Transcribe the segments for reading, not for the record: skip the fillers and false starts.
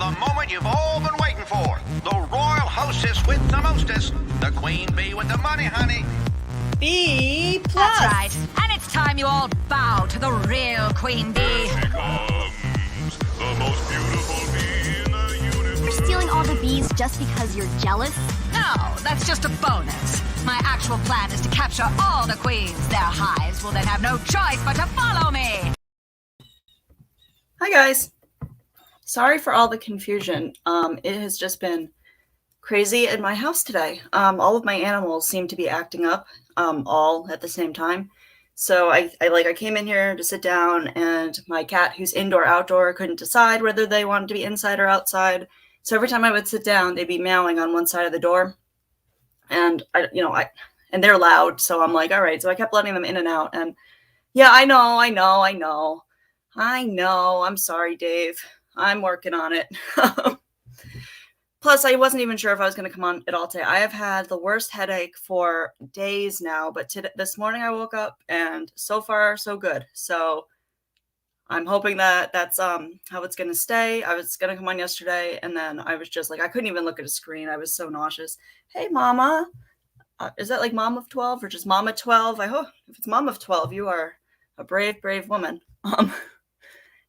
the moment you've all been waiting for. The royal hostess with the mostest. The queen bee with the money, honey. BeePlus. That's right. And it's time you all bow to the real queen bee. Here she comes, the most beautiful bee in the universe. You're stealing all the bees just because you're jealous? No, that's just a bonus. My actual plan is to capture all the queens. Their hives will then have no choice but to follow me. Hi guys. Sorry for all the confusion. It has just been crazy in my house today. All of my animals seem to be acting up all at the same time. So I came in here to sit down, and my cat, who's indoor outdoor, couldn't decide whether they wanted to be inside or outside. So every time I would sit down, they'd be meowing on one side of the door, and and they're loud. So I'm like, all right. So I kept letting them in and out, and yeah, I know. I'm sorry, Dave. I'm working on it. Plus, I wasn't even sure if I was going to come on at all today. I have had the worst headache for days now, but this morning I woke up and so far so good. So I'm hoping that that's how it's going to stay. I was going to come on yesterday, and then I was just like, I couldn't even look at a screen. I was so nauseous. Hey, Mama. Is that like Mom of 12 or just Mama 12? I hope if it's Mom of 12, you are a brave, brave woman.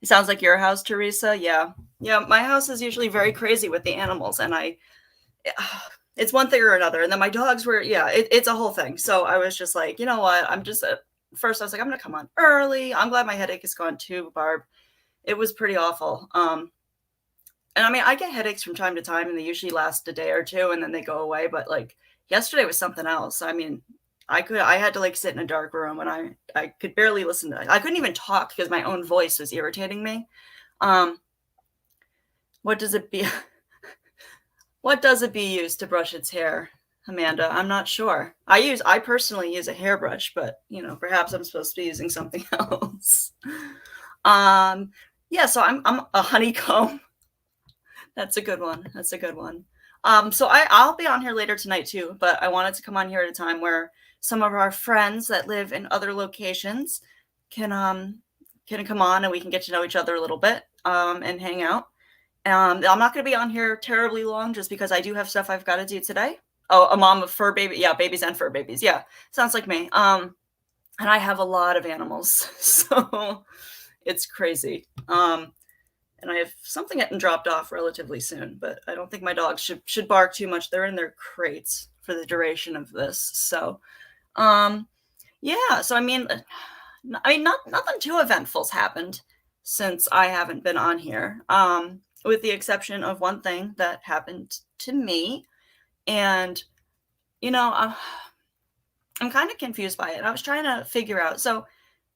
It sounds like your house, Teresa. Yeah, my house is usually very crazy with the animals, and it's one thing or another. And then my dogs were, it's a whole thing. So I was just like, you know what? First I was like, I'm going to come on early. I'm glad my headache is gone too, Barb. It was pretty awful. And I mean, I get headaches from time to time, and they usually last a day or two, and then they go away. But like yesterday was something else. I mean, I had to like sit in a dark room, and I could barely listen to it. I couldn't even talk because my own voice was irritating me. What does a bee use to brush its hair, Amanda? I'm not sure. I personally use a hairbrush, but perhaps I'm supposed to be using something else. So I'm a honeycomb. That's a good one. So I'll be on here later tonight too, but I wanted to come on here at a time where some of our friends that live in other locations can come on, and we can get to know each other a little bit and hang out. I'm not going to be on here terribly long, just because I do have stuff I've got to do today. Oh, a mom of fur baby. Yeah, babies and fur babies. Yeah, sounds like me. And I have a lot of animals, so it's crazy. And I have something getting dropped off relatively soon, but I don't think my dogs should bark too much. They're in their crates for the duration of this. So, so I mean, nothing too eventful's happened since I haven't been on here, with the exception of one thing that happened to me. And, I'm kind of confused by it. I was trying to figure out. So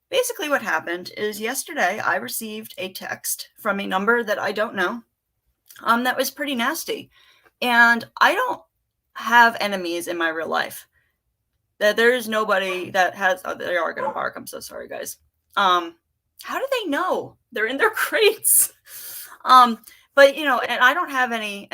basically what happened is yesterday I received a text from a number that I don't know, that was pretty nasty. And I don't have enemies in my real life. That there is nobody that has, they are going to bark. I'm so sorry, guys. How do they know? They're in their crates. But, and I don't have any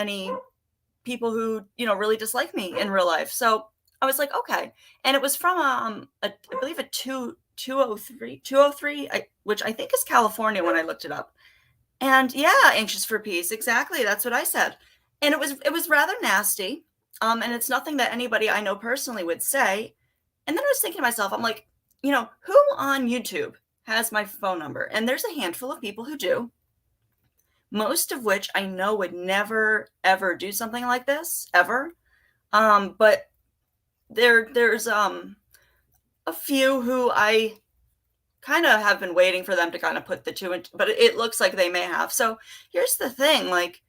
people who, really dislike me in real life. So I was like, okay. And it was from, I believe a 203, which I think is California when I looked it up. And yeah, anxious for peace. Exactly. That's what I said. And it was rather nasty. And it's nothing that anybody I know personally would say. And then I was thinking to myself, I'm like, who on YouTube has my phone number? And there's a handful of people who do. Most of which I know would never, ever do something like this, ever. But there's a few who I kind of have been waiting for them to kind of put the two in, but it looks like they may have. So here's the thing, like,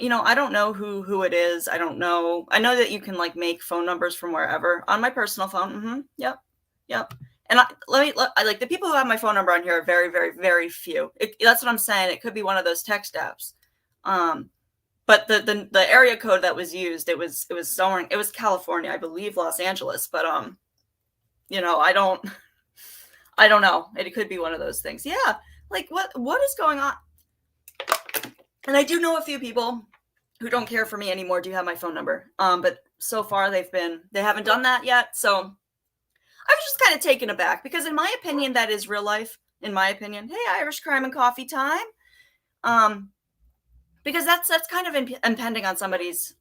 I don't know who it is. I don't know. I know that you can like make phone numbers from wherever on my personal phone. Mm-hmm. Yep. And I like the people who have my phone number on here are very, very, very few. That's what I'm saying. It could be one of those text apps. But the area code that was used, it was somewhere, it was California, I believe Los Angeles. But I don't know. It could be one of those things. Yeah. Like what is going on? And I do know a few people who don't care for me anymore do have my phone number. But so far they haven't done that yet. So I was just kind of taken aback because in my opinion, that is real life. In my opinion, hey, Irish crime and coffee time. because that's kind of impending on somebody's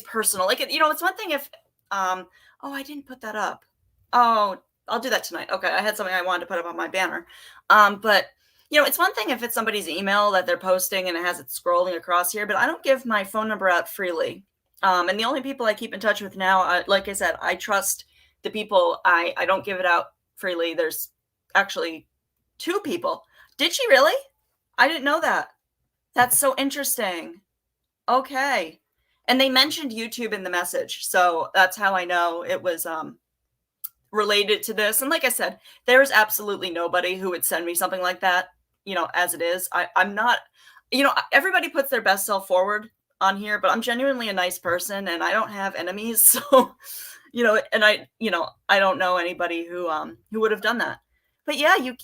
personal, like, it's one thing if oh, I didn't put that up. Oh, I'll do that tonight. Okay, I had something I wanted to put up on my banner. But it's one thing if it's somebody's email that they're posting and it has it scrolling across here, but I don't give my phone number out freely. And the only people I keep in touch with now, like I said, I trust the people. I don't give it out freely. There's actually 2 people. Did she really? I didn't know that. That's so interesting. Okay. And they mentioned YouTube in the message. So that's how I know it was related to this. And like I said, there's absolutely nobody who would send me something like that, as it is. I'm not, everybody puts their best self forward on here, but I'm genuinely a nice person and I don't have enemies. So, and I don't know anybody who would have done that. But yeah, you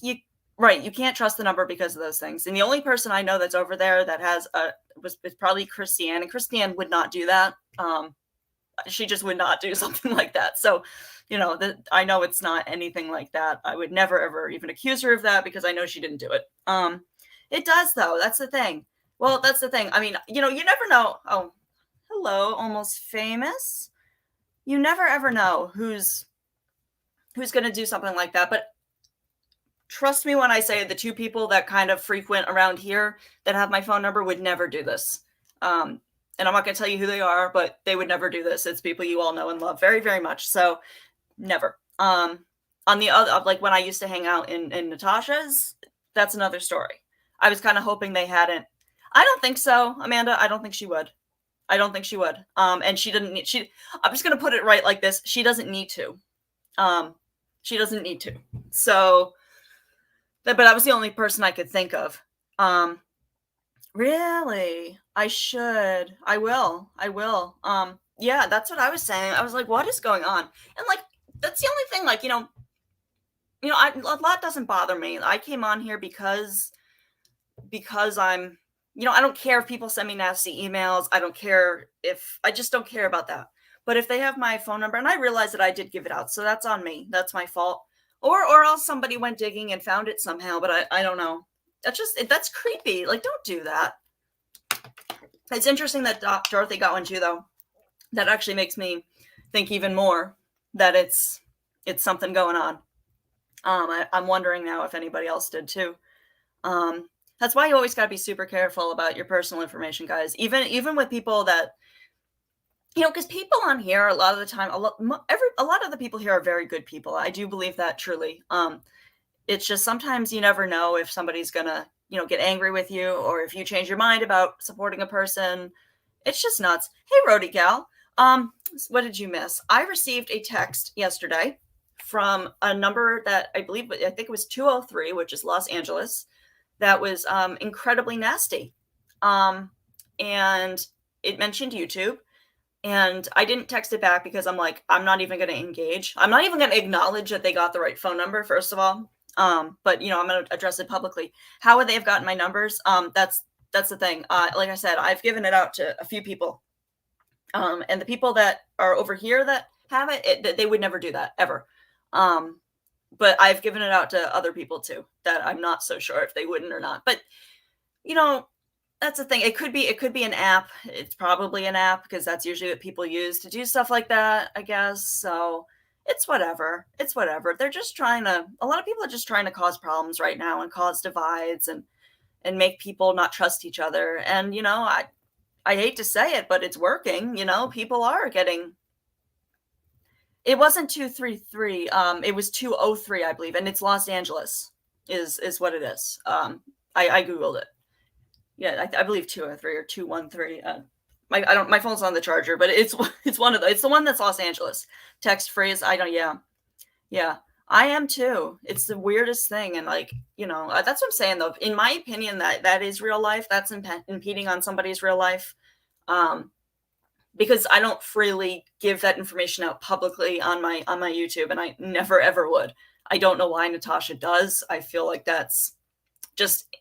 right, you can't trust the number because of those things. And the only person I know that's over there that has was probably Christiane, and Christiane would not do that. She just would not do something like that. So, I know it's not anything like that. I would never ever even accuse her of that because I know she didn't do it. It does though. That's the thing. Well, that's the thing. I mean, you never know. Oh, hello, almost famous. You never ever know who's going to do something like that. But trust me when I say the 2 people that kind of frequent around here that have my phone number would never do this. And I'm not going to tell you who they are, but they would never do this. It's people you all know and love very, very much. So never. On the other, like when I used to hang out in Natasha's, that's another story. I was kind of hoping they hadn't. I don't think so, Amanda. I don't think she would. And she didn't need, I'm just going to put it right like this. She doesn't need to. She doesn't need to. So, but I was the only person I could think of. Really? I should. I will. Yeah, that's what I was saying. I was like, what is going on? And like, that's the only thing, like, a lot doesn't bother me. I came on here because I'm, I don't care if people send me nasty emails. I just don't care about that. But if they have my phone number, and I realize that I did give it out, so that's on me. That's my fault. Or else somebody went digging and found it somehow, but I don't know. That's creepy. Like, don't do that. It's interesting that Dorothy got one too, though. That actually makes me think even more that it's something going on. I'm wondering now if anybody else did too. That's why you always got to be super careful about your personal information, guys. Even with people that, because people on here a lot of the time, a lot of the people here are very good people. I do believe that truly. It's just sometimes you never know if somebody's gonna, get angry with you, or if you change your mind about supporting a person. It's just nuts. Hey, Rody Gal. What did you miss? I received a text yesterday from a number that I think it was 203, which is Los Angeles. That was incredibly nasty. And it mentioned YouTube. And I didn't text it back because I'm like, I'm not even going to engage. I'm not even going to acknowledge that they got the right phone number, first of all. But, I'm going to address it publicly. How would they have gotten my numbers? That's the thing. Like I said, I've given it out to a few people. And the people that are over here that have it, they would never do that, ever. But I've given it out to other people too, that I'm not so sure if they wouldn't or not. But, that's the thing. It could be an app. It's probably an app because that's usually what people use to do stuff like that, I guess. So it's whatever. They're just a lot of people are just trying to cause problems right now and cause divides and make people not trust each other. And, I hate to say it, but it's working. People are getting, it wasn't 233. It was 203, I believe. And it's Los Angeles is what it is. I Googled it. Yeah, I believe 203 or 213. My phone's on the charger, but it's one of it's the one that's Los Angeles. Text phrase. Yeah, I am too. It's the weirdest thing, and that's what I'm saying though. In my opinion, that is real life. That's impeding on somebody's real life, because I don't freely give that information out publicly on my YouTube, and I never ever would. I don't know why Natasha does. I feel like that's just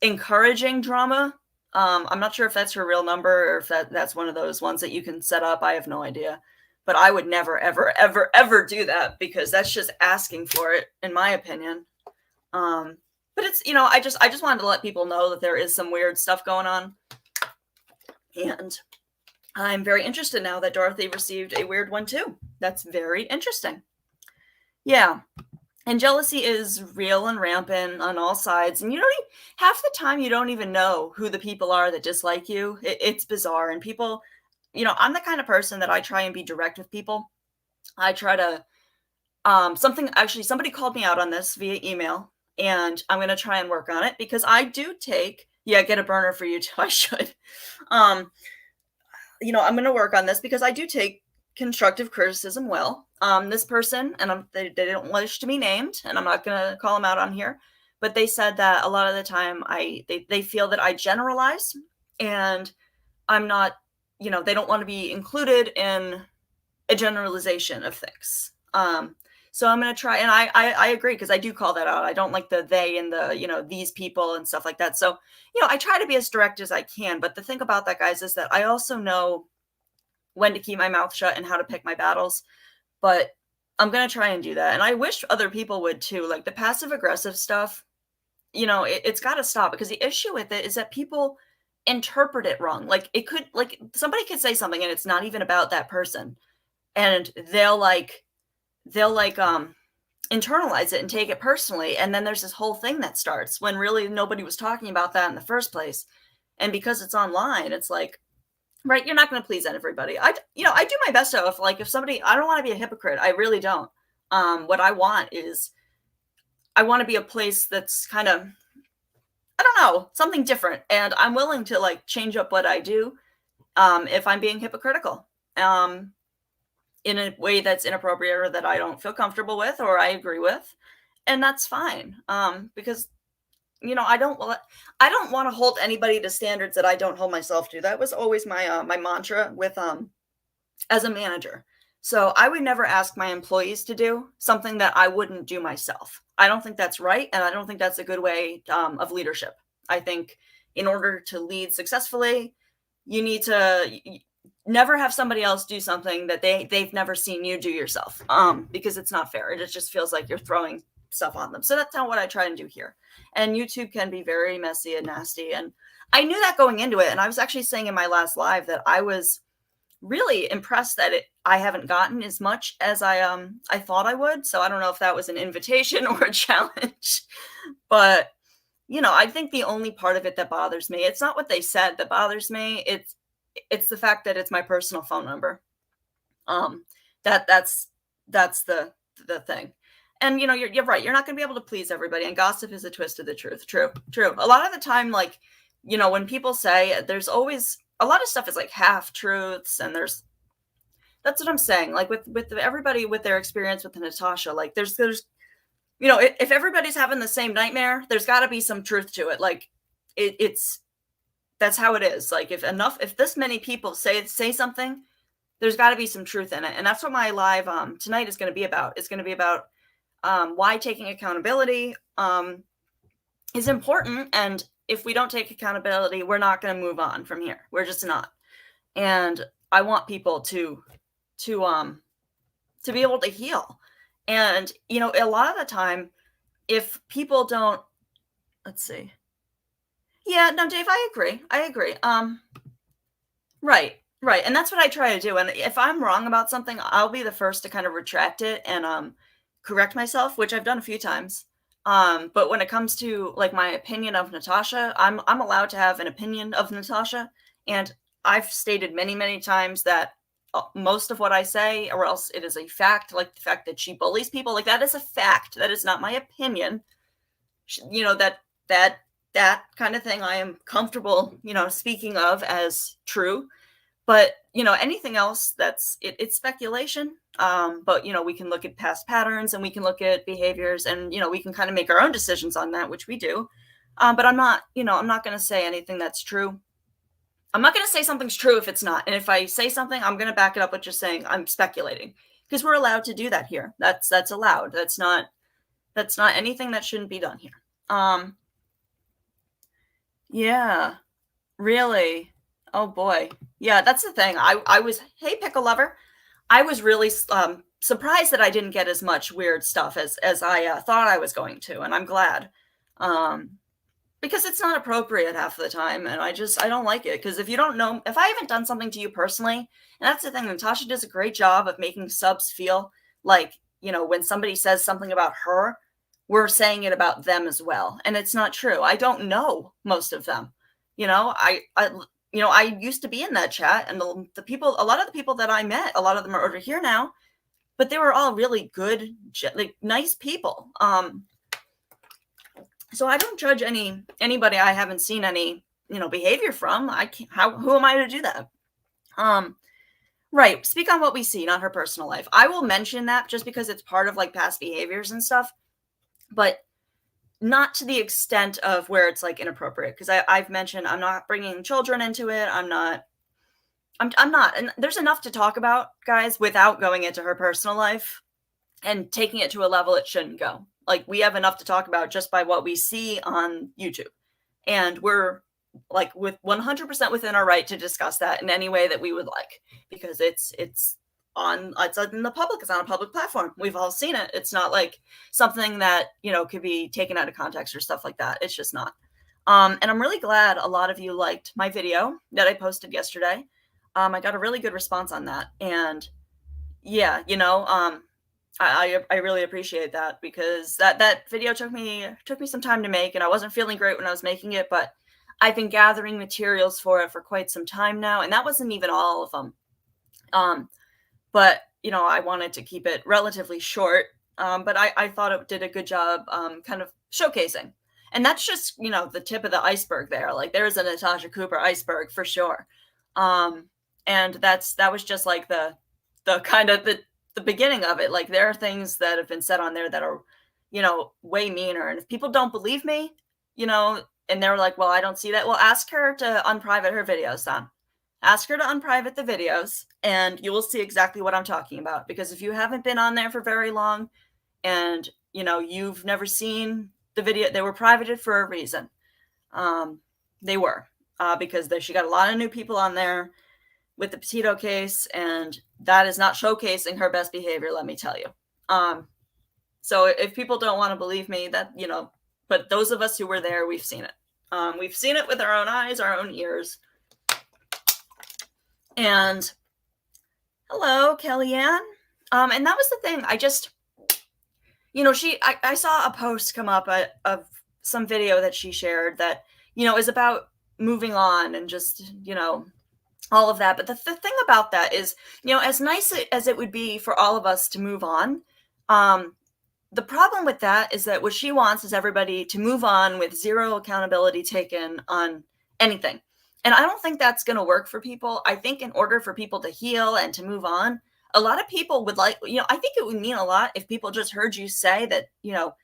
encouraging drama. I'm not sure if that's her real number or if that's one of those ones that you can set up. I have no idea, but I would never, ever, ever, ever do that because that's just asking for it, in my opinion. But it's, I just wanted to let people know that there is some weird stuff going on. And I'm very interested now that Dorothy received a weird one too. That's very interesting. Yeah. And jealousy is real and rampant on all sides. And half the time you don't even know who the people are that dislike you. It's bizarre. And people, I'm the kind of person that I try and be direct with people. I try to, somebody called me out on this via email, and I'm going to try and work on it because I do take, get a burner for you too. I should. I'm going to work on this because I do take constructive criticism well. This person, and they don't wish to be named, and I'm not going to call them out on here, but they said that a lot of the time they feel that I generalize, and I'm not, they don't want to be included in a generalization of things. So I'm going to try, and I agree, because I do call that out. I don't like the they and the, these people and stuff like that. So, I try to be as direct as I can. But the thing about that, guys, is that I also know when to keep my mouth shut and how to pick my battles. But I'm going to try and do that. And I wish other people would too. Like the passive aggressive stuff, it's got to stop, because the issue with it is that people interpret it wrong. Like somebody could say something and it's not even about that person. And they'll internalize it and take it personally. And then there's this whole thing that starts when really nobody was talking about that in the first place. And because it's online, it's like, right, you're not going to please everybody. I do my best though. If somebody, I don't want to be a hypocrite. I really don't. What I want is, I want to be a place that's kind of, I don't know, something different. And I'm willing to change up what I do if I'm being hypocritical. In a way that's inappropriate or that I don't feel comfortable with or I agree with. And that's fine. Because, I don't want to hold anybody to standards that I don't hold myself to. That was always my my mantra with as a manager. So I would never ask my employees to do something that I wouldn't do myself. I don't think that's right. And I don't think that's a good way of leadership. I think in order to lead successfully, you need to never have somebody else do something that they've never seen you do yourself, because it's not fair. It just feels like you're throwing stuff on them. So that's not what I try and do here. And YouTube can be very messy and nasty. And I knew that going into it. And I was actually saying in my last live that I was really impressed that I haven't gotten as much as I thought I would. So I don't know if that was an invitation or a challenge, but I think the only part of it that bothers me, it's not what they said that bothers me. It's the fact that it's my personal phone number. That's the thing. And you're right. You're not going to be able to please everybody. And gossip is a twist of the truth. True. A lot of the time, when people say, there's always a lot of stuff is half truths, and that's what I'm saying. With everybody with their experience with Natasha, there's if everybody's having the same nightmare, there's got to be some truth to it. That's how it is. If this many people say something, there's got to be some truth in it. And that's what my live tonight is going to be about. It's going to be about why taking accountability is important. And if we don't take accountability, we're not going to move on from here. We're just not. And I want people to be able to heal. And, a lot of the time, if people don't, let's see. Yeah, no, Dave, I agree. Right. And that's what I try to do. And if I'm wrong about something, I'll be the first to kind of retract it and correct myself, which I've done a few times. But when it comes to my opinion of Natasha, I'm allowed to have an opinion of Natasha. And I've stated many, many times that most of what I say, or else it is a fact, like the fact that she bullies people, that is a fact. That is not my opinion. That kind of thing I am comfortable, speaking of as true. But, anything else it's speculation. But, we can look at past patterns and we can look at behaviors and, we can kind of make our own decisions on that, which we do. But I'm not going to say anything that's true. I'm not going to say something's true if it's not. And if I say something, I'm going to back it up with just saying I'm speculating, because we're allowed to do that here. That's allowed. That's not anything that shouldn't be done here. Yeah, really. Oh boy. Yeah, that's the thing. I was, hey, Pickle Lover. I was really surprised that I didn't get as much weird stuff as I thought I was going to, and I'm glad. because it's not appropriate half of the time. And I don't like it. Because if you don't know, if I haven't done something to you personally, and that's the thing, Natasha does a great job of making subs feel like, you know, when somebody says something about her, we're saying it about them as well. And it's not true. I don't know most of them. You know, I used to be in that chat, and the people, a lot of the people that I met, a lot of them are over here now, but they were all really good, like nice people. So I don't judge anybody I haven't seen any, you know, behavior from. I can't, who am I to do that? Right. Speak on what we see, not her personal life. I will mention that just because it's part of like past behaviors and stuff, but not to the extent of where it's like inappropriate. Because I've mentioned I'm not bringing children into it. I'm not. And there's enough to talk about, guys, without going into her personal life and taking it to a level it shouldn't go. Like, we have enough to talk about just by what we see on YouTube. And we're like with 100% within our right to discuss that in any way that we would like, because it's in the public, it's on a public platform. We've all seen it. It's not like something that, you know, could be taken out of context or stuff like that. It's just not. And I'm really glad a lot of you liked my video that I posted yesterday. I got a really good response on that. And yeah, you know, I really appreciate that, because that video took me some time to make, and I wasn't feeling great when I was making it, but I've been gathering materials for it for quite some time now, and that wasn't even all of them. But you know, I wanted to keep it relatively short, but I thought it did a good job kind of showcasing. And that's just, you know, the tip of the iceberg there. Like, there's a Natasha Cooper iceberg for sure. And that was just like the kind of the beginning of it. Like, there are things that have been said on there that are, you know, way meaner. And if people don't believe me, you know, and they're like, well, I don't see that. Well, ask her to unprivate her videos then. Ask her to unprivate the videos, and you will see exactly what I'm talking about. Because if you haven't been on there for very long, and, you know, you've never seen the video, they were privated for a reason. They were, because she got a lot of new people on there with the Petito case, and that is not showcasing her best behavior, let me tell you. So if people don't want to believe me, that, you know, but those of us who were there, we've seen it. We've seen it with our own eyes, our own ears. And hello, Kellyanne. And that was the thing. I just, you know, I saw a post come up of some video that she shared that, you know, is about moving on and just, you know, all of that. But the thing about that is, you know, as nice as it would be for all of us to move on, the problem with that is that what she wants is everybody to move on with zero accountability taken on anything. And I don't think that's going to work for people. I think in order for people to heal and to move on, a lot of people would like, you know, I think it would mean a lot if people just heard you say that, you know,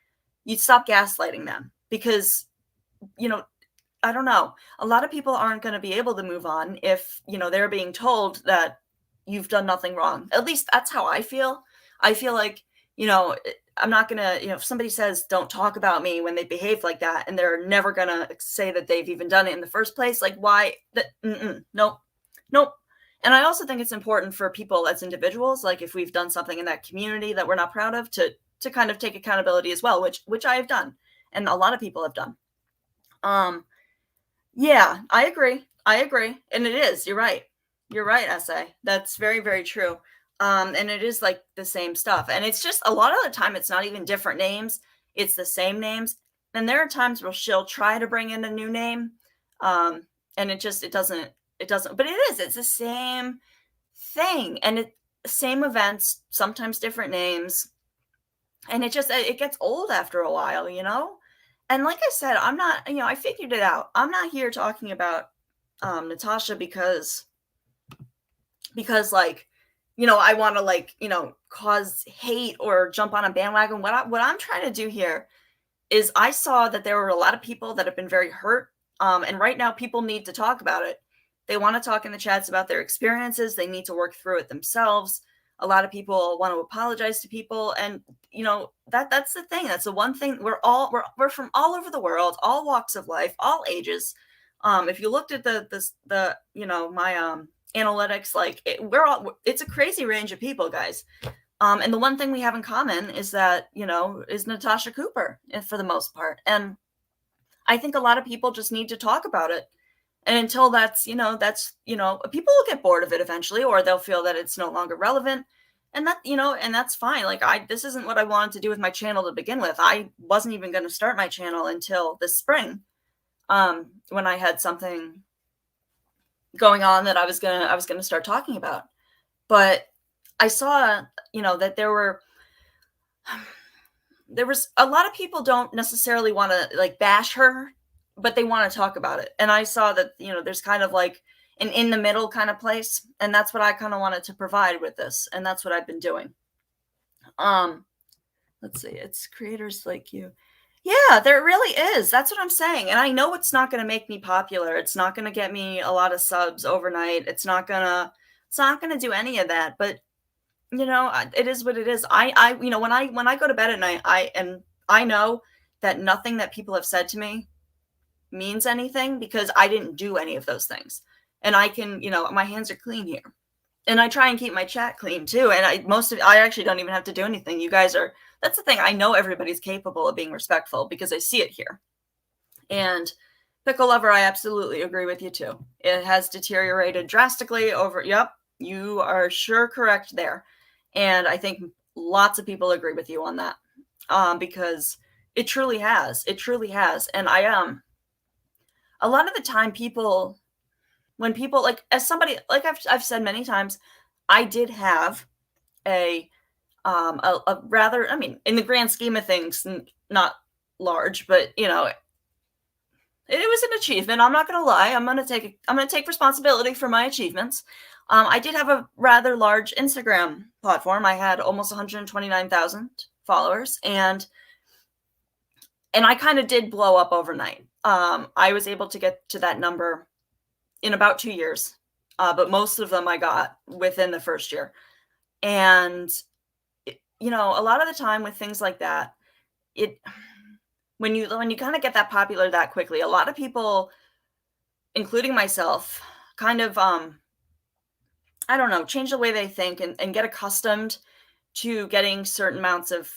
you'd stop gaslighting them, because, you know, I don't know. A lot of people aren't going to be able to move on if, you know, they're being told that you've done nothing wrong. At least that's how I feel. I feel like, you know, I'm not going to, you know, if somebody says, don't talk about me when they behave like that, and they're never going to say that they've even done it in the first place. Like, why? Nope. And I also think it's important for people as individuals, like if we've done something in that community that we're not proud of, to kind of take accountability as well, which I have done. And a lot of people have done. Yeah, I agree. And it is, you're right, SA. That's very, very true. And it is like the same stuff. And it's just a lot of the time, it's not even different names. It's the same names. And there are times where she'll try to bring in a new name. And it doesn't, but it's the same thing. And same events, sometimes different names. And it gets old after a while, you know? And like I said, I'm not, you know, I figured it out. I'm not here talking about Natasha because like, you know, I want to like, you know, cause hate or jump on a bandwagon. What I'm trying to do here is I saw that there were a lot of people that have been very hurt. And right now people need to talk about it. They want to talk in the chats about their experiences. They need to work through it themselves. A lot of people want to apologize to people. And, you know, that's the thing. That's the one thing. We're from all over the world, all walks of life, all ages. If you looked at the you know, my analytics, like it's a crazy range of people, guys. And the one thing we have in common is that, you know, is Natasha Cooper for the most part. And I think a lot of people just need to talk about it. And until people will get bored of it eventually, or they'll feel that it's no longer relevant. And and that's fine. Like this isn't what I wanted to do with my channel to begin with. I wasn't even going to start my channel until this spring, when I had something going on that I was gonna start talking about. But I saw, that there was a lot of people don't necessarily want to like bash her, but they want to talk about it. And I saw that, there's kind of like an in the middle kind of place. And that's what I kind of wanted to provide with this. And that's what I've been doing. Let's see. It's creators like you. Yeah, there really is. That's what I'm saying. And I know it's not going to make me popular. It's not going to get me a lot of subs overnight. It's not going to do any of that. But it is what it is. When I go to bed at night, I know that nothing that people have said to me means anything, because I didn't do any of those things. And I can, my hands are clean here. And I try and keep my chat clean too. And I actually don't even have to do anything. You guys are, that's the thing. I know everybody's capable of being respectful because I see it here. And Pickle Lover, I absolutely agree with you too. It has deteriorated drastically over. Yep, you are sure correct there. And I think lots of people agree with you on that, because it truly has. It truly has. And a lot of the time when people like, as somebody, like I've said many times, I did have a rather, I mean, in the grand scheme of things, not large, but it was an achievement. I'm not going to lie. I'm going to take responsibility for my achievements. I did have a rather large Instagram platform. I had almost 129,000 followers, and I kind of did blow up overnight. I was able to get to that number in about 2 years, but most of them I got within the first year. And a lot of the time with things like that, when you kind of get that popular that quickly, a lot of people, including myself, kind of I don't know, change the way they think and get accustomed to getting certain amounts of,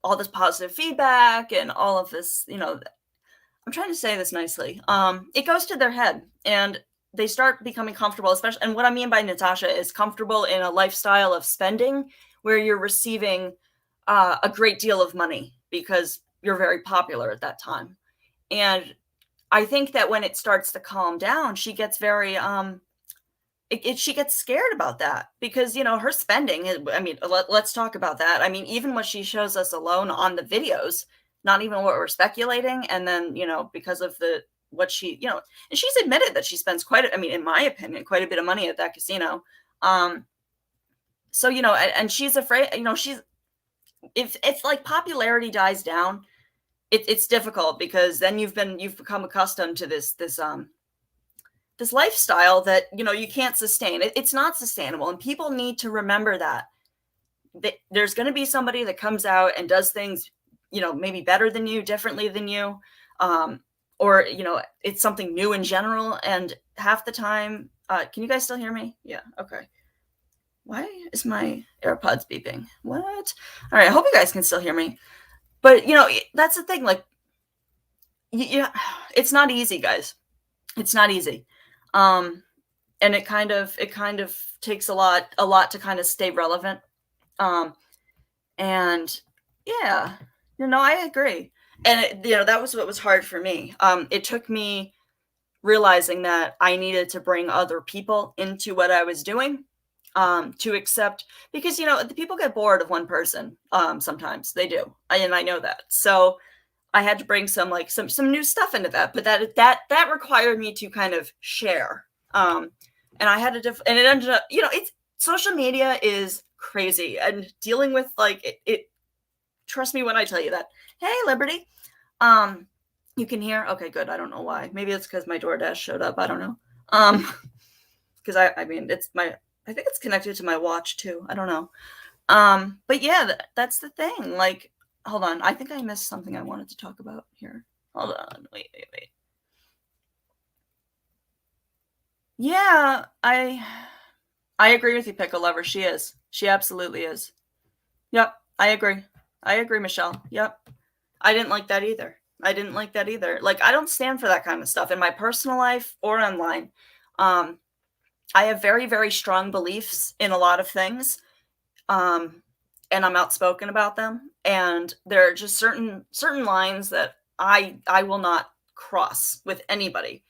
all this positive feedback and all of this, I'm trying to say this nicely. It goes to their head and they start becoming comfortable, especially. And what I mean by Natasha is comfortable in a lifestyle of spending where you're receiving a great deal of money because you're very popular at that time. And I think that when it starts to calm down, she gets very, she gets scared about that because, her spending, I mean, let's talk about that. I mean, even what she shows us alone on the videos, not even what we're speculating. And then, because of what she, and she's admitted that she spends in my opinion, quite a bit of money at that casino. So, and she's afraid, if like popularity dies down, it's difficult because then you've become accustomed to this lifestyle that, you can't sustain. It's not sustainable. And people need to remember that there's going to be somebody that comes out and does things, maybe better than you, differently than you. Or, it's something new in general. And half the time, can you guys still hear me? Yeah. Okay. Why is my AirPods beeping? What? All right. I hope you guys can still hear me. But, that's the thing. Like, yeah, it's not easy, guys. It's not easy. And it kind of takes a lot to kind of stay relevant. And yeah, I agree. And that was what was hard for me. It took me realizing that I needed to bring other people into what I was doing, to accept, because, the people get bored of one person. Sometimes they do. And I know that. So I had to bring some new stuff into that, but that required me to kind of share. And I had and it ended up, it's social media is crazy and dealing with it. Trust me when I tell you that. Hey, Liberty. You can hear? Okay, good. I don't know why. Maybe it's because my DoorDash showed up. I don't know. Because I think it's connected to my watch too. I don't know. But yeah, that's the thing. Like, hold on. I think I missed something I wanted to talk about here. Hold on. Wait. Yeah, I agree with you, Pickle Lover. She is. She absolutely is. Yep, I agree. Michelle. Yep. I didn't like that either. I didn't like that either. Like, I don't stand for that kind of stuff in my personal life or online. I have very, very strong beliefs in a lot of things. And I'm outspoken about them. And there are just certain lines that I will not cross with anybody,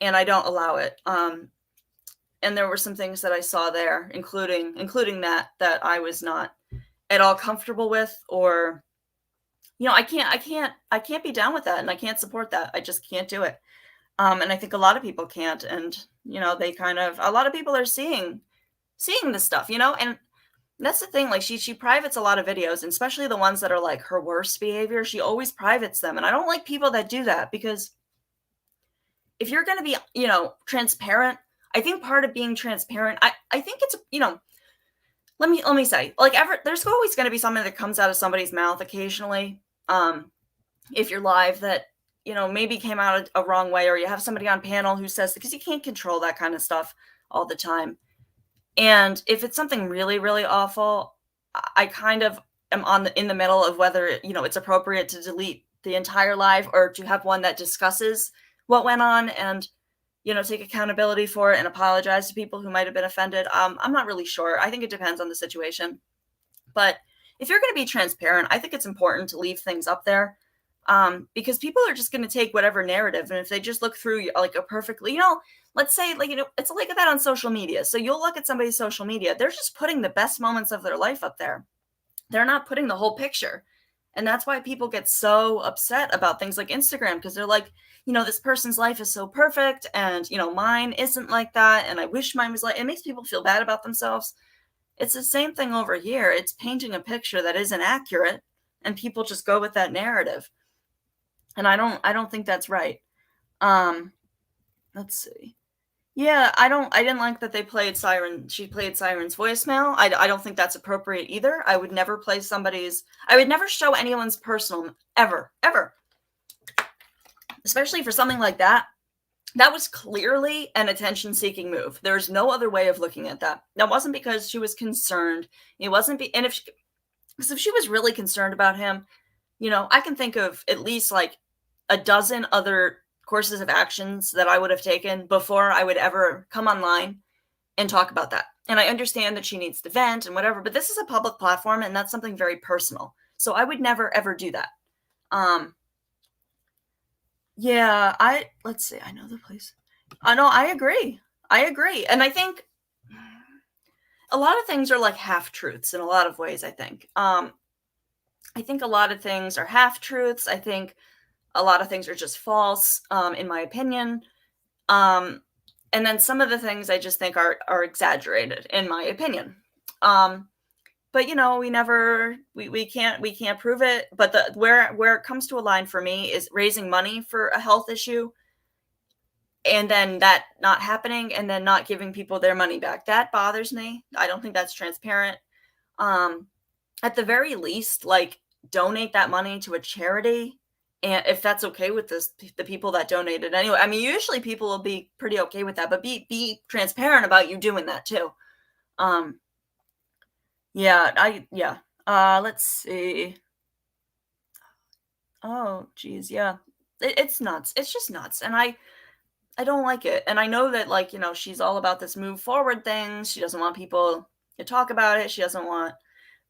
and I don't allow it. And there were some things that I saw there, including that I was not at all comfortable with, or, you know, I can't be down with that, and I can't support that. I just can't do it. And I think a lot of people can't, and, you know, a lot of people are seeing this stuff, you know, and that's the thing. Like, she privates a lot of videos, and especially the ones that are like her worst behavior. She always privates them. And I don't like people that do that, because if you're going to be, you know, transparent, I think part of being transparent, I think it's, you know, let me say, like, there's always going to be something that comes out of somebody's mouth occasionally. If you're live, that, you know, maybe came out a wrong way, or you have somebody on panel who says, because you can't control that kind of stuff all the time. And if it's something really, really awful, I kind of am in the middle of whether, you know, it's appropriate to delete the entire live, or to have one that discusses what went on and, you know, take accountability for it and apologize to people who might have been offended. I'm not really sure. I think it depends on the situation. But if you're going to be transparent, I think it's important to leave things up there, because people are just going to take whatever narrative. And if they just look through like a perfectly, you know, let's say, like, you know, it's like that on social media. So you'll look at somebody's social media. They're just putting the best moments of their life up there. They're not putting the whole picture. And that's why people get so upset about things like Instagram, because they're like, you know, this person's life is so perfect, and, you know, mine isn't like that. And I wish mine was like, it makes people feel bad about themselves. It's the same thing over here. It's painting a picture that isn't accurate, and people just go with that narrative. And I don't think that's right. Let's see. Yeah, I didn't like that they played she played Siren's voicemail. I don't think that's appropriate either. I would never I would never show anyone's personal, ever. Especially for something like that. That was clearly an attention-seeking move. There's no other way of looking at that. That wasn't because she was concerned. It wasn't, because if she was really concerned about him, you know, I can think of at least like a dozen other courses of actions that I would have taken before I would ever come online and talk about that. And I understand that she needs to vent and whatever, but this is a public platform, and that's something very personal. So I would never, ever do that. Yeah, let's see. I know the place. I know. I agree. And I think a lot of things are like half truths in a lot of ways. I think a lot of things are half truths. I think a lot of things are just false, in my opinion. And then some of the things I just think are exaggerated, in my opinion. But, you know, we can't prove it. But where it comes to a line for me is raising money for a health issue, and then that not happening, and then not giving people their money back. That bothers me. I don't think that's transparent. At the very least, like, donate that money to a charity. And if that's okay with the people that donated anyway. I mean, usually people will be pretty okay with that, but be transparent about you doing that too. Let's see. Oh, geez. Yeah. It's nuts. It's just nuts. And I don't like it. And I know that, like, you know, she's all about this move forward thing. She doesn't want people to talk about it. She doesn't want,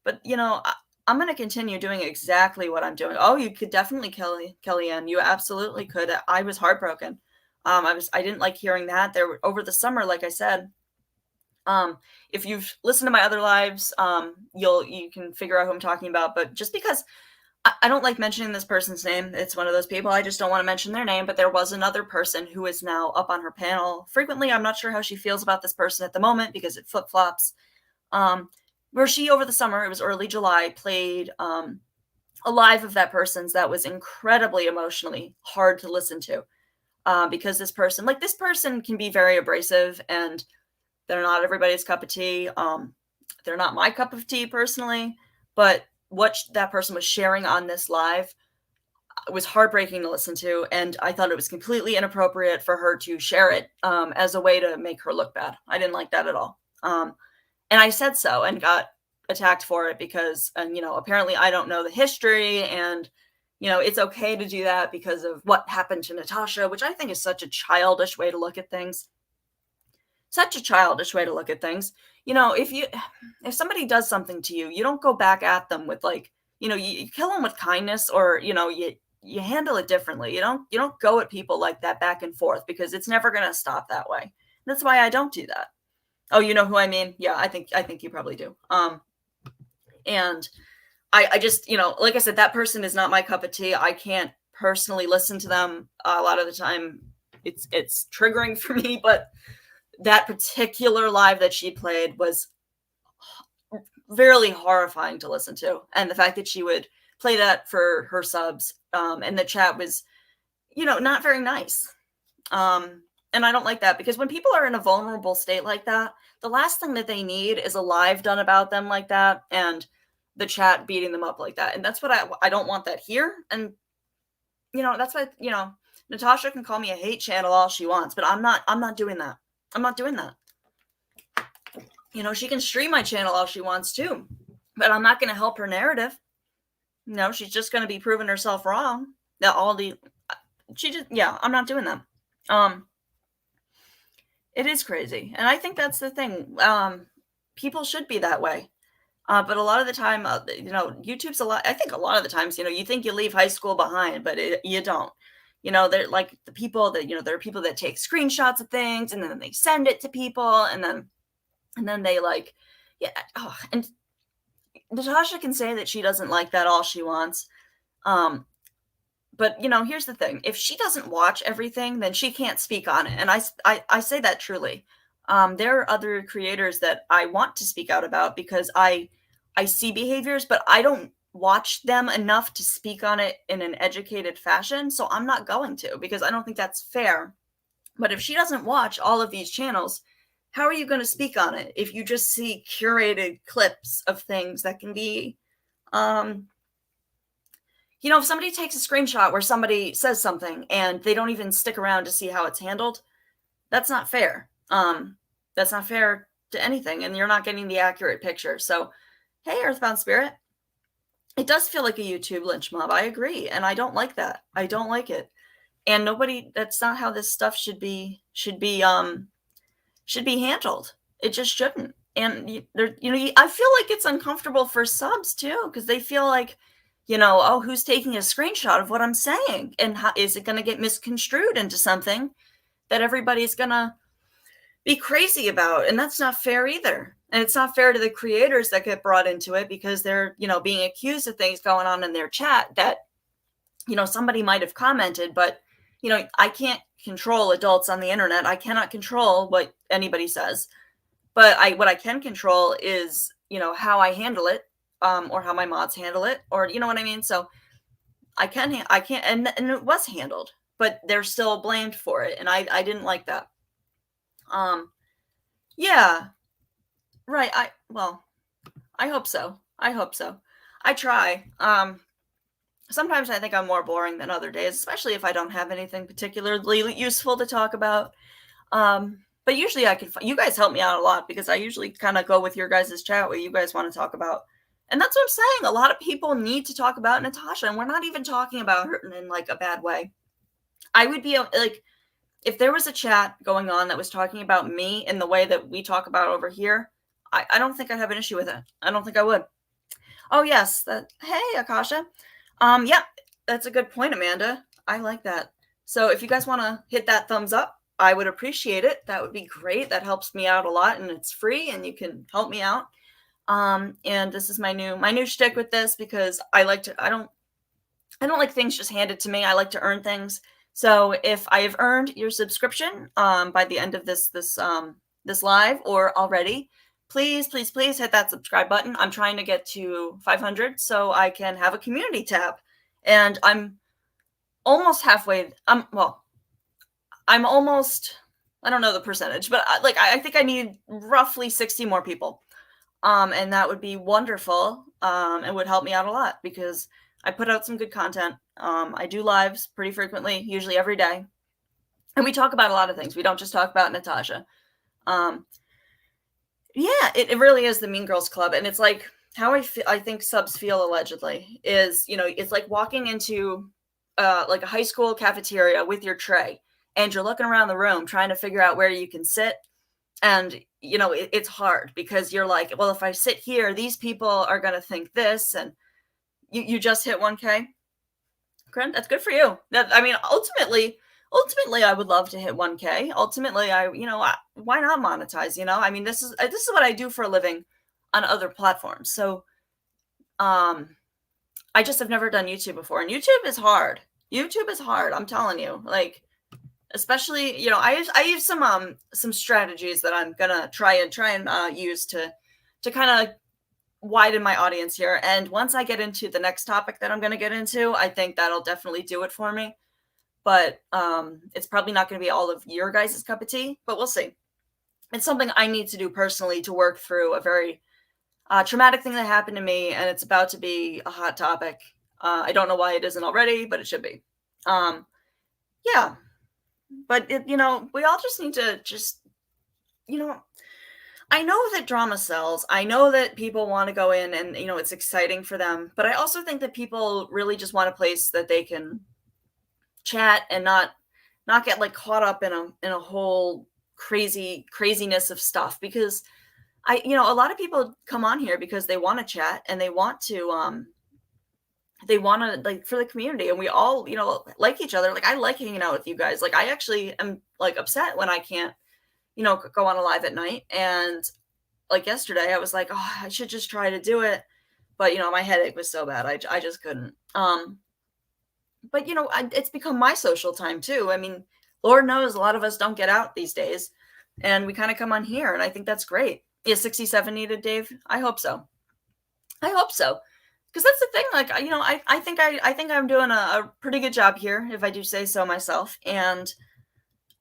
but, you know, I'm going to continue doing exactly what I'm doing. Oh, you could definitely, Kellyanne. You absolutely could. I was heartbroken. I didn't like hearing that. Over the summer, like I said, if you've listened to my other lives, you can figure out who I'm talking about. But just because I don't like mentioning this person's name, it's one of those people, I just don't want to mention their name. But there was another person who is now up on her panel frequently. I'm not sure how she feels about this person at the moment, because it Flipflops. Where she, over the summer, it was early July, played a live of that person's that was incredibly emotionally hard to listen to, because this person can be very abrasive, and they're not everybody's cup of tea. They're not my cup of tea personally, but what that person was sharing on this live was heartbreaking to listen to, and I thought it was completely inappropriate for her to share it as a way to make her look bad. I didn't like that at all. And I said so, and got attacked for it because, and, you know, apparently I don't know the history, and, it's okay to do that because of what happened to Natasha, which I think is such a childish way to look at things. Such a childish way to look at things. If somebody does something to you, you don't go back at them with like, you kill them with kindness, or, you handle it differently. You don't go at people like that back and forth, because it's never going to stop that way. That's why I don't do that. Oh, you know who I mean? Yeah, I think you probably do. And I just, like I said, that person is not my cup of tea. I can't personally listen to them. A lot of the time it's triggering for me, but that particular live that she played was really horrifying to listen to. And the fact that she would play that for her subs, and the chat was, not very nice. And I don't like that, because when people are in a vulnerable state like that, the last thing that they need is a live done about them like that, and the chat beating them up like that. And that's what I don't want that here. And, that's why, Natasha can call me a hate channel all she wants, but I'm not doing that. I'm not doing that. She can stream my channel all she wants too, but I'm not going to help her narrative. No, she's just going to be proving herself wrong. That I'm not doing that. It is crazy. And I think that's the thing. People should be that way. But a lot of the time, YouTube's I think a lot of the times, you think you leave high school behind, but you don't. They're like the people that, there are people that take screenshots of things and then they send it to people, and then they like, yeah. Oh, and Natasha can say that she doesn't like that all she wants. But here's the thing. If she doesn't watch everything, then she can't speak on it. And I say that truly. There are other creators that I want to speak out about, because I see behaviors, but I don't watch them enough to speak on it in an educated fashion. So I'm not going to, because I don't think that's fair. But if she doesn't watch all of these channels, how are you going to speak on it if you just see curated clips of things that can be, if somebody takes a screenshot where somebody says something and they don't even stick around to see how it's handled, that's not fair. That's not fair to anything, and you're not getting the accurate picture. So, hey, Earthbound Spirit, it does feel like a YouTube lynch mob. I agree, and I don't like that. I don't like it. And that's not how this stuff should be handled. It just shouldn't. And I feel like it's uncomfortable for subs too, because they feel like, oh, who's taking a screenshot of what I'm saying? And how is it going to get misconstrued into something that everybody's going to be crazy about? And that's not fair either. And it's not fair to the creators that get brought into it, because they're, being accused of things going on in their chat that, somebody might have commented, but, I can't control adults on the internet. I cannot control what anybody says, but what I can control is, how I handle it, or how my mods handle it, or, you know what I mean? So I can't, and it was handled, but they're still blamed for it. And I didn't like that. Yeah, right. I hope so. I try. Sometimes I think I'm more boring than other days, especially if I don't have anything particularly useful to talk about. But usually you guys help me out a lot, because I usually kind of go with your guys' chat what you guys want to talk about. And that's what I'm saying. A lot of people need to talk about Natasha, and we're not even talking about her in like a bad way. I would be like, if there was a chat going on that was talking about me in the way that we talk about over here, I don't think I'd have an issue with it. I don't think I would. Oh, yes. Hey, Akasha. Yeah, that's a good point, Amanda. I like that. So if you guys want to hit that thumbs up, I would appreciate it. That would be great. That helps me out a lot, and it's free, and you can help me out. And this is my new shtick with this, because I don't like things just handed to me. I like to earn things. So if I have earned your subscription by the end of this live or already, please hit that subscribe button. I'm trying to get to 500 so I can have a community tab, and I'm almost halfway. I'm almost, I don't know the percentage, but I think I need roughly 60 more people. And that would be wonderful. And would help me out a lot, because I put out some good content. I do lives pretty frequently, usually every day. And we talk about a lot of things. We don't just talk about Natasha. Yeah, it really is the Mean Girls Club. And it's like, how I think subs feel allegedly is, it's like walking into like a high school cafeteria with your tray, and you're looking around the room trying to figure out where you can sit. And, it's hard because you're like, well, if I sit here, these people are going to think this, and you just hit 1K. Grant, that's good for you. Ultimately, I would love to hit 1K. Ultimately, why not monetize? This is what I do for a living on other platforms. So, I just have never done YouTube before, and YouTube is hard. I'm telling you, like, especially, I use some strategies that I'm gonna try and use to kind of widen my audience here. And once I get into the next topic that I'm going to get into, I think that'll definitely do it for me. But it's probably not going to be all of your guys' cup of tea, but we'll see. It's something I need to do personally to work through a very traumatic thing that happened to me, and it's about to be a hot topic. I don't know why it isn't already, but it should be. Yeah. But, we all just need to I know that drama sells. I know that people want to go in and, it's exciting for them. But I also think that people really just want a place that they can chat and not get like caught up in a whole craziness of stuff. Because a lot of people come on here because they want to chat and they want to like for the community, and we all, like each other. Like, I like hanging out with you guys. Like, I actually am like upset when I can't go on a live at night. And like yesterday I was like, oh, I should just try to do it. But, my headache was so bad. I just couldn't. But, it's become my social time too. Lord knows a lot of us don't get out these days, and we kind of come on here, and I think that's great. Is 67 needed, Dave? I hope so. Because that's the thing. Like, I think I'm doing a pretty good job here, if I do say so myself. And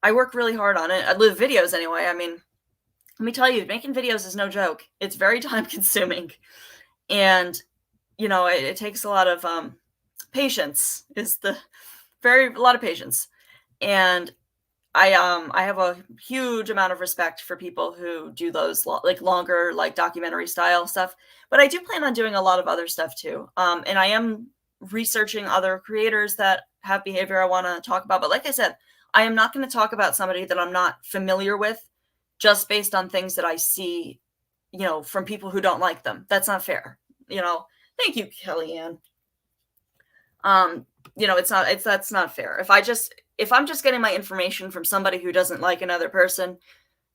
I work really hard on it. I live videos anyway. Let me tell you, making videos is no joke. It's very time consuming. And, it takes a lot of patience. A lot of patience. And I have a huge amount of respect for people who do those longer, like documentary style stuff. But I do plan on doing a lot of other stuff too. And I am researching other creators that have behavior I want to talk about. But like I said, I am not going to talk about somebody that I'm not familiar with just based on things that I see, from people who don't like them. That's not fair. Thank you, Kellyanne. That's not fair. If I'm just getting my information from somebody who doesn't like another person,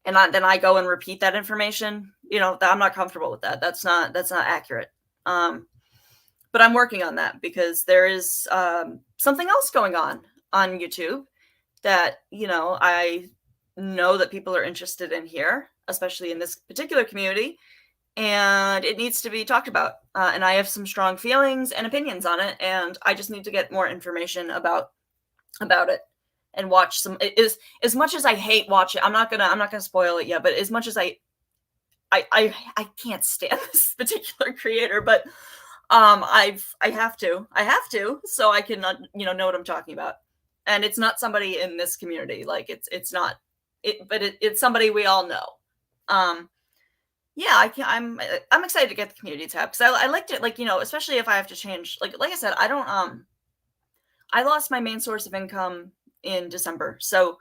and then I go and repeat that information, I'm not comfortable with that. That's not accurate. But I'm working on that because there is something else going on YouTube that, I know that people are interested in here, especially in this particular community, and it needs to be talked about. And I have some strong feelings and opinions on it, and I just need to get more information about it and watch some. As much as I hate watching, I'm not gonna spoil it yet, but as much as I can't stand this particular creator, but I have to, so I can know what I'm talking about. And it's not somebody in this community. Like, it's not it, but it's somebody we all know. Yeah, I'm excited to get the community tab because I liked it. Like, especially if I have to change, like I said, I lost my main source of income in December. So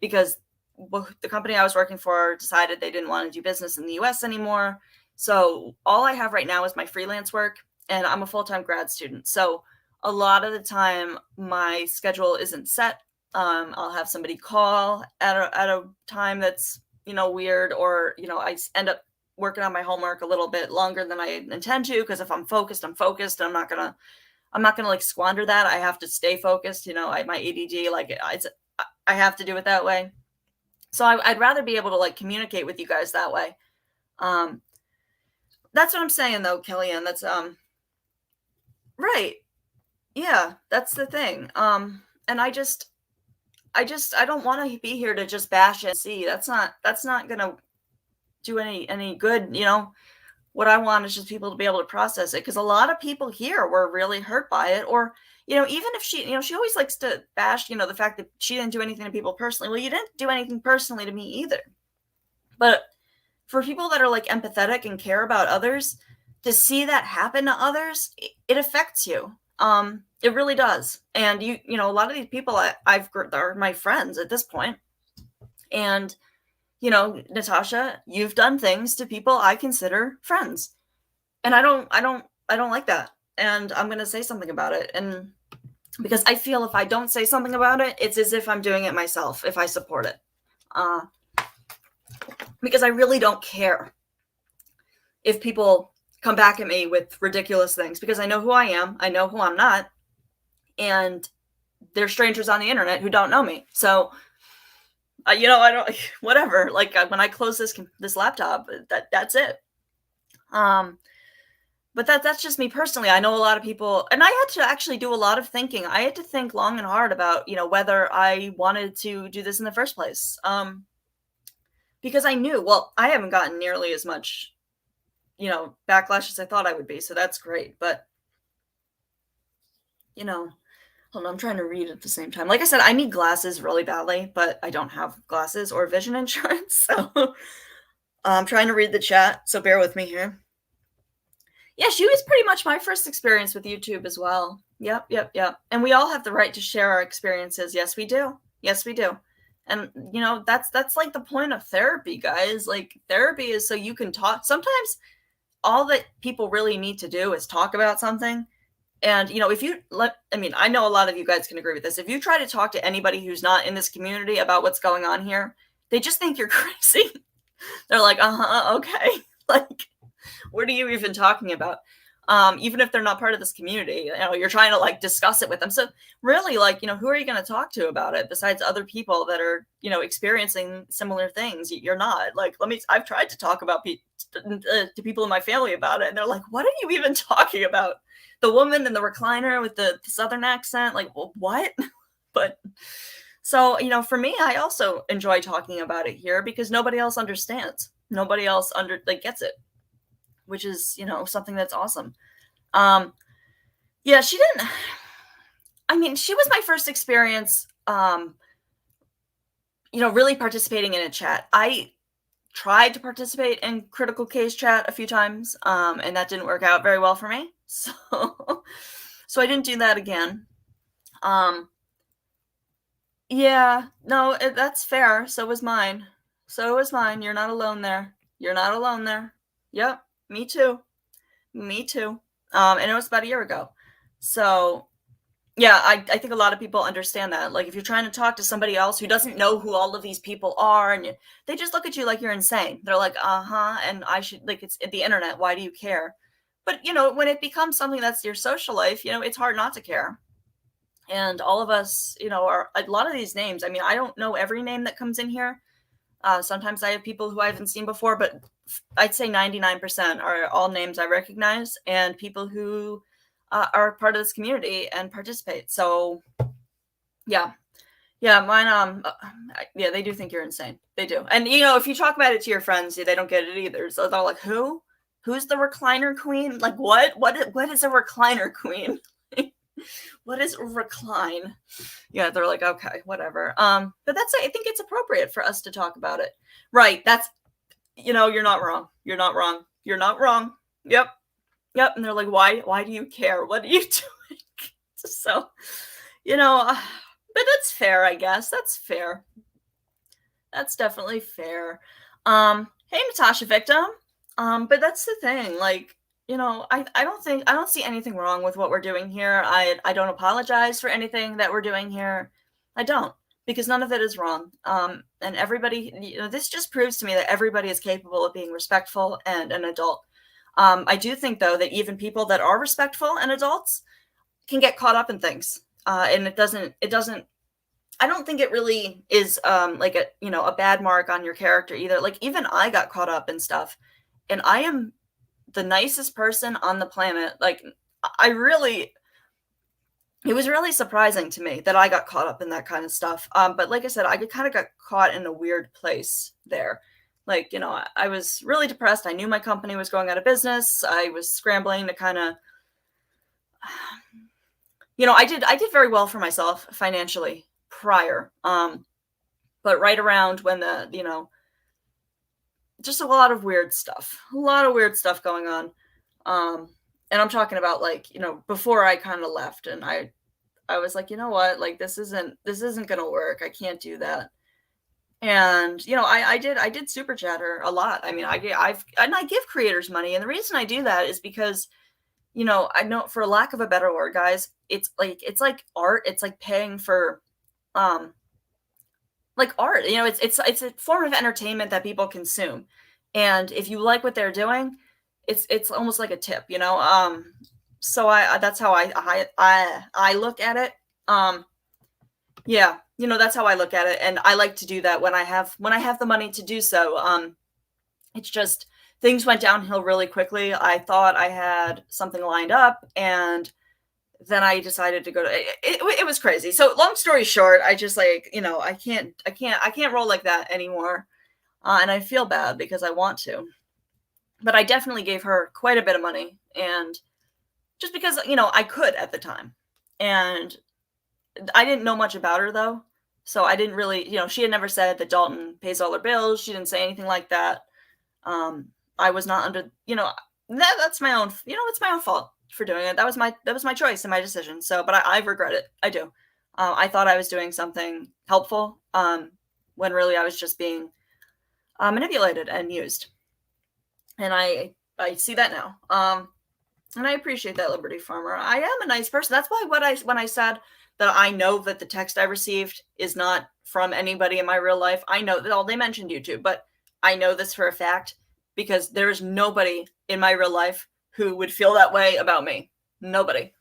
because the company I was working for decided they didn't want to do business in the US anymore. So all I have right now is my freelance work, and I'm a full-time grad student. So a lot of the time my schedule isn't set. I'll have somebody call at a time that's, weird, or, I end up working on my homework a little bit longer than I intend to. Cause if I'm focused, I'm focused. I'm not gonna like squander that. I have to stay focused. My ADD, like I have to do it that way. So I'd rather be able to like communicate with you guys that way. That's what I'm saying though, Kellyanne. That's right. Yeah, that's the thing. And I don't want to be here to just bash and see. That's not gonna do any good. What I want is just people to be able to process it, because a lot of people here were really hurt by it. Or, even if she, she always likes to bash, the fact that she didn't do anything to people personally. Well, you didn't do anything personally to me either. But for people that are like empathetic and care about others, to see that happen to others, it affects you. It really does. And you know, a lot of these people are my friends at this point. And, you know, Natasha, you've done things to people I consider friends. And I don't like that. And I'm going to say something about it. And because I feel if I don't say something about it, it's as if I'm doing it myself, if I support it. Because I really don't care if people come back at me with ridiculous things, because I know who I am. I know who I'm not. And they're strangers on the internet who don't know me. So, you know, I don't, whatever. Like when I close this laptop, that's it. But that's just me personally. I know a lot of people, and I had to actually do a lot of thinking. I had to think long and hard about, you know, whether I wanted to do this in the first place. Because I knew, well, I haven't gotten nearly as much, you know, backlash as I thought I would be. So that's great. But, you know, hold on, I'm trying to read at the same time. Like I said, I need glasses really badly, but I don't have glasses or vision insurance. So I'm trying to read the chat. So bear with me here. Yeah, she was pretty much my first experience with YouTube as well. Yep. And we all have the right to share our experiences. Yes, we do. Yes, we do. And, you know, that's like the point of therapy, guys. Like, therapy is so you can talk. Sometimes all that people really need to do is talk about something. And, you know, I know a lot of you guys can agree with this. If you try to talk to anybody who's not in this community about what's going on here, they just think you're crazy. They're like, okay. Like, what are you even talking about? Even if they're not part of this community, you know, you're trying to like discuss it with them. So really, like, you know, who are you going to talk to about it besides other people that are, you know, experiencing similar things? You're not like, I've tried to talk about to people in my family about it. And they're like, what are you even talking about? The woman in the recliner with the Southern accent, like, well, what? But so, you know, for me, I also enjoy talking about it here because nobody else understands. Nobody else gets it, which is, you know, something that's awesome. Yeah, she was my first experience, you know, really participating in a chat. I tried to participate in critical case chat a few times, and that didn't work out very well for me. So I didn't do that again. Yeah, no, that's fair. So was mine. You're not alone there. Yep. Me too. And it was about a year ago. So yeah, I think a lot of people understand that. Like, if you're trying to talk to somebody else who doesn't know who all of these people are, and they just look at you like you're insane. They're like, and I should, like, it's the internet. Why do you care? But, you know, when it becomes something that's your social life, you know, it's hard not to care. And all of us, you know, are a lot of these names. I mean, I don't know every name that comes in here. Sometimes I have people who I haven't seen before, but I'd say 99% are all names I recognize and people who are part of this community and participate. So yeah, mine, yeah, they do think you're insane. They do. And, you know, if you talk about it to your friends, they don't get it either. So they're like, who's the recliner queen? Like, what is a recliner queen? What is recline? Yeah, they're like, okay, whatever. But I think it's appropriate for us to talk about it. Right. That's, you know, you're not wrong. Yep. And they're like, why do you care? What are you doing? So, you know, but that's fair, I guess. That's fair. That's definitely fair. Hey, Natasha victim. But that's the thing. Like, you know, I don't see anything wrong with what we're doing here. I don't apologize for anything that we're doing here. I don't, because none of it is wrong. And everybody, you know, this just proves to me that everybody is capable of being respectful and an adult. I do think, though, that even people that are respectful and adults can get caught up in things. And it doesn't, I don't think it really is like a bad mark on your character either. Like, even I got caught up in stuff, and I am the nicest person on the planet. Like, it was really surprising to me that I got caught up in that kind of stuff. But like I said, I kind of got caught in a weird place there. Like, you know, I was really depressed. I knew my company was going out of business. I was scrambling to kind of, you know, I did very well for myself financially prior. But right around when just a lot of weird stuff going on. And I'm talking about like, before I kind of left, and I was like, you know what, like this isn't gonna work. I can't do that. And I did super chat her a lot. I mean, I give creators money, and the reason I do that is because I know, for lack of a better word, guys, it's like art. It's like paying for like art. It's a form of entertainment that people consume, and if you like what they're doing, it's almost like a tip. So that's how I look at it. Yeah, that's how I look at it, and I like to do that when I have the money to do so. It's just things went downhill really quickly. I thought I had something lined up, and then I decided to go to it was crazy. So long story short, I just like, I can't roll like that anymore. And I feel bad because I want to. But I definitely gave her quite a bit of money, and just because, I could at the time. And I didn't know much about her though. So I didn't really, she had never said that Dalton pays all her bills. She didn't say anything like that. I was not under, that's my own, it's my own fault for doing it. That was my choice and my decision. So, but I regret it. I do. I thought I was doing something helpful, when really I was just being manipulated and used. And I see that now. And I appreciate that, Liberty Farmer. I am a nice person. That's why when I said that I know that the text I received is not from anybody in my real life. I know that they mentioned YouTube, but I know this for a fact because there is nobody in my real life who would feel that way about me. Nobody.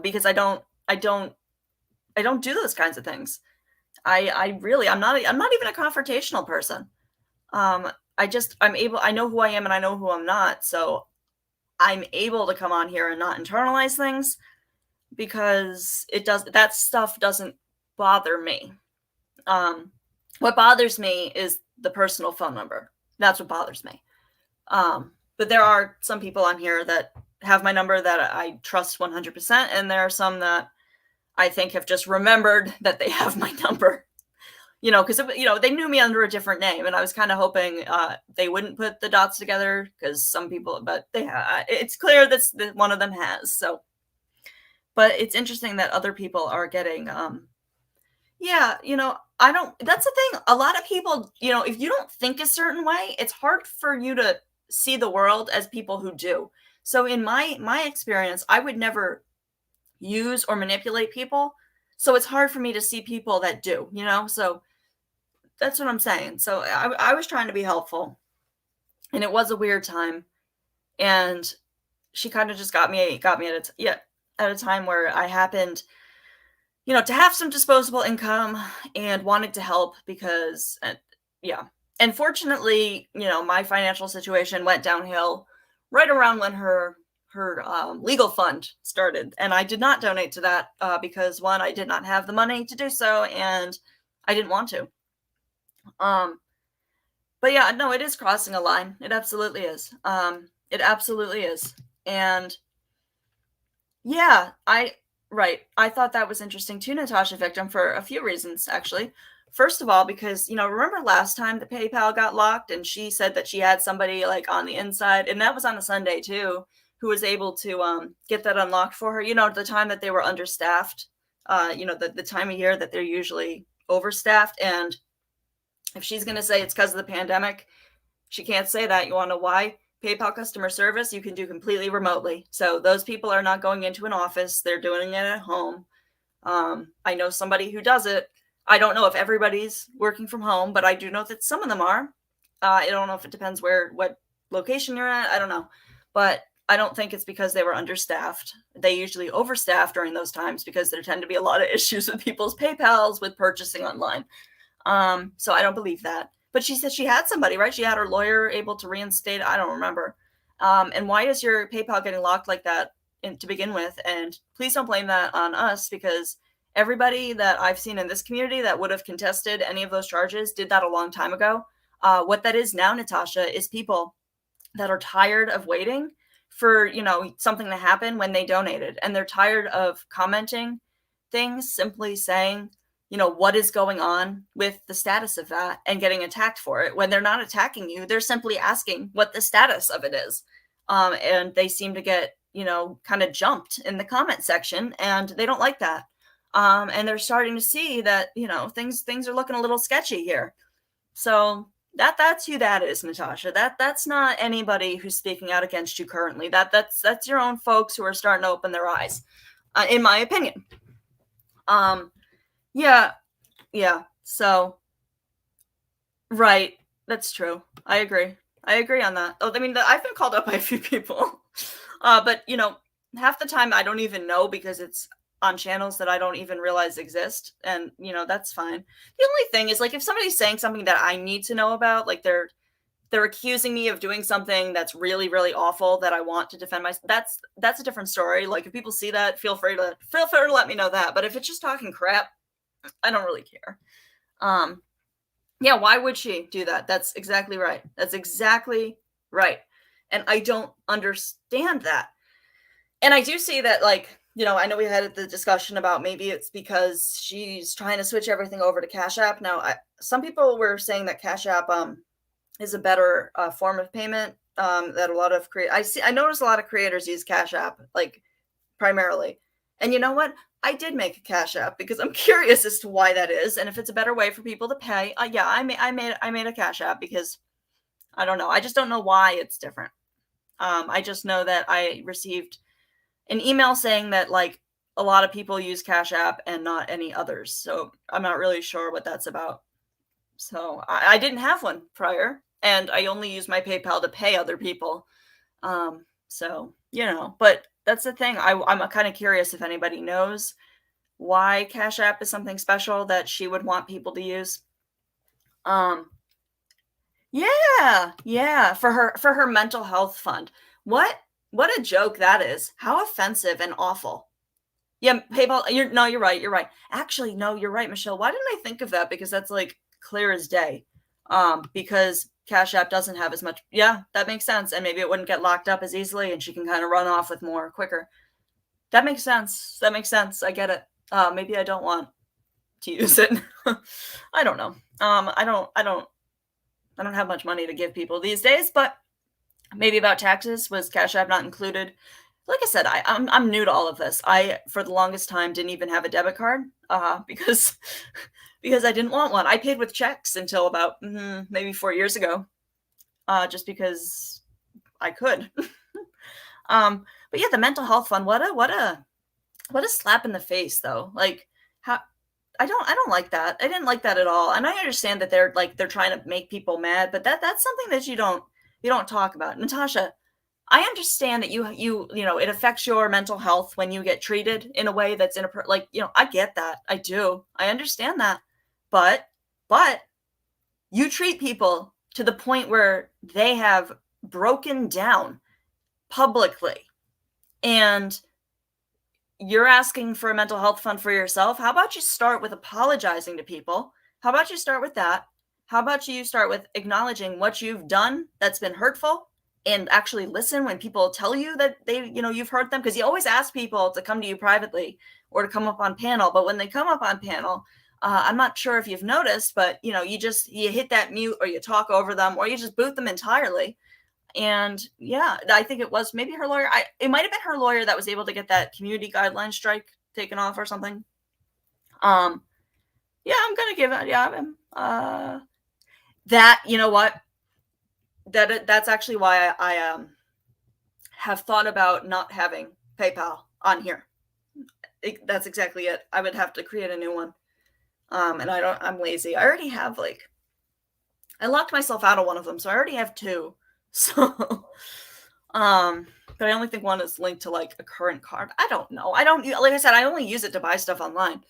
Because I don't do those kinds of things. I'm not even a confrontational person. I know who I am and I know who I'm not. So I'm able to come on here and not internalize things because that stuff doesn't bother me. What bothers me is the personal phone number. That's what bothers me. But there are some people on here that have my number that I trust 100%. And there are some that I think have just remembered that they have my number, because, they knew me under a different name. And I was kind of hoping they wouldn't put the dots together because some people, but it's clear that one of them has. So, but it's interesting that other people are getting, that's the thing. A lot of people, if you don't think a certain way, it's hard for you to see the world as people who do. So in my experience, I would never use or manipulate people. So it's hard for me to see people that do, so that's what I'm saying. So I was trying to be helpful, and it was a weird time. And she kind of just got me at a time where I happened, to have some disposable income and wanted to help because, and fortunately, my financial situation went downhill right around when her legal fund started. And I did not donate to that because, one, I did not have the money to do so, and I didn't want to. But yeah, no, it is crossing a line. It absolutely is. It absolutely is. And yeah, I thought that was interesting too, Natasha Victim, for a few reasons, actually. First of all, because, remember last time the PayPal got locked and she said that she had somebody like on the inside, and that was on a Sunday too, who was able to get that unlocked for her, the time that they were understaffed, the time of year that they're usually overstaffed. And if she's going to say it's because of the pandemic, she can't say that. You want to know why? PayPal customer service, you can do completely remotely. So those people are not going into an office. They're doing it at home. I know somebody who does it. I don't know if everybody's working from home, but I do know that some of them are. I don't know if it depends what location you're at. I don't know. But I don't think it's because they were understaffed. They usually overstaff during those times because there tend to be a lot of issues with people's PayPals with purchasing online. So I don't believe that. But she said she had somebody, right? She had her lawyer able to reinstate. I don't remember. And why is your PayPal getting locked like that to begin with? And please don't blame that on us, because everybody that I've seen in this community that would have contested any of those charges did that a long time ago. What that is now, Natasha, is people that are tired of waiting for, something to happen when they donated. And they're tired of commenting things, simply saying, what is going on with the status of that and getting attacked for it when they're not attacking you. They're simply asking what the status of it is. And they seem to get, kind of jumped in the comment section, and they don't like that. And they're starting to see that, things are looking a little sketchy here. So that's who that is, Natasha. That's not anybody who's speaking out against you currently. That's your own folks who are starting to open their eyes, in my opinion. Yeah. So, right. That's true. I agree on that. Oh, I mean, I've been called out by a few people, but half the time I don't even know, because it's on channels that I don't even realize exist. And, that's fine. The only thing is, like, if somebody's saying something that I need to know about, like they're accusing me of doing something that's really, really awful that I want to defend myself, that's a different story. Like, if people see that, feel free to let me know that. But if it's just talking crap, I don't really care. Yeah, why would she do that? That's exactly right. And I don't understand that. And I do see that, like, I know we had the discussion about maybe it's because she's trying to switch everything over to Cash App. Now, some people were saying that Cash App is a better form of payment, that a lot of I noticed a lot of creators use Cash App, like, primarily. And you know what? I did make a Cash App because I'm curious as to why that is, and if it's a better way for people to pay. Yeah, I made a Cash App because I don't know. I just don't know why it's different. I just know that I received an email saying that, like, a lot of people use Cash App and not any others. So I'm not really sure what that's about. So I didn't have one prior, and I only use my PayPal to pay other people. So, but that's the thing. I'm kind of curious if anybody knows why Cash App is something special that she would want people to use. Yeah, for her mental health fund. What a joke that is. How offensive and awful. Yeah, PayPal, you're right. Actually, no, you're right, Michelle. Why didn't I think of that? Because that's, like, clear as day. Because Cash App doesn't have as much. Yeah, that makes sense. And maybe it wouldn't get locked up as easily, and she can kind of run off with more quicker. That makes sense. I get it. Maybe I don't want to use it. I don't know. I don't have much money to give people these days, but maybe about taxes. Was Cash App not included? Like I said, I'm new to all of this. I, for the longest time, didn't even have a debit card, because I didn't want one. I paid with checks until about maybe 4 years ago, just because I could. But yeah, the mental health fund. What a slap in the face, though. Like, how I don't like that. I didn't like that at all. And I understand that they're trying to make people mad, but that's something that you don't talk about. Natasha, I understand that you it affects your mental health when you get treated in a way that's inappropriate. Like, I get that. I do. I understand that. But you treat people to the point where they have broken down publicly, and you're asking for a mental health fund for yourself. How about you start with apologizing to people? How about you start with that? How about you start with acknowledging what you've done that's been hurtful, and actually listen when people tell you that you've hurt them? Because you always ask people to come to you privately or to come up on panel. But when they come up on panel, I'm not sure if you've noticed, but you hit that mute, or you talk over them, or you just boot them entirely. And yeah, I think it was maybe her lawyer. It might have been her lawyer that was able to get that community guideline strike taken off or something. Yeah, I'm gonna give it. Yeah, that, you know what? That's actually why I have thought about not having PayPal on here. That's exactly it. I would have to create a new one. And I'm lazy. I already have, I locked myself out of one of them, so I already have two. So, but I only think one is linked to, a current card. I don't know. Like I said, I only use it to buy stuff online.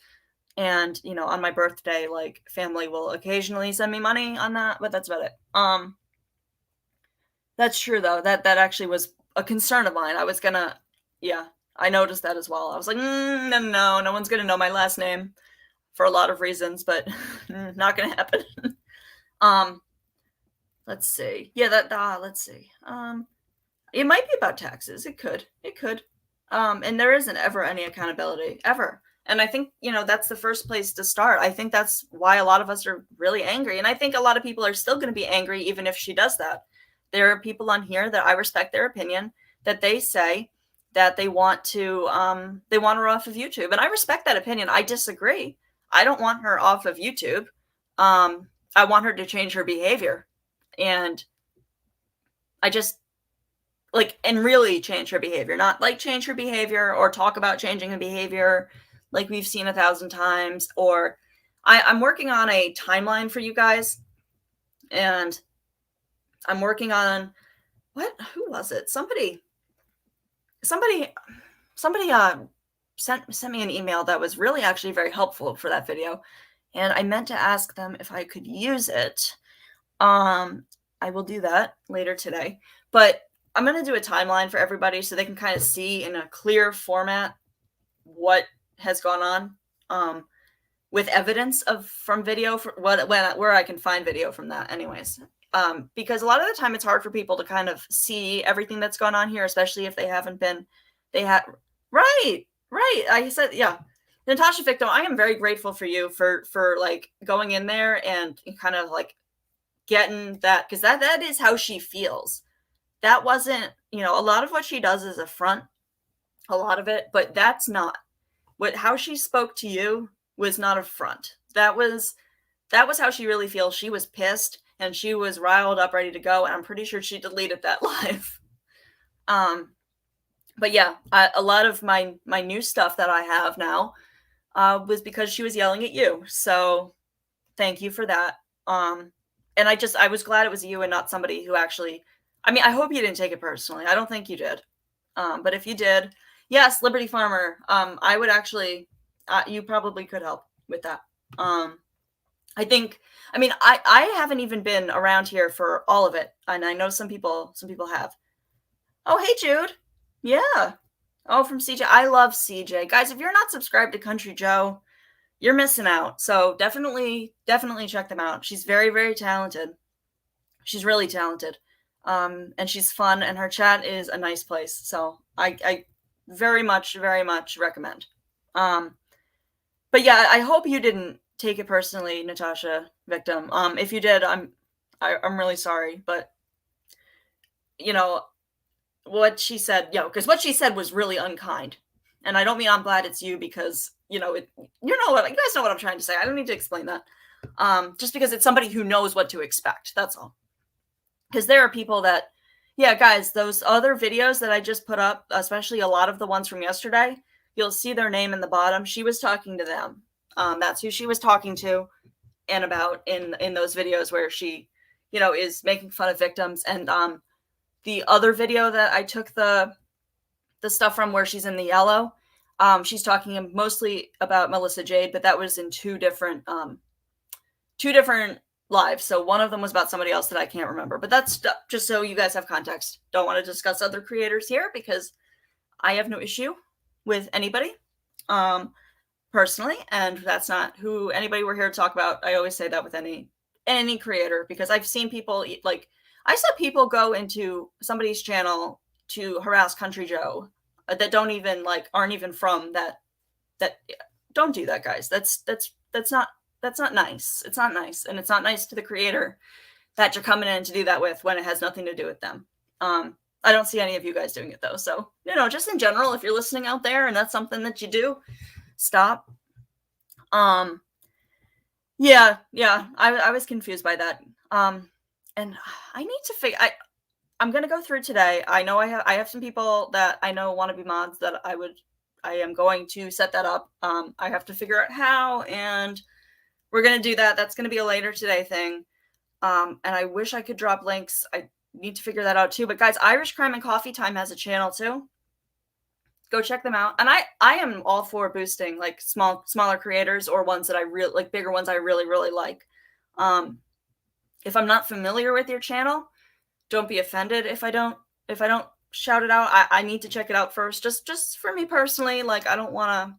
And, on my birthday, family will occasionally send me money on that, but that's about it. That's true, though. That actually was a concern of mine. I noticed that as well. I was like, no one's going to know my last name for a lot of reasons, but not going to happen. Let's see. Yeah, let's see. It might be about taxes. It could. And there isn't ever any accountability, ever. And I think, that's the first place to start. I think that's why a lot of us are really angry. And I think a lot of people are still going to be angry even if she does that. there are people on here that I respect their opinion, that they say that they want her off of YouTube. And I respect that opinion. I disagree. I don't want her off of YouTube. I want her to change her behavior. And I just and really change her behavior, not like change her behavior or talk about changing her behavior like we've seen 1,000 times. Or I'm working on a timeline for you guys, and I'm working on who was it? Somebody sent me an email that was really actually very helpful for that video, and I meant to ask them if I could use it. I will do that later today, but I'm going to do a timeline for everybody so they can kind of see in a clear format what has gone on, with evidence from video, where I can find video from that anyways. Because a lot of the time it's hard for people to kind of see everything that's gone on here, especially if they haven't been, right. I said, yeah. Natasha Victim, I am very grateful for you for like going in there and kind of like getting that, because that is how she feels. That wasn't, a lot of what she does is a front, a lot of it, but that's not how she spoke to you was not a front. That was how she really feels. She was pissed and she was riled up, ready to go. And I'm pretty sure she deleted that live. But yeah, a lot of my new stuff that I have now was because she was yelling at you. So thank you for that. And I was glad it was you and not somebody who actually, I hope you didn't take it personally. I don't think you did. But if you did, yes, Liberty Farmer, I would actually, you probably could help with that. I haven't even been around here for all of it. And I know some people have. Oh, hey, Jude. Yeah. Oh, from CJ. I love CJ. Guys, if you're not subscribed to Country Joe, you're missing out. So definitely check them out. She's very, very talented. She's really talented. And she's fun, and her chat is a nice place. So I very much recommend. But yeah, I hope you didn't take it personally, Natasha Victim. If you did, I'm really sorry. But what she said, because what she said was really unkind. And I don't mean I'm glad it's you, because you guys know what I'm trying to say. I don't need to explain that. Just because it's somebody who knows what to expect. That's all. Because there are people that, guys, those other videos that I just put up, especially a lot of the ones from yesterday, you'll see their name in the bottom. She was talking to them. That's who she was talking to and about in those videos where she, is making fun of victims. And the other video that I took the stuff from where she's in the yellow, she's talking mostly about Melissa Jade, but that was in two different lives. So one of them was about somebody else that I can't remember, but that's just so you guys have context. Don't want to discuss other creators here because I have no issue with anybody personally, and that's not who anybody we're here to talk about. I always say that with any creator, because I've seen people I saw people go into somebody's channel to harass Country Joe that don't even aren't even from that. Don't do that, guys. That's not nice. It's not nice. And it's not nice to the creator that you're coming in to do that with when it has nothing to do with them. I don't see any of you guys doing it though. So, just in general, if you're listening out there and that's something that you do, stop. I was confused by that. And I need to figure, I'm going to go through today. I know I have some people that I know want to be mods that I am going to set that up. I have to figure out how, and we're going to do that. That's going to be a later today thing. And I wish I could drop links. I need to figure that out too. But guys, Irish Crime and Coffee Time has a channel too. Go check them out. And I am all for boosting smaller creators or ones that I really bigger ones I really, really like. If I'm not familiar with your channel, don't be offended if I don't shout it out. I need to check it out first. Just for me personally, I don't want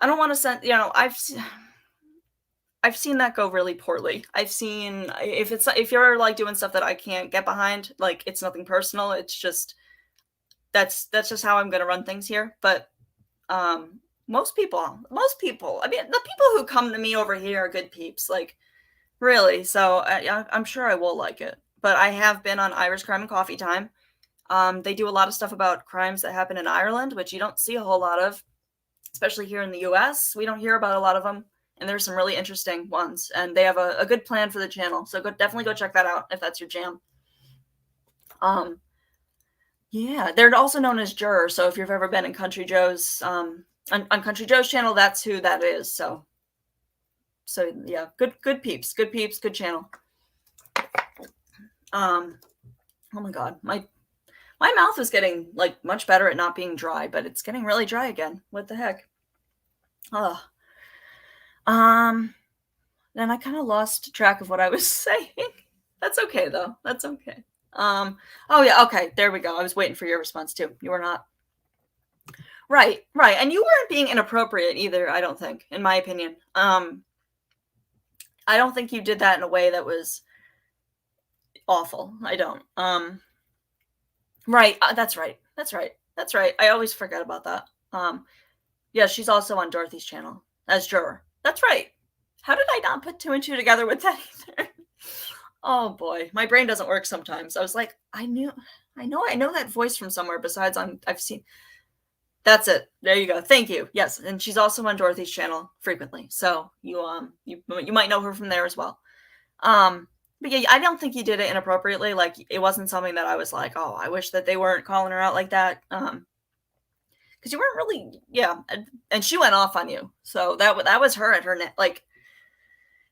to send, I've seen that go really poorly. I've seen if you're doing stuff that I can't get behind, it's nothing personal. It's just that's just how I'm going to run things here. But most people, the people who come to me over here are good peeps, really. So I'm sure I will like it. but I have been on Irish Crime and Coffee Time. They do a lot of stuff about crimes that happen in Ireland, which you don't see a whole lot of, especially here in the US. We don't hear about a lot of them, and there's some really interesting ones, and they have a good plan for the channel. So definitely go check that out if that's your jam. Yeah, they're also known as Youre. So if you've ever been in Country Joe's, on Country Joe's channel, that's who that is. So yeah, good peeps, good channel. Oh my God, my mouth is getting like much better at not being dry, but it's getting really dry again. What the heck? Oh. Then I kind of lost track of what I was saying. That's okay though. That's okay. Oh yeah, okay, there we go. I was waiting for your response too. You were not. Right. And you weren't being inappropriate either, I don't think, in my opinion. I don't think you did that in a way that was awful. I don't. Right. That's right. I always forget about that. Yeah, she's also on Dorothy's channel as Youre. That's right. How did I not put 2 and 2 together with that either? Oh boy, my brain doesn't work sometimes. I was like, I know that voice from somewhere besides I've seen. That's it. There you go. Thank you. Yes, and she's also on Dorothy's channel frequently, so you might know her from there as well. But yeah, I don't think you did it inappropriately. Like, it wasn't something that I was like, oh, I wish that they weren't calling her out like that. Because you weren't really, yeah, and she went off on you. So that was her at her like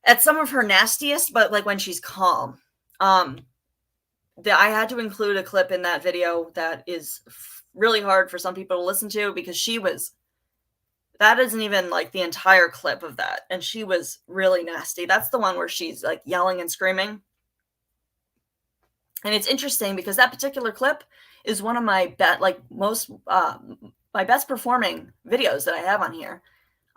at some of her nastiest, but like when she's calm. I had to include a clip in that video that is really hard for some people to listen to, because that isn't even like the entire clip of that, and she was really nasty. That's the one where she's like yelling and screaming. And it's interesting because that particular clip is one of my my best performing videos that I have on here.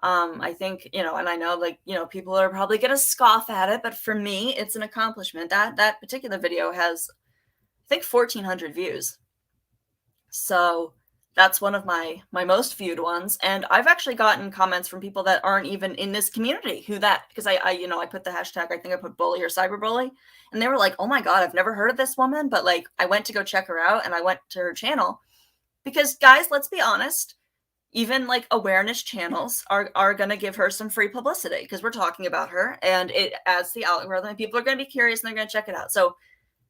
I think, and I know, like, people are probably going to scoff at it, but for me, it's an accomplishment. That particular video has, I think, 1,400 views. So that's one of my most viewed ones. And I've actually gotten comments from people that aren't even in this community because I put the hashtag, I think I put bully or cyberbully, and they were like, oh my God, I've never heard of this woman, but like, I went to go check her out and I went to her channel because, guys, let's be honest, even like awareness channels are going to give her some free publicity because we're talking about her, and it adds the algorithm, and people are going to be curious and they're going to check it out. So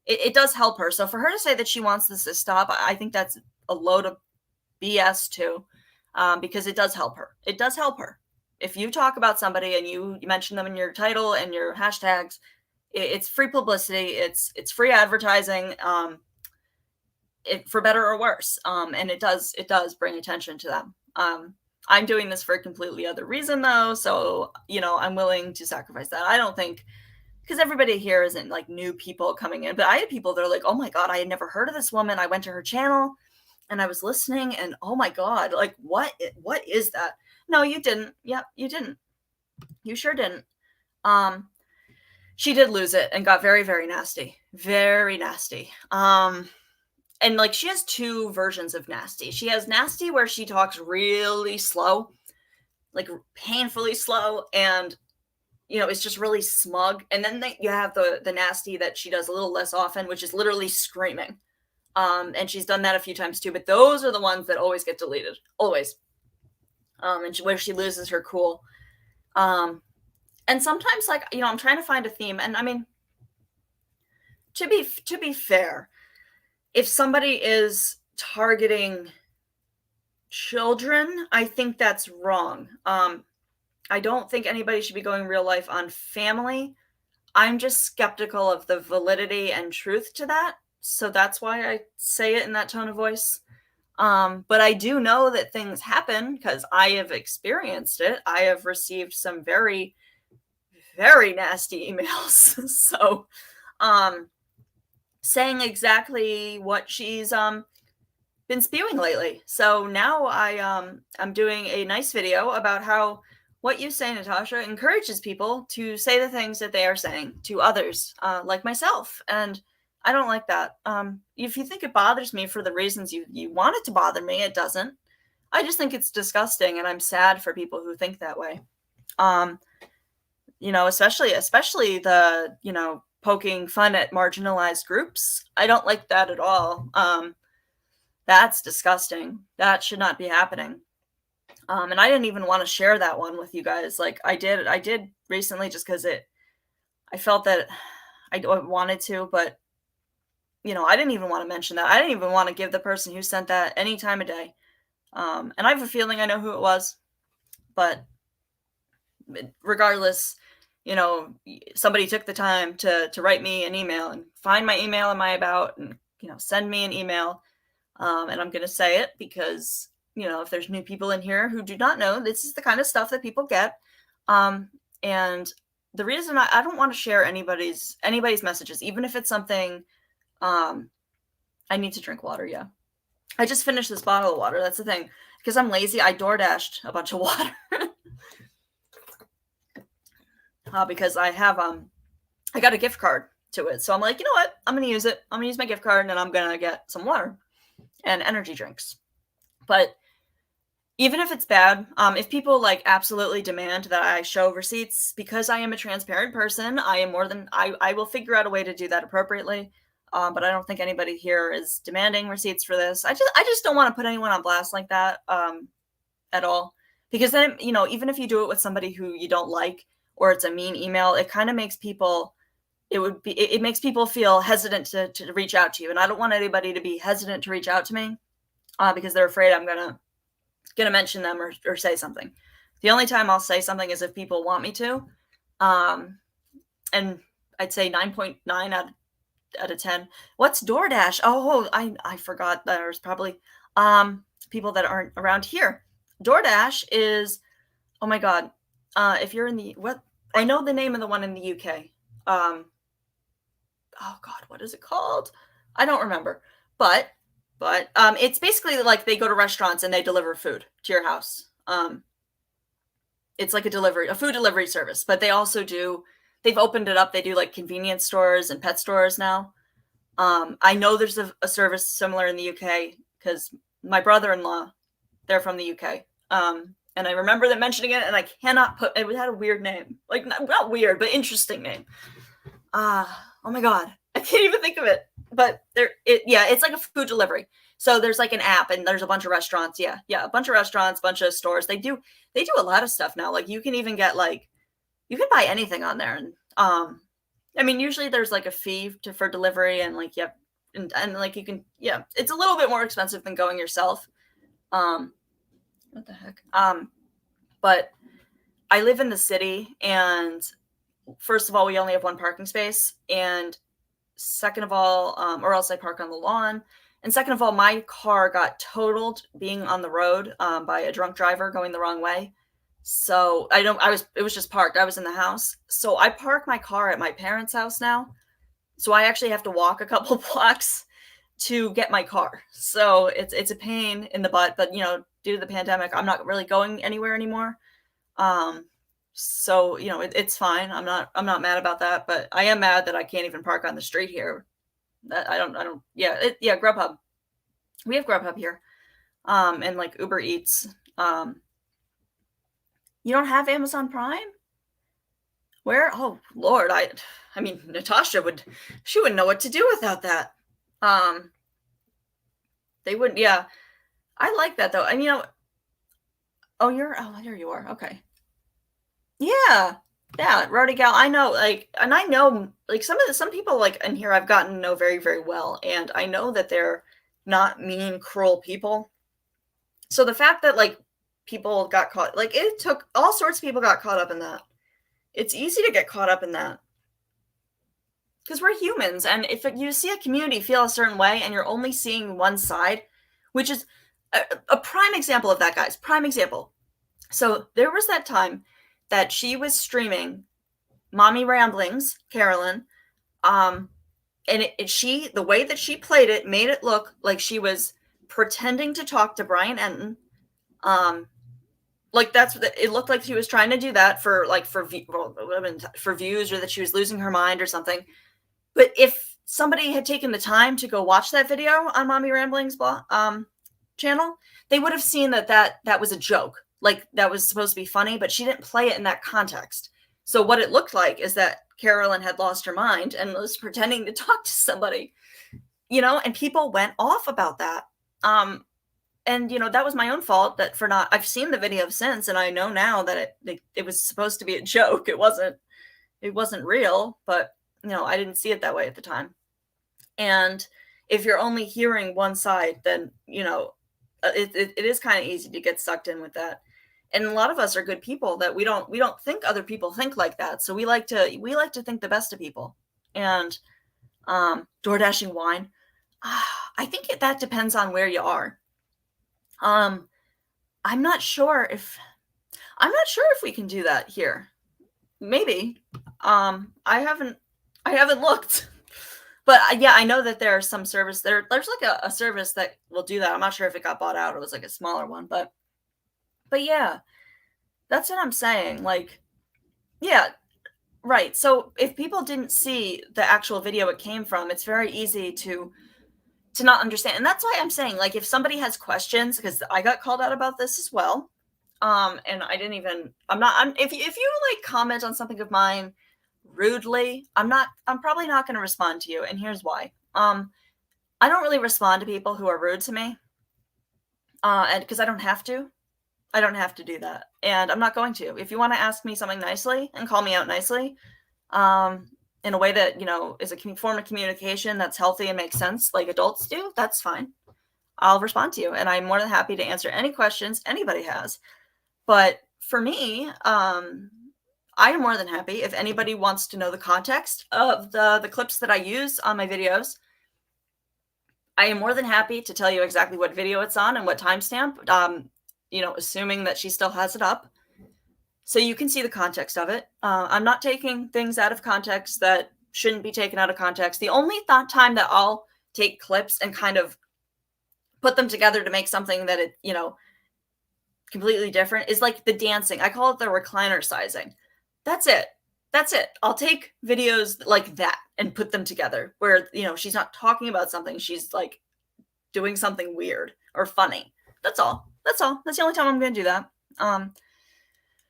it does help her. So for her to say that she wants this to stop, I think that's a load of BS too, because it does help her. It does help her. If you talk about somebody and you mention them in your title and your hashtags, it's free publicity. It's free advertising, for better or worse. And it does bring attention to them. I'm doing this for a completely other reason though. So, I'm willing to sacrifice that. I don't think, because everybody here isn't like new people coming in, but I had people that are like, oh my God, I had never heard of this woman. I went to her channel and I was listening and oh my God, like what is that? No, you didn't. Yep, you didn't. You sure didn't. She did lose it and got very, very nasty. Very nasty. And like, she has 2 versions of nasty. She has nasty where she talks really slow, like painfully slow, and it's just really smug. And then you have the nasty that she does a little less often, which is literally screaming. And she's done that a few times too, but those are the ones that always get deleted, always. And where she loses her cool. And sometimes, like, I'm trying to find a theme, and I mean, to be fair, if somebody is targeting children, I think that's wrong. I don't think anybody should be going real life on family. I'm just skeptical of the validity and truth to that. So that's why I say it in that tone of voice. But I do know that things happen because I have experienced it. I have received some very, very nasty emails. So, saying exactly what she's been spewing lately. So now I'm doing a nice video about how what you say, Natasha, encourages people to say the things that they are saying to others, like myself. And I don't like that. If you think it bothers me for the reasons you want it to bother me, it doesn't. I just think it's disgusting, and I'm sad for people who think that way. Especially the, poking fun at marginalized groups. I don't like that at all. That's disgusting. That should not be happening. And I didn't even want to share that one with you guys. Like I did recently just because I felt that I wanted to, but you know, I didn't even want to mention that. I didn't even want to give the person who sent that any time of day. And I have a feeling I know who it was, but regardless, you know, somebody took the time to write me an email and find my email in my about and, you know, send me an email. And I'm going to say it because, you know, if there's new people in here who do not know, this is the kind of stuff that people get. And the reason I don't want to share anybody's messages, even if it's something, I need to drink water. Yeah. I just finished this bottle of water. That's the thing. Because I'm lazy, I DoorDashed a bunch of water. Because I have, I got a gift card to it. So I'm like, you know what? I'm going to use it. I'm going to use my gift card and I'm going to get some water and energy drinks. But even if it's bad, if people like absolutely demand that I show receipts, because I am a transparent person, I will figure out a way to do that appropriately. But I don't think anybody here is demanding receipts for this. I just don't want to put anyone on blast like that at all. Because then, you know, even if you do it with somebody who you don't like, or it's a mean email, it kind of makes people, it makes people feel hesitant to reach out to you. And I don't want anybody to be hesitant to reach out to me because they're afraid I'm gonna mention them or say something. The only time I'll say something is if people want me to. And I'd say 9.9 out of 10. What's DoorDash? Oh, I forgot there's probably people that aren't around here. DoorDash is, oh my God. If you're in I know the name of the one in the UK. Oh God, what is it called? I don't remember. But it's basically like they go to restaurants and they deliver food to your house. It's like a food delivery service, but they also they've opened it up. They do like convenience stores and pet stores now. I know there's a service similar in the UK because my brother-in-law, they're from the UK. And I remember them mentioning it, and I cannot it had a weird name. Like, not weird, but interesting name. Oh my God. I can't even think of it. But it's like a food delivery. So there's like an app, and there's a bunch of restaurants. Yeah, a bunch of restaurants, bunch of stores. They do a lot of stuff now. Like, you can even get you can buy anything on there. And I mean, usually there's like a fee for delivery, and like, yep, and like you can, yeah, it's a little bit more expensive than going yourself. What the heck? But I live in the city, and first of all, we only have one parking space, and second of all, or else I park on the lawn. And second of all, my car got totaled being on the road by a drunk driver going the wrong way. So it was just parked. I was in the house. So I park my car at my parents' house now. So I actually have to walk a couple blocks to get my car. So it's a pain in the butt, but you know, due to the pandemic, I'm not really going anywhere anymore. So, you know, it's fine. I'm not mad about that, but I am mad that I can't even park on the street here. That Grubhub. We have Grubhub here. And like Uber Eats. You don't have Amazon Prime? Where? Oh Lord, I mean, Natasha she wouldn't know what to do without that. They wouldn't. Yeah, I like that though. And you know, there you are. Okay. Yeah, Rowdy Gal. I know, and I know, some people like in here I've gotten to know very, very well, and I know that they're not mean, cruel people. So the fact that people got caught, it took all sorts of people got caught up in that. It's easy to get caught up in that because we're humans, and if you see a community feel a certain way, and you're only seeing one side, which is a prime example of that, guys. Prime example. So there was that time that she was streaming Mommy Ramblings, Carolyn, and the way that she played it made it look like she was pretending to talk to Brian Enton. It looked like she was trying to do that for views, or that she was losing her mind or something. But if somebody had taken the time to go watch that video on Mommy Ramblings channel, they would have seen that was a joke. Like, that was supposed to be funny, but she didn't play it in that context. So what it looked like is that Carolyn had lost her mind and was pretending to talk to somebody, you know, and people went off about that. And, you know, that was my own fault that for not, I've seen the video since, and I know now that it was supposed to be a joke. It wasn't real, but, you know, I didn't see it that way at the time. And if you're only hearing one side, then, you know, it is kind of easy to get sucked in with that. And a lot of us are good people that we don't think other people think like that. So we like to think the best of people. And DoorDashing wine, I think that depends on where you are. I'm not sure if we can do that here. Maybe. I haven't looked. But yeah, I know that there's some service there's like a service that will do that. I'm not sure if it got bought out. It was like a smaller one, but yeah, that's what I'm saying. Like, yeah, right. So if people didn't see the actual video it came from, it's very easy to not understand. And that's why I'm saying, like, if somebody has questions, because I got called out about this as well. And if you like comment on something of mine rudely, I'm probably not going to respond to you. And here's why. I don't really respond to people who are rude to me. And because I don't have to do that. And I'm not going to. If you want to ask me something nicely and call me out nicely, in a way that, you know, is a form of communication that's healthy and makes sense, like adults do, that's fine. I'll respond to you. And I'm more than happy to answer any questions anybody has. But for me, I am more than happy if anybody wants to know the context of the clips that I use on my videos. I am more than happy to tell you exactly what video it's on and what timestamp, you know, assuming that she still has it up. So you can see the context of it. I'm not taking things out of context that shouldn't be taken out of context. The only time that I'll take clips and kind of put them together to make something that it, you know, completely different is like the dancing. I call it the recliner sizing. That's it. I'll take videos like that and put them together where, you know, she's not talking about something. She's like doing something weird or funny. That's all. That's the only time I'm going to do that.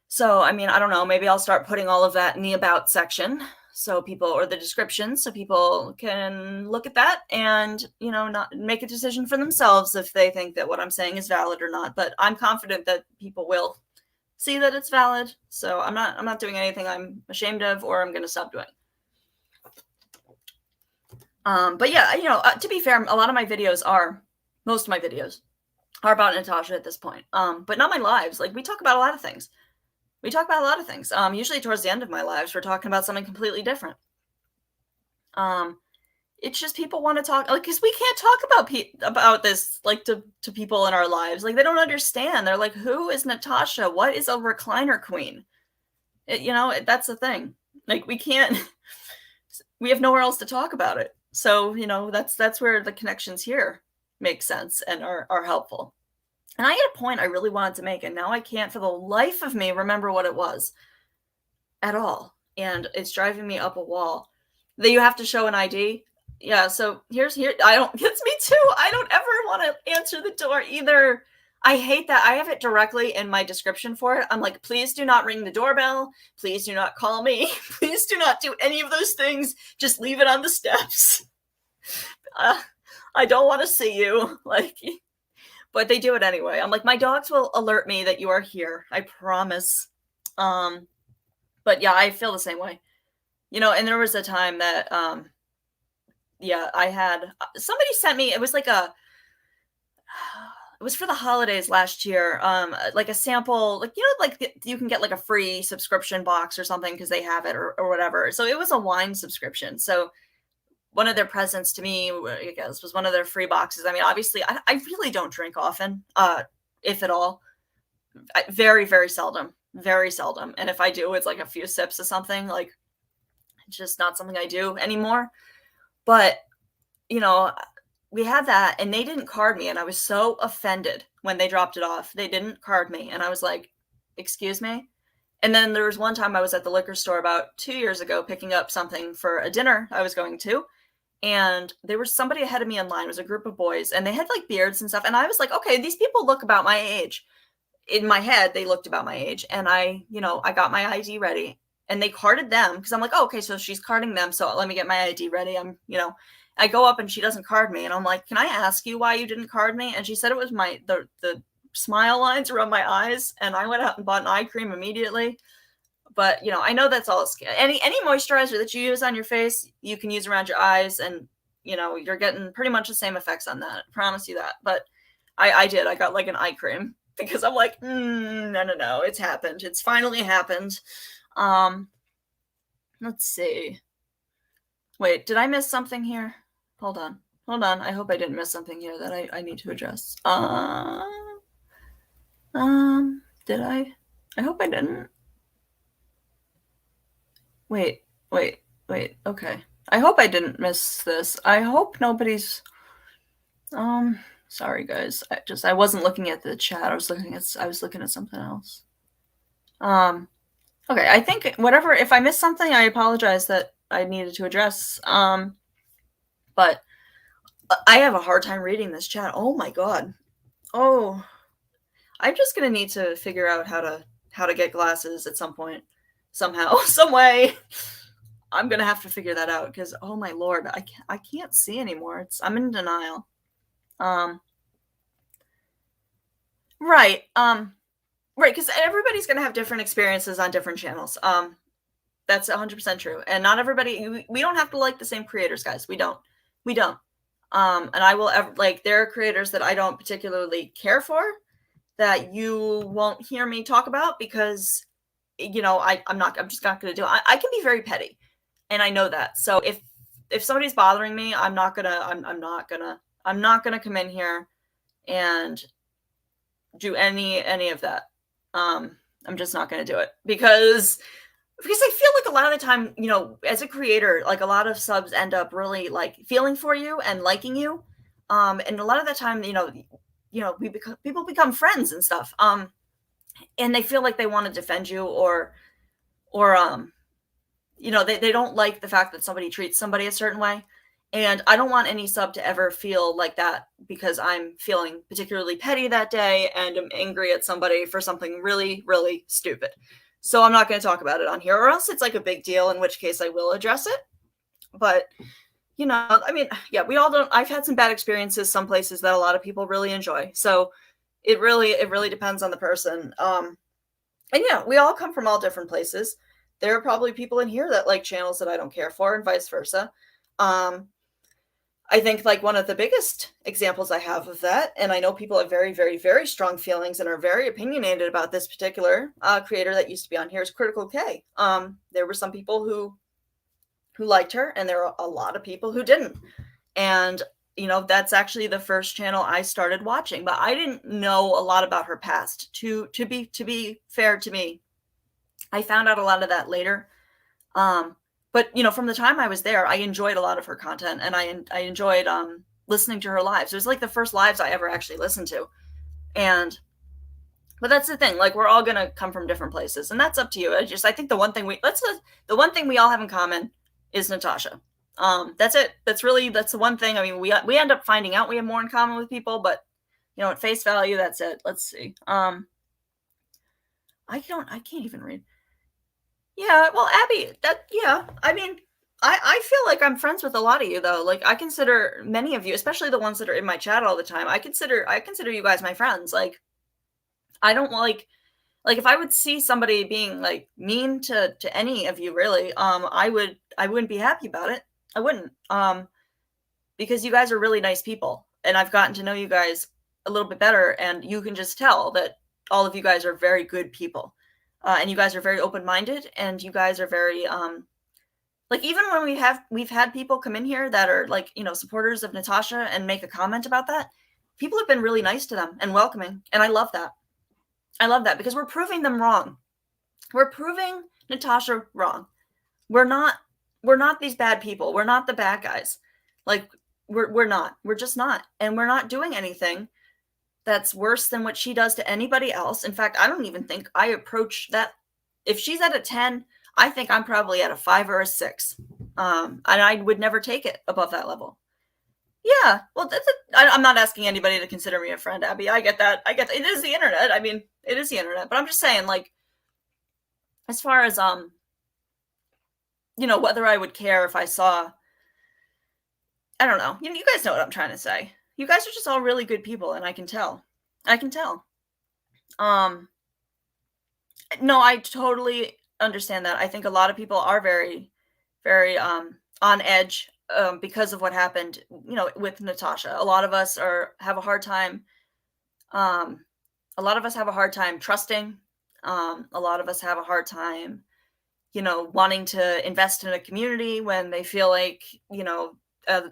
So, I mean, I don't know, maybe I'll start putting all of that in the about section so people, or the description, so people can look at that and, you know, not make a decision for themselves if they think that what I'm saying is valid or not. But I'm confident that people will see that it's valid. So I'm not doing anything I'm ashamed of or I'm going to stop doing. But yeah, you know, to be fair, most of my videos are about Natasha at this point. But not my lives. Like, we talk about a lot of things. Usually towards the end of my lives, we're talking about something completely different. It's just people want to talk, like, because we can't talk about this, like, to people in our lives. Like, they don't understand. They're like, who is Natasha? What is a recliner queen? You know, that's the thing. Like, we have nowhere else to talk about it. So, you know, that's where the connections here make sense and are helpful. And I had a point I really wanted to make, and now I can't for the life of me remember what it was at all. And it's driving me up a wall. That you have to show an ID. Yeah, so it's me too. I don't ever want to answer the door either. I hate that. I have it directly in my description for it. I'm like, please do not ring the doorbell. Please do not call me. Please do not do any of those things. Just leave it on the steps. I don't want to see you. Like, but they do it anyway. I'm like, my dogs will alert me that you are here. I promise. But yeah, I feel the same way. You know, and there was a time that, I had, somebody sent me, it was for the holidays last year, like a sample, like, you know, like you can get like a free subscription box or something because they have it or whatever. So it was a wine subscription. So one of their presents to me, I guess, was one of their free boxes. I mean, obviously, I really don't drink often, if at all. Very, very seldom. Very seldom. And if I do, it's like a few sips of something. Like, it's just not something I do anymore. But, you know, we had that, and they didn't card me. And I was so offended when they dropped it off. They didn't card me. And I was like, excuse me? And then there was one time I was at the liquor store about 2 years ago picking up something for a dinner I was going to. And there was somebody ahead of me in line. It was a group of boys, and they had like beards and stuff. And I was like, okay, these people look about my age. In my head, they looked about my age. And I got my ID ready. and they carded them because I'm like, oh, okay, so she's carding them. So let me get my ID ready. I go up and she doesn't card me, and I'm like, can I ask you why you didn't card me? And she said it was the smile lines around my eyes, and I went out and bought an eye cream immediately. But I know that's all. Any moisturizer that you use on your face, you can use around your eyes, and you're getting pretty much the same effects on that. I promise you that. But I did. I got like an eye cream because I'm like, no, it's happened. It's finally happened. Let's see. Wait, did I miss something here? Hold on. I hope I didn't miss something here that I need to address. Did I? I hope I didn't. Wait. Okay. I hope I didn't miss this. I hope nobody's. Sorry guys. I wasn't looking at the chat. I was looking at something else. Okay. I think whatever. If I missed something, I apologize that I needed to address. But I have a hard time reading this chat. Oh my god. Oh, I'm just gonna need to figure out how to get glasses at some point, somehow, some way. I'm gonna have to figure that out because oh my lord, I can't see anymore. I'm in denial. Right. Right, because everybody's gonna have different experiences on different channels. That's 100% true, and not everybody. We don't have to like the same creators, guys. We don't. And I will there are creators that I don't particularly care for that you won't hear me talk about because I'm just not going to do it. I can be very petty, and I know that. So if somebody's bothering me, I'm not gonna come in here and do any of that. I'm just not going to do it because I feel like a lot of the time, as a creator, like a lot of subs end up really like feeling for you and liking you. And a lot of the time, people become friends and stuff. And they feel like they want to defend you or they don't like the fact that somebody treats somebody a certain way. And I don't want any sub to ever feel like that because I'm feeling particularly petty that day and I'm angry at somebody for something really, really stupid. So I'm not going to talk about it on here, or else it's like a big deal, in which case I will address it. But, we all don't. I've had some bad experiences, some places that a lot of people really enjoy. So it really depends on the person. And we all come from all different places. There are probably people in here that like channels that I don't care for and vice versa. I think like one of the biggest examples I have of that, and I know people have very, very, very strong feelings and are very opinionated about this particular creator that used to be on here, is Critical K. There were some people who liked her, and there were a lot of people who didn't. And that's actually the first channel I started watching, but I didn't know a lot about her past. To be fair to me, I found out a lot of that later. But, from the time I was there, I enjoyed a lot of her content, and I enjoyed listening to her lives. It was like the first lives I ever actually listened to. But that's the thing. Like, we're all going to come from different places, and that's up to you. I think the one thing we all have in common is Natasha. That's it. That's the one thing. I mean, we end up finding out we have more in common with people, but, at face value, that's it. Let's see. I can't even read. Yeah, well, Abby, I mean, I feel like I'm friends with a lot of you, though. Like, I consider many of you, especially the ones that are in my chat all the time, I consider you guys my friends. Like, I don't like if I would see somebody being, like, mean to any of you, really, I wouldn't be happy about it. I wouldn't, because you guys are really nice people, and I've gotten to know you guys a little bit better, and you can just tell that all of you guys are very good people. And you guys are very open-minded, and you guys are very, like, even when we've had people come in here that are, like, supporters of Natasha and make a comment about that, people have been really nice to them and welcoming, and I love that. I love that because we're proving them wrong. We're proving Natasha wrong. We're not these bad people. We're not the bad guys. Like, we're not. We're just not. And we're not doing anything that's worse than what she does to anybody else. In fact, I don't even think I approach that. If she's at a 10, I think I'm probably at a 5 or a 6. And I would never take it above that level. Yeah, well, I'm not asking anybody to consider me a friend, Abby. I get that. It is the internet. I mean, it is the internet. But I'm just saying, like, as far as whether I would care if I saw, I don't know. You guys know what I'm trying to say. You guys are just all really good people, and I can tell. No, I totally understand that. I think a lot of people are very, very on edge because of what happened, with Natasha. A lot of us have a hard time. A lot of us have a hard time trusting. A lot of us have a hard time, wanting to invest in a community when they feel like,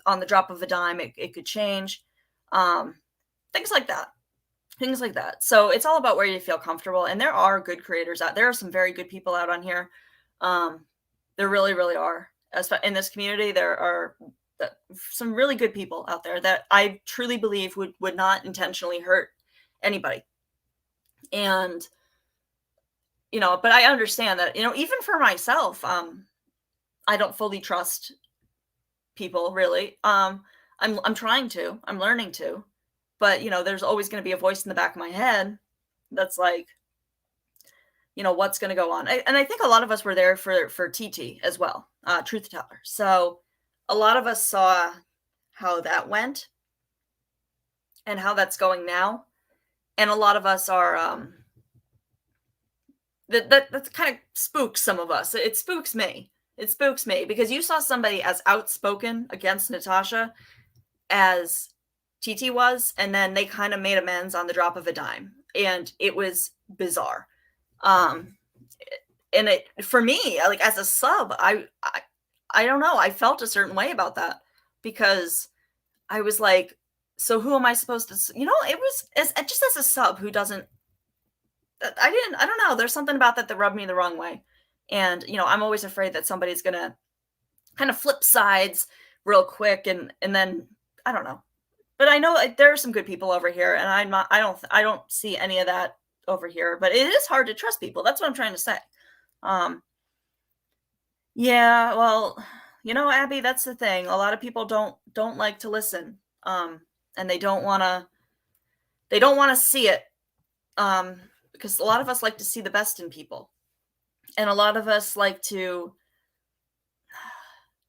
on the drop of a dime, it could change. Things like that. So it's all about where you feel comfortable. And there are good creators out there. Are some very good people out on here. There really, really are. In this community, there are some really good people out there that I truly believe would not intentionally hurt anybody. And, but I understand that, even for myself, I don't fully trust people, really. I'm trying to. I'm learning to. But, there's always going to be a voice in the back of my head that's like, what's going to go on. And I think a lot of us were there for TT as well, Truth Teller. So a lot of us saw how that went and how that's going now. And a lot of us are, that kind of spooks some of us. It spooks me. Because you saw somebody as outspoken against Natasha as TT was, and then they kind of made amends on the drop of a dime, and it was bizarre. And it, for me, like as a sub, I don't know, I felt a certain way about that, because I was like, so who am I supposed to, it was just as a sub who doesn't, I don't know, there's something about that rubbed me the wrong way. And, I'm always afraid that somebody's going to kind of flip sides real quick. And then, I don't know. But I know there are some good people over here, and I don't see any of that over here. But it is hard to trust people. That's what I'm trying to say. Yeah, well, Abby, that's the thing. A lot of people don't like to listen, and they don't want to see it, because a lot of us like to see the best in people, and a lot of us like to,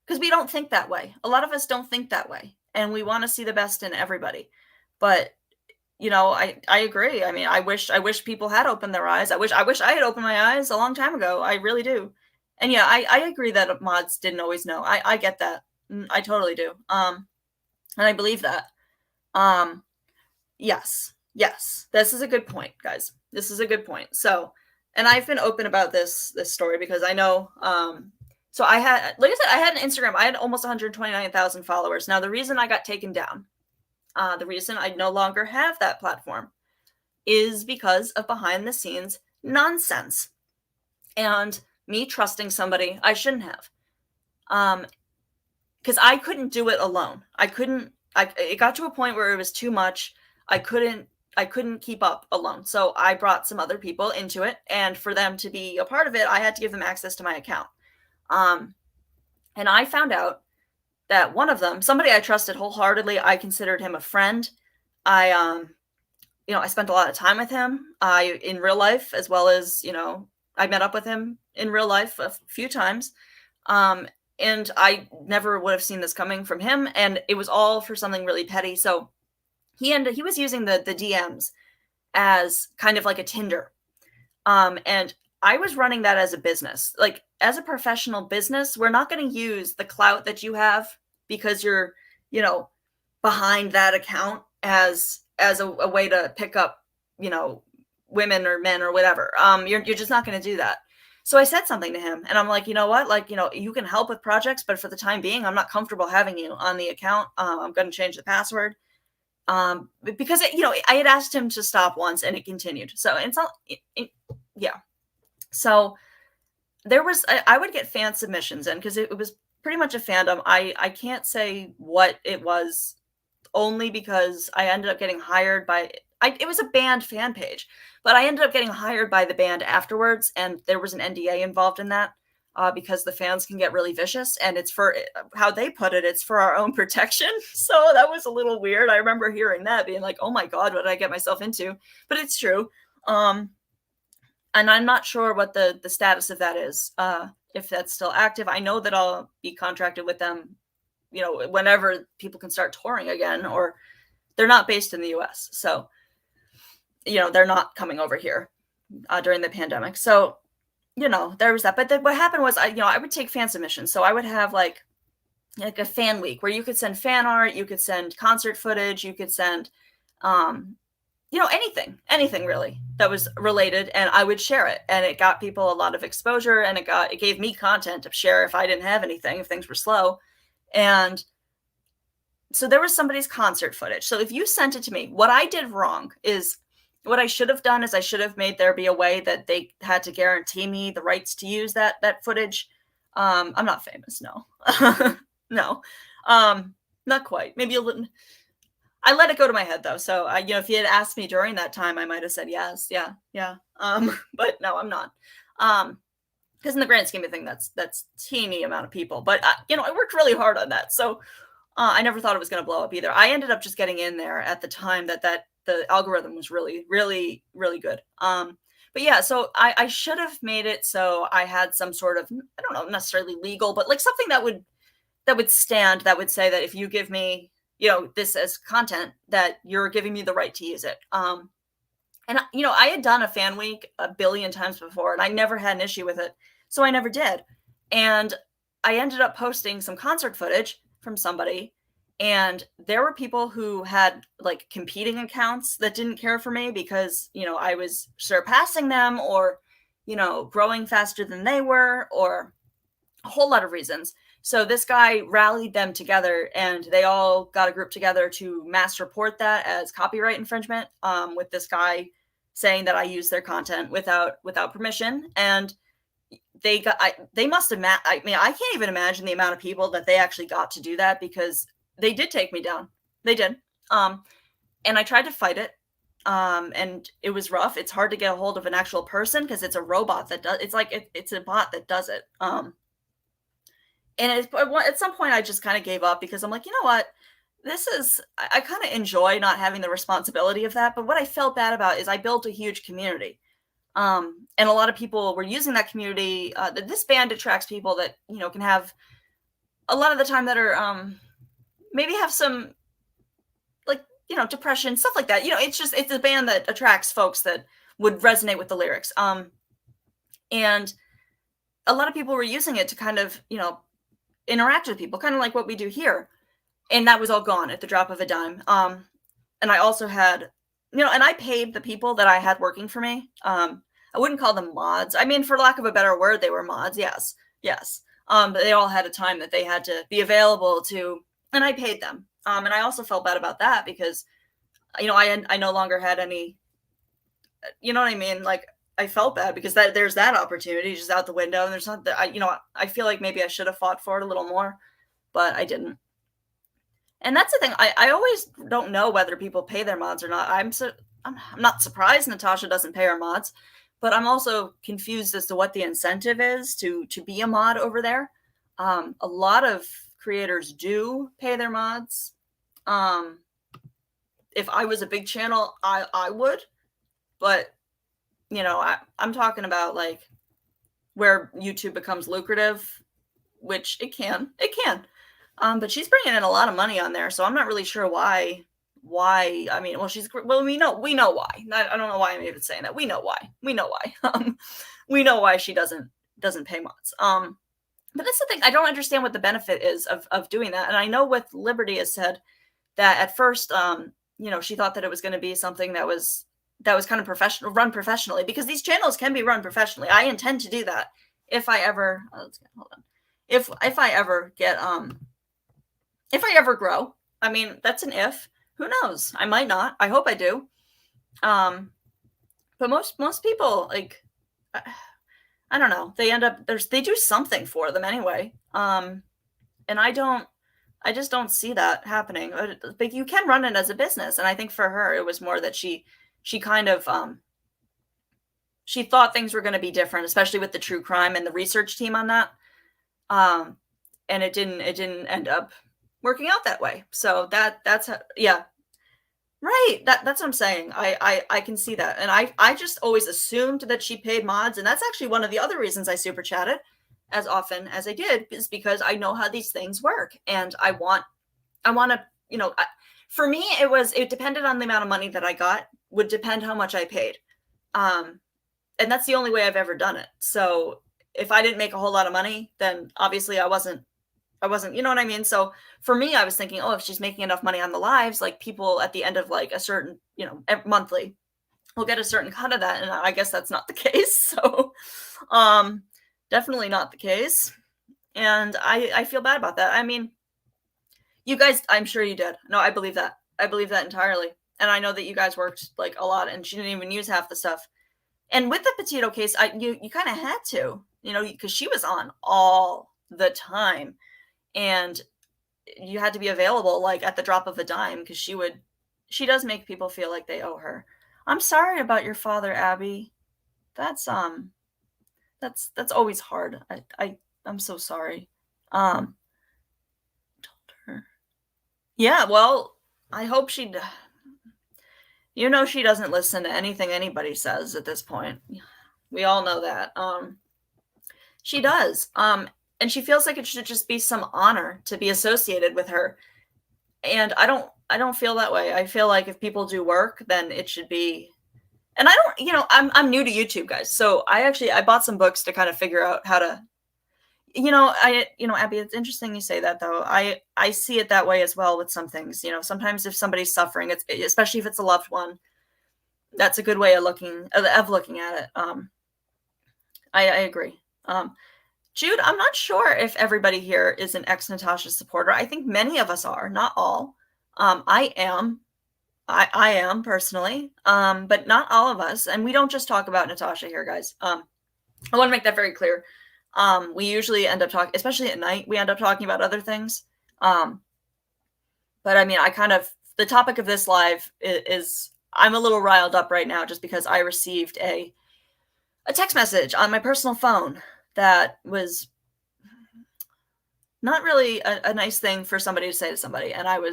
because we don't think that way. A lot of us don't think that way. And we want to see the best in everybody. But, I agree. I mean, I wish people had opened their eyes. I wish I had opened my eyes a long time ago. I really do. And yeah, I agree that mods didn't always know. I get that. I totally do. And I believe that. Yes. This is a good point, guys. This is a good point. So, and I've been open about this story because I know, so I had, like I said, I had an Instagram. I had almost 129,000 followers. Now, the reason I got taken down, the reason I no longer have that platform is because of behind the scenes nonsense and me trusting somebody I shouldn't have. Because I couldn't do it alone. It got to a point where it was too much. I couldn't keep up alone. So I brought some other people into it. And for them to be a part of it, I had to give them access to my account. And I found out that one of them, somebody I trusted wholeheartedly, I considered him a friend. I spent a lot of time with him, in real life, as well as, I met up with him in real life a few times. And I never would have seen this coming from him. And it was all for something really petty. So he was using the DMs as kind of like a Tinder. And I was running that as a business. Like, as a professional business, we're not going to use the clout that you have because you're, behind that account as a way to pick up, women or men or whatever. You're just not going to do that. So I said something to him, and I'm like, you know what? Like, you can help with projects, but for the time being, I'm not comfortable having you on the account. I'm going to change the password. Because I had asked him to stop once, and it continued. So it's not, yeah. So there was, I would get fan submissions in because it was pretty much a fandom. I can't say what it was, only because I ended up getting hired by, it was a band fan page, but I ended up getting hired by the band afterwards, and there was an NDA involved in that, because the fans can get really vicious, and it's for, how they put it, it's for our own protection. So that was a little weird. I remember hearing that, being like, oh my God, what did I get myself into? But it's true. And I'm not sure what the status of that is. if that's still active. I know that I'll be contracted with them, you know, whenever people can start touring again, or they're not based in the US. So, you know, they're not coming over here during the pandemic. So, you know, there was that. But then what happened was, I would take fan submissions. So I would have like a fan week where you could send fan art, you could send concert footage, you could send, you know, anything really that was related, and I would share it, and it got people a lot of exposure, and it gave me content to share if I didn't have anything, if things were slow. And so there was somebody's concert footage. So if you sent it to me, what I did wrong is, what I should have done is I should have made there be a way that they had to guarantee me the rights to use that footage. I'm not famous, no. No, not quite. Maybe a little. I let it go to my head though. So you know, if you had asked me during that time, I might have said yes, yeah. But no, I'm not. Because in the grand scheme of things, that's teeny amount of people. But you know, I worked really hard on that, so I never thought it was going to blow up either. I ended up just getting in there at the time that the algorithm was really, really, really good. But yeah, so I should have made it so I had some sort of, I don't know, necessarily legal, but like something that would stand, that would say that if you give me, you know, this as content, that you're giving me the right to use it. And you know, I had done a fan week a billion times before, and I never had an issue with it, so I never did. And I ended up posting some concert footage from somebody, and there were people who had like competing accounts that didn't care for me because, you know, I was surpassing them, or, you know, growing faster than they were, or a whole lot of reasons. So this guy rallied them together, and they all got a group together to mass report that as copyright infringement, with this guy saying that I used their content without permission. And they must have, I mean, I can't even imagine the amount of people that they actually got to do that, because they did take me down. They did. And I tried to fight it. And it was rough. It's hard to get a hold of an actual person because it's a robot that does, it's like, it's a bot that does it. And at some point I just kind of gave up, because I'm like, you know what, I kind of enjoy not having the responsibility of that. But what I felt bad about is I built a huge community. And a lot of people were using that community. This band attracts people that, you know, can have a lot of the time that are, maybe have some, like, you know, depression, stuff like that. You know, it's a band that attracts folks that would resonate with the lyrics. And a lot of people were using it to kind of, you know, interact with people, kind of like what we do here. And that was all gone at the drop of a dime. And I also had, you know, and I paid the people that I had working for me. I wouldn't call them mods. I mean, for lack of a better word, they were mods. Yes. But they all had a time that they had to be available to, and I paid them. And I also felt bad about that because, you know, I no longer had any, you know what I mean? Like, I felt bad because there's that opportunity just out the window. And there's not that, you know, I feel like maybe I should have fought for it a little more, but I didn't. And that's the thing. I always don't know whether people pay their mods or not. I'm not surprised Natasha doesn't pay her mods, but I'm also confused as to what the incentive is to be a mod over there. A lot of creators do pay their mods. If I was a big channel, I would, but you know, I'm talking about like where YouTube becomes lucrative, which it can. But she's bringing in a lot of money on there, so I'm not really sure why. I mean, we know why. I don't know why I'm even saying that. We know why. We know why she doesn't pay mods. But that's the thing. I don't understand what the benefit is of doing that. And I know what Liberty has said that at first, you know, she thought that it was going to be something that was kind of run professionally, because these channels can be run professionally. I intend to do that if I ever, if I ever get, if I ever grow. I mean, that's an if. Who knows? I might not. I hope I do. But most people, like, I don't know. They end up they do something for them anyway. And I just don't see that happening. But you can run it as a business, and I think for her it was more that she kind of she thought things were going to be different, especially with the true crime and the research team on that. And it didn't end up working out that way. So that's how, yeah. Right. That's what I'm saying. I can see that. And I just always assumed that she paid mods. And that's actually one of the other reasons I super chatted, as often as I did is because I know how these things work, and I want to, for me, it depended on the amount of money that I got, would depend how much I paid. And that's the only way I've ever done it. So if I didn't make a whole lot of money, then obviously I wasn't, you know what I mean? So for me, I was thinking, oh, if she's making enough money on the lives, like people at the end of like a certain, monthly will get a certain cut of that. And I guess that's not the case. So, definitely not the case. And I feel bad about that. I mean, you guys, I'm sure you did. No, I believe that. I believe that entirely. And I know that you guys worked like a lot, and she didn't even use half the stuff. And with the Petito case, you kind of had to, because she was on all the time, and you had to be available like at the drop of a dime, because she does make people feel like they owe her. I'm sorry about your father, Abby. That's always hard. I'm so sorry. Told her. Yeah, well, I hope she doesn't listen to anything anybody says at this point. We all know that. She does. And she feels like it should just be some honor to be associated with her. And I don't feel that way. I feel like if people do work, then it should be. And I'm new to YouTube, guys. So I bought some books to kind of figure out how to, Abby, it's interesting you say that, though. I see it that way as well with some things. Sometimes if somebody's suffering, especially if it's a loved one, that's a good way of looking at it. I agree. Jude, I'm not sure if everybody here is an ex-Natasha supporter. I think many of us are, not all. I am. I am personally, but not all of us. And we don't just talk about Natasha here, guys. I want to make that very clear. We usually end up talking, especially at night, we end up talking about other things. But I mean, the topic of this live is I'm a little riled up right now just because I received a text message on my personal phone that was not really a nice thing for somebody to say to somebody. And I'm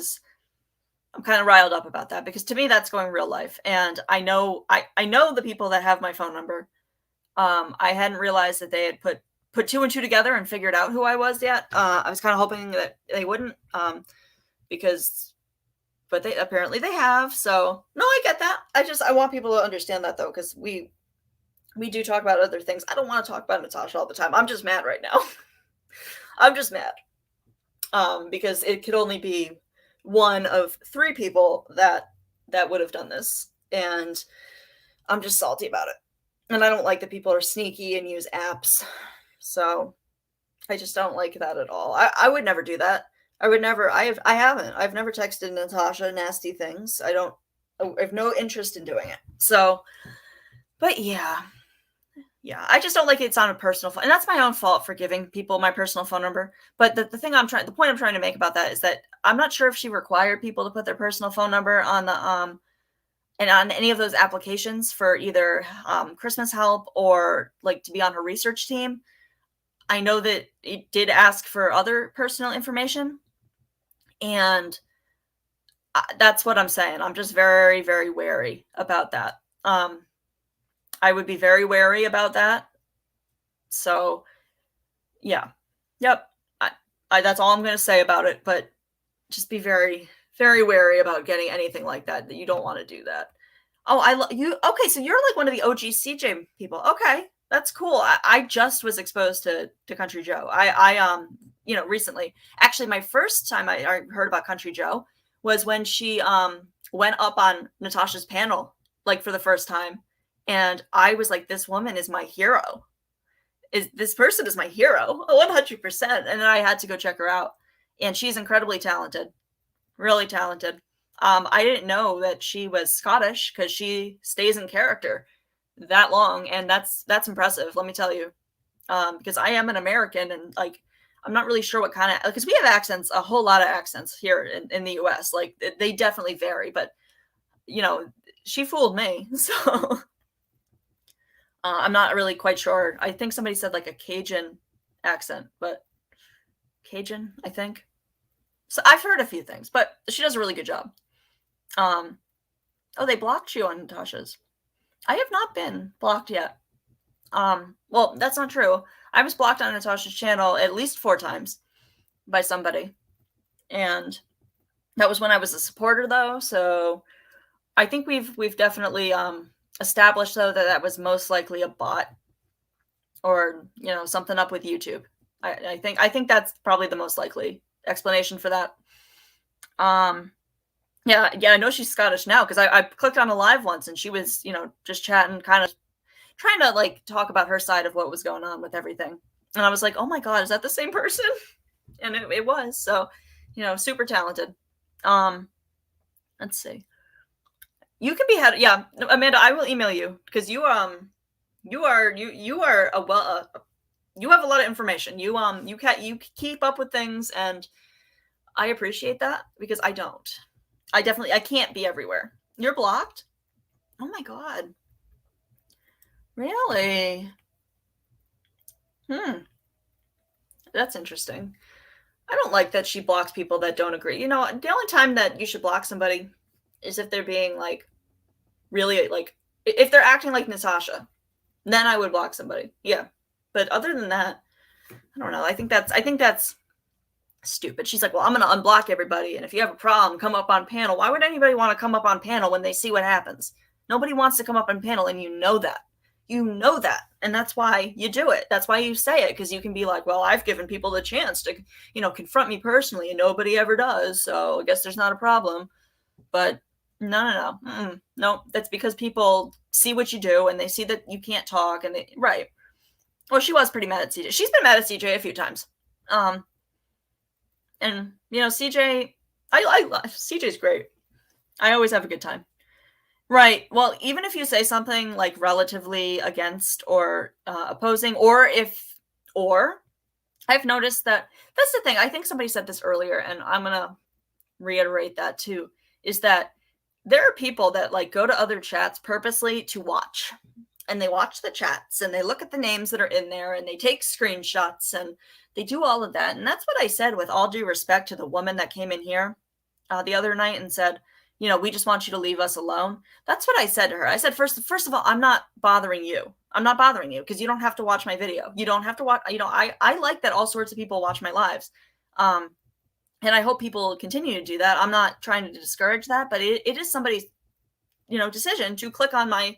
kind of riled up about that, because to me, that's going real life. And I know the people that have my phone number. I hadn't realized that they had put two and two together and figured out who I was yet. I was kind of hoping that they wouldn't, but they apparently they have. So no, I get that. I want people to understand that, though, because we do talk about other things. I don't want to talk about Natasha all the time. I'm just mad right now. I'm just mad. Because it could only be one of 3 people that would have done this. And I'm just salty about it. And I don't like that people are sneaky and use apps. So I just don't like that at all. I would never do that. I would never. I've never texted Natasha nasty things. I have no interest in doing it. So, but yeah. I just don't like it's on a personal phone. And that's my own fault for giving people my personal phone number. But the point I'm trying to make about that is that I'm not sure if she required people to put their personal phone number on the, and on any of those applications for either Christmas help or like to be on her research team. I know that it did ask for other personal information. And that's what I'm saying. I'm just very, very wary about that. I would be very wary about that. So, yeah. Yep. That's all I'm going to say about it. But just be very, very wary about getting anything like that you don't want to do that. Oh, you. Okay, so you're like one of the OG CJ people. Okay, that's cool. I just was exposed to Country Joe. I recently. Actually, my first time I heard about Country Joe was when she went up on Natasha's panel, like for the first time. And I was like, this woman is my hero. This person is my hero, 100%. And then I had to go check her out. And she's incredibly talented, really talented. I didn't know that she was Scottish because she stays in character that long. And that's impressive, let me tell you. Because I am an American, and like, I'm not really sure what kind of, because we have accents, a whole lot of accents here in the US. Like they definitely vary, but she fooled me. So I'm not really quite sure. I think somebody said like a Cajun accent, but Cajun, I think. So I've heard a few things, but she does a really good job. Oh, they blocked you on Natasha's. I have not been blocked yet. Well, that's not true. I was blocked on Natasha's channel at least 4 times by somebody. And that was when I was a supporter, though. So I think we've definitely established, though, that was most likely a bot or, something up with YouTube. I think that's probably the most likely explanation for that. Yeah, I know she's Scottish now because I clicked on a live once and she was, just chatting, kind of trying to like talk about her side of what was going on with everything. And I was like, oh my God, is that the same person? And it was. So, super talented. Let's see. You can be head. Yeah, Amanda, I will email you because you are you have a lot of information. You keep up with things, and I appreciate that because I don't. I can't be everywhere. You're blocked? Oh my God. Really? That's interesting. I don't like that she blocks people that don't agree. The only time that you should block somebody is if they're being like really like if they're acting like Natasha, then I would block somebody. Yeah. But other than that, I don't know. I think that's stupid. She's like, well, I'm going to unblock everybody. And if you have a problem, come up on panel. Why would anybody want to come up on panel when they see what happens? Nobody wants to come up on panel. And you know that. And that's why you do it. That's why you say it. Because you can be like, well, I've given people the chance to, confront me personally and nobody ever does. So I guess there's not a problem. But no. No, that's because people see what you do and they see that you can't talk right. Well, she was pretty mad at CJ. She's been mad at CJ a few times. And CJ, CJ's great. I always have a good time. Right. Well, even if you say something like relatively against or opposing, or I've noticed that that's the thing. I think somebody said this earlier, and I'm going to reiterate that too, is that there are people that like go to other chats purposely to watch, and they watch the chats and they look at the names that are in there and they take screenshots and they do all of that. And that's what I said with all due respect to the woman that came in here the other night and said, we just want you to leave us alone. That's what I said to her. I said, first of all, I'm not bothering you. I'm not bothering you because you don't have to watch my video. You don't have to watch, I like that all sorts of people watch my lives. And I hope people continue to do that. I'm not trying to discourage that, but it is somebody's, decision to click on my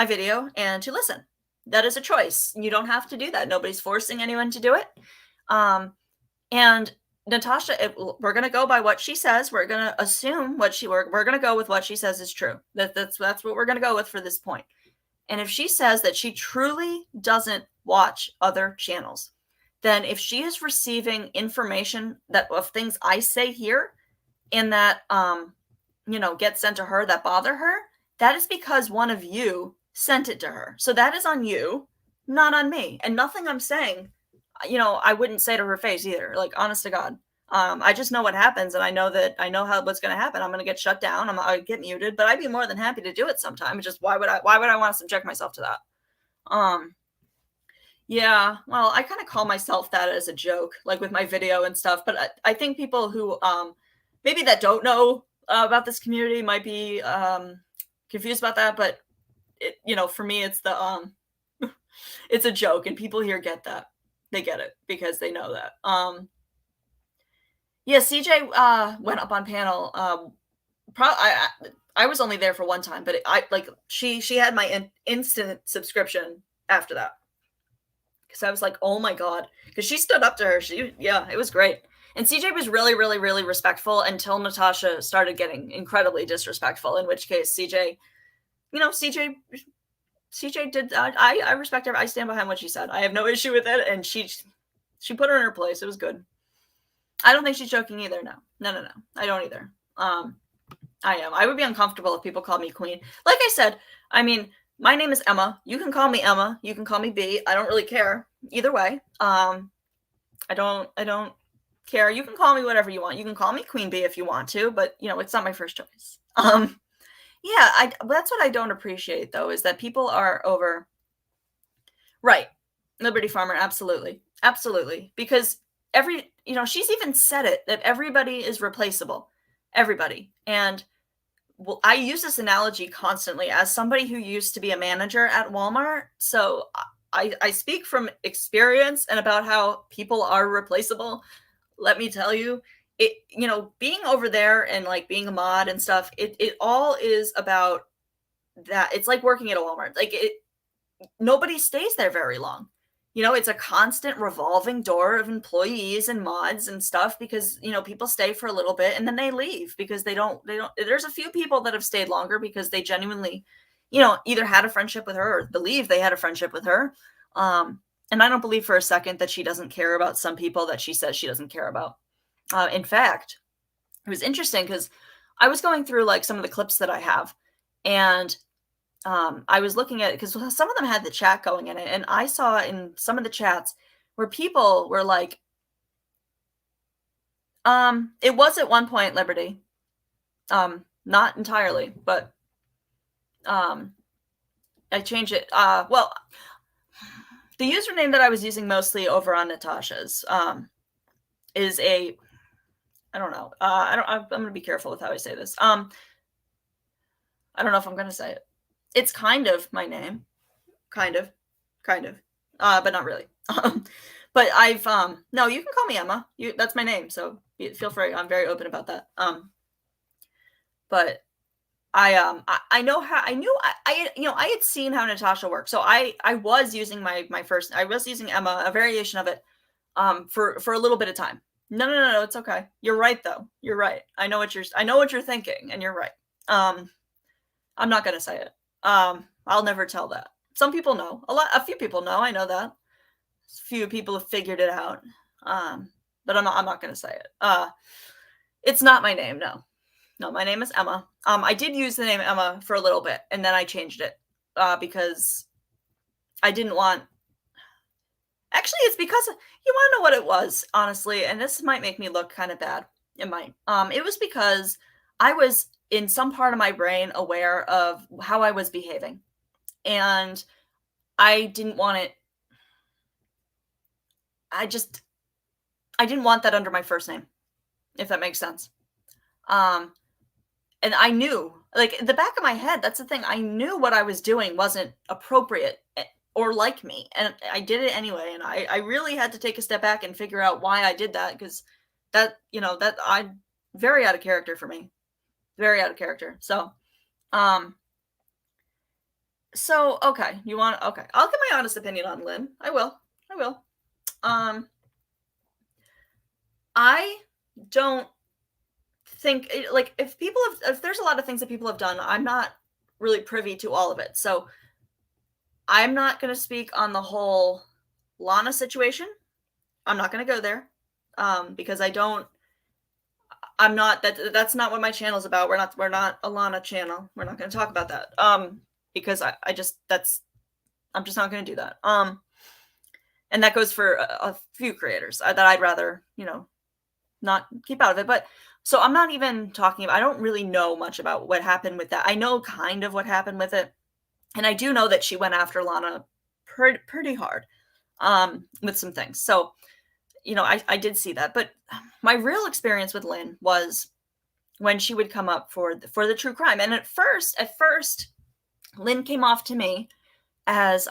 video and to listen. That is a choice. You don't have to do that. Nobody's forcing anyone to do it. And Natasha, we're going to go by what she says. We're going to assume we're going to go with what she says is true. That's what we're going to go with for this point. And if she says that she truly doesn't watch other channels, then if she is receiving information of things I say here and that, get sent to her that bother her, that is because one of you sent it to her. So that is on you, not on me. And nothing I'm saying, I wouldn't say to her face either. Like, honest to God. I just know what happens, and I know what's going to happen. I'm going to get shut down. I get muted, but I'd be more than happy to do it sometime. It's just why would I want to subject myself to that? Yeah. Well, I kind of call myself that as a joke, like with my video and stuff. But I think people who maybe that don't know about this community might be confused about that. But for me, it's it's a joke, and people here get that. They get it because they know that. Yeah, CJ went up on panel. I was only there for one time, but she had my instant subscription after that because I was like, oh my God, because she stood up to her. It was great. And CJ was really, really, really respectful until Natasha started getting incredibly disrespectful. In which case, CJ did. I respect her. I stand behind what she said. I have no issue with it, and she put her in her place. It was good. I don't think she's joking either. No. I don't either. I am. I would be uncomfortable if people called me queen. Like I said, I mean, my name is Emma. You can call me Emma. You can call me B. I don't really care either way. I don't care. You can call me whatever you want. You can call me Queen B if you want to, but it's not my first choice. Yeah, that's what I don't appreciate, though, is that people are over. Right. Liberty Farmer, absolutely. Absolutely. Because she's even said it, that everybody is replaceable. Everybody. And I use this analogy constantly as somebody who used to be a manager at Walmart. So I speak from experience and about how people are replaceable. Let me tell you, it, being over there and like being a mod and stuff, it all is about that. It's like working at a Walmart. Like nobody stays there very long. It's a constant revolving door of employees and mods and stuff because, people stay for a little bit and then they leave because they don't, there's a few people that have stayed longer because they genuinely, either had a friendship with her or believe they had a friendship with her. And I don't believe for a second that she doesn't care about some people that she says she doesn't care about. In fact, it was interesting because I was going through like some of the clips that I have, and I was looking at it because some of them had the chat going in it, and I saw in some of the chats where people were like, it was at one point Liberty, not entirely, but I changed it. Well, the username that I was using mostly over on Natasha's is I don't know. I'm going to be careful with how I say this. I don't know if I'm going to say it. It's kind of my name, kind of, but not really. But I've, no, you can call me Emma. That's my name. So feel free. I'm very open about that. But I know how, I had seen how Natasha worked. So I was using I was using Emma, a variation of it, for a little bit of time. No, it's okay. You're right though. You're right. I know what you're thinking, and you're right. I'm not going to say it. I'll never tell that. Some people know. A few people know. I know that. A few people have figured it out. But I'm not going to say it. It's not my name. No, my name is Emma. I did use the name Emma for a little bit, and then I changed it because I didn't want. Actually, it's because you want to know what it was, honestly, and this might make me look kind of bad. It might. It was because I was in some part of my brain aware of how I was behaving, and I didn't want it. I didn't want that under my first name, if that makes sense. And I knew, like, in the back of my head, that's the thing. I knew what I was doing wasn't appropriate or like me. And I did it anyway. And I really had to take a step back and figure out why I did that. Because very out of character for me. Very out of character. So, okay. Okay. I'll give my honest opinion on Lynn. I will. I don't think, like, if there's a lot of things that people have done, I'm not really privy to all of it. So I'm not going to speak on the whole Lana situation. I'm not going to go there because that's not what my channel's about. We're not a Lana channel. We're not going to talk about that because I'm just not going to do that. And that goes for a few creators that I'd rather, not keep out of it. But so I'm not even talking about, I don't really know much about what happened with that. I know kind of what happened with it. And I do know that she went after Lana pretty hard with some things. So, I did see that. But my real experience with Lynn was when she would come up for the true crime. And at first, Lynn came off to me as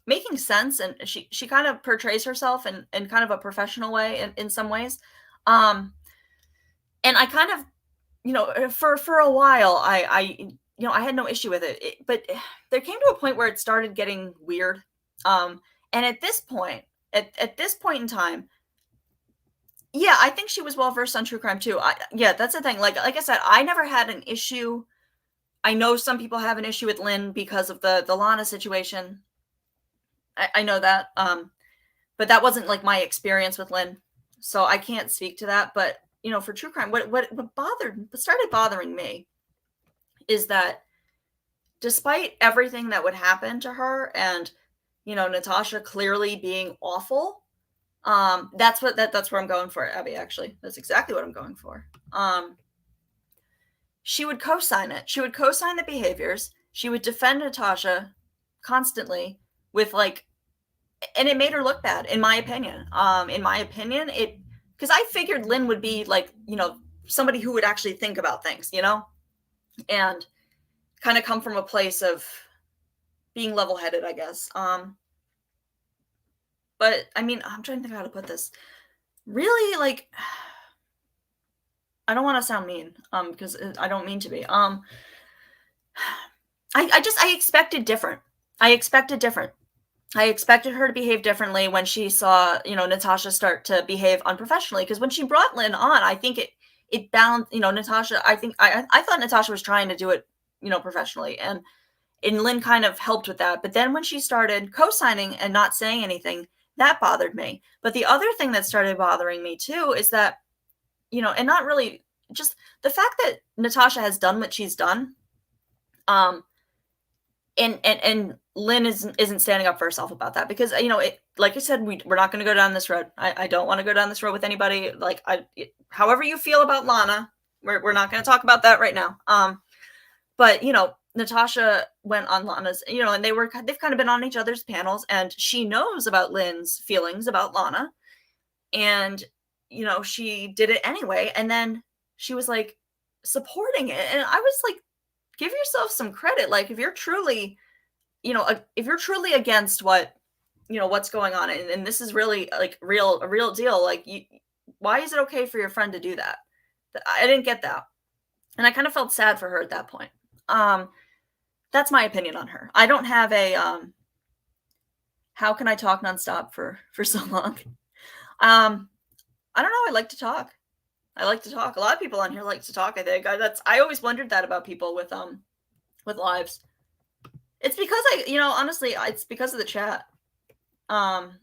making sense. And she kind of portrays herself in kind of a professional way in some ways. And I kind of, for a while, I had no issue with it, but there came to a point where it started getting weird. And at this point in time, yeah, I think she was well versed on true crime too. That's the thing. Like I said, I never had an issue. I know some people have an issue with Lynn because of the Lana situation. I know that. But that wasn't like my experience with Lynn. So I can't speak to that. But, for true crime, what started bothering me is that despite everything that would happen to her and, Natasha clearly being awful, that's where I'm going for, Abby, actually. That's exactly what I'm going for. She would co-sign it. She would co-sign the behaviors. She would defend Natasha constantly with and it made her look bad, in my opinion. Because I figured Lynn would be somebody who would actually think about things, and kind of come from a place of being level-headed, I guess. But I mean, I'm trying to think how to put this. Really, like, I don't want to sound mean, because I don't mean to be. I expected different. I expected different. I expected her to behave differently when she saw, Natasha start to behave unprofessionally. Because when she brought Lynn on, I think it balanced, Natasha. I think I thought Natasha was trying to do it, professionally, and Lynn kind of helped with that. But then when she started co-signing and not saying anything, that bothered me. But the other thing that started bothering me too is that, and not really, just the fact that Natasha has done what she's done, and Lynn isn't standing up for herself about that, because like I said, we're not going to go down this road. I don't want to go down this road with anybody. Like, however you feel about Lana, we're not going to talk about that right now. But Natasha went on Lana's, and they've kind of been on each other's panels, and she knows about Lynn's feelings about Lana, and she did it anyway, and then she was like supporting it, and I was like, give yourself some credit. Like, if you're truly, if you're truly against what's going on, and this is really like a real deal, like, why is it okay for your friend to do that? I didn't get that, and I kind of felt sad for her at that point. That's my opinion on her. I don't have a how can I talk nonstop for so long? I don't know. I like to talk. A lot of people on here like to talk, I think. I always wondered that about people with lives. It's because honestly, it's because of the chat.